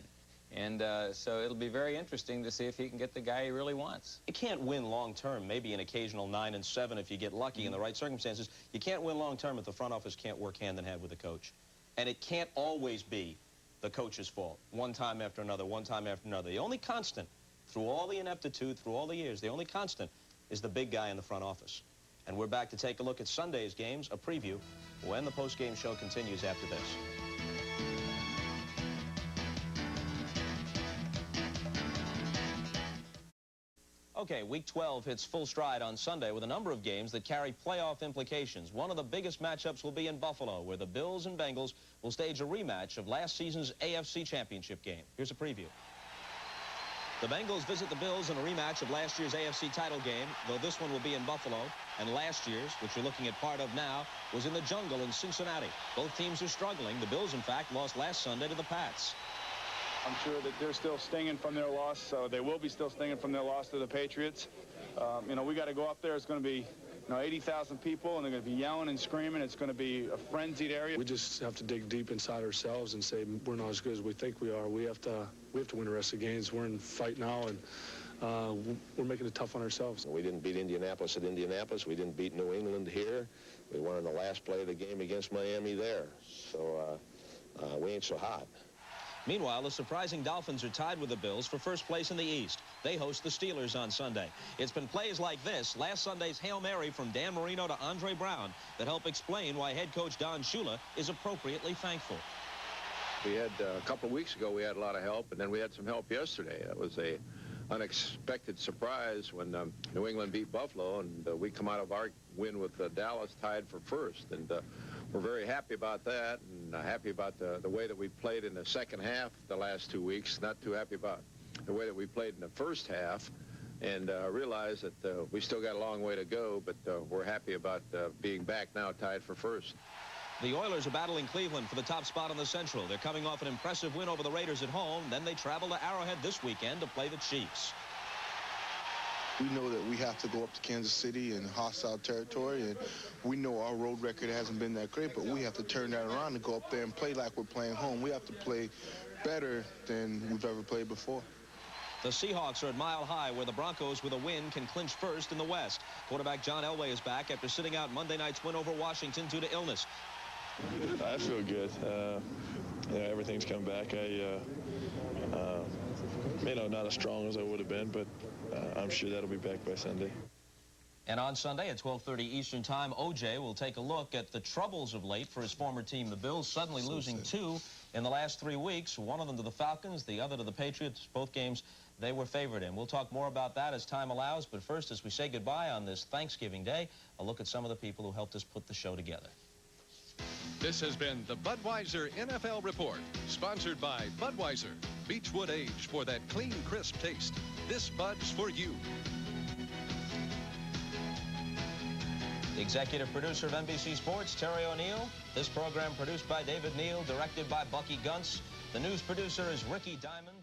And so it'll be very interesting to see if he can get the guy he really wants. You can't win long-term, maybe an occasional 9-7 if you get lucky in the right circumstances. You can't win long-term if the front office can't work hand-in-hand with the coach. And it can't always be the coach's fault, one time after another, one time after another. The only constant through all the ineptitude, through all the years, the only constant is the big guy in the front office. And we're back to take a look at Sunday's games, a preview, when the post-game show continues after this. Okay, Week 12 hits full stride on Sunday with a number of games that carry playoff implications. One of the biggest matchups will be in Buffalo, where the Bills and Bengals will stage a rematch of last season's AFC Championship game. Here's a preview. The Bengals visit the Bills in a rematch of last year's AFC title game, though this one will be in Buffalo, and last year's, which you're looking at part of now, was in the jungle in Cincinnati. Both teams are struggling. The Bills, in fact, lost last Sunday to the Pats. I'm sure that they're still stinging from their loss, so they will be still stinging from their loss to the Patriots. You know, we got to go up there. It's going to be, 80,000 people, and they're going to be yelling and screaming. It's going to be a frenzied area. We just have to dig deep inside ourselves and say we're not as good as we think we are. We have to win the rest of the games. We're in fight now, and we're making it tough on ourselves. We didn't beat Indianapolis at Indianapolis. We didn't beat New England here. We won in the last play of the game against Miami there. So we ain't so hot. Meanwhile, the surprising Dolphins are tied with the Bills for first place in the East. They host the Steelers on Sunday. It's been plays like this, last Sunday's Hail Mary from Dan Marino to Andre Brown, that help explain why head coach Don Shula is appropriately thankful. We had a couple of weeks ago, we had a lot of help, and then we had some help yesterday. That was a unexpected surprise when New England beat Buffalo, and we come out of our win with Dallas tied for first. And we're very happy about that, and happy about the way that we played in the second half the last 2 weeks. Not too happy about the way that we played in the first half, and realize that we still got a long way to go, but we're happy about being back now tied for first. The Oilers are battling Cleveland for the top spot in the Central. They're coming off an impressive win over the Raiders at home. Then they travel to Arrowhead this weekend to play the Chiefs. We know that we have to go up to Kansas City in hostile territory, and we know our road record hasn't been that great, but we have to turn that around and go up there and play like we're playing home. We have to play better than we've ever played before. The Seahawks are at Mile High, where the Broncos, with a win, can clinch first in the West. Quarterback John Elway is back after sitting out Monday night's win over Washington due to illness. I feel good. Everything's come back. Not as strong as I would have been, but I'm sure that'll be back by Sunday. And on Sunday at 12:30 Eastern Time, OJ will take a look at the troubles of late for his former team, the Bills, suddenly losing 2 in the last 3 weeks, one of them to the Falcons, the other to the Patriots. Both games they were favored in. We'll talk more about that as time allows, but first, as we say goodbye on this Thanksgiving Day, a look at some of the people who helped us put the show together. This has been the Budweiser NFL Report, sponsored by Budweiser. Beechwood Age for that clean, crisp taste. This Bud's for you. Executive producer of NBC Sports, Terry O'Neill. This program produced by David Neal, directed by Bucky Gunts. The news producer is Ricky Diamond.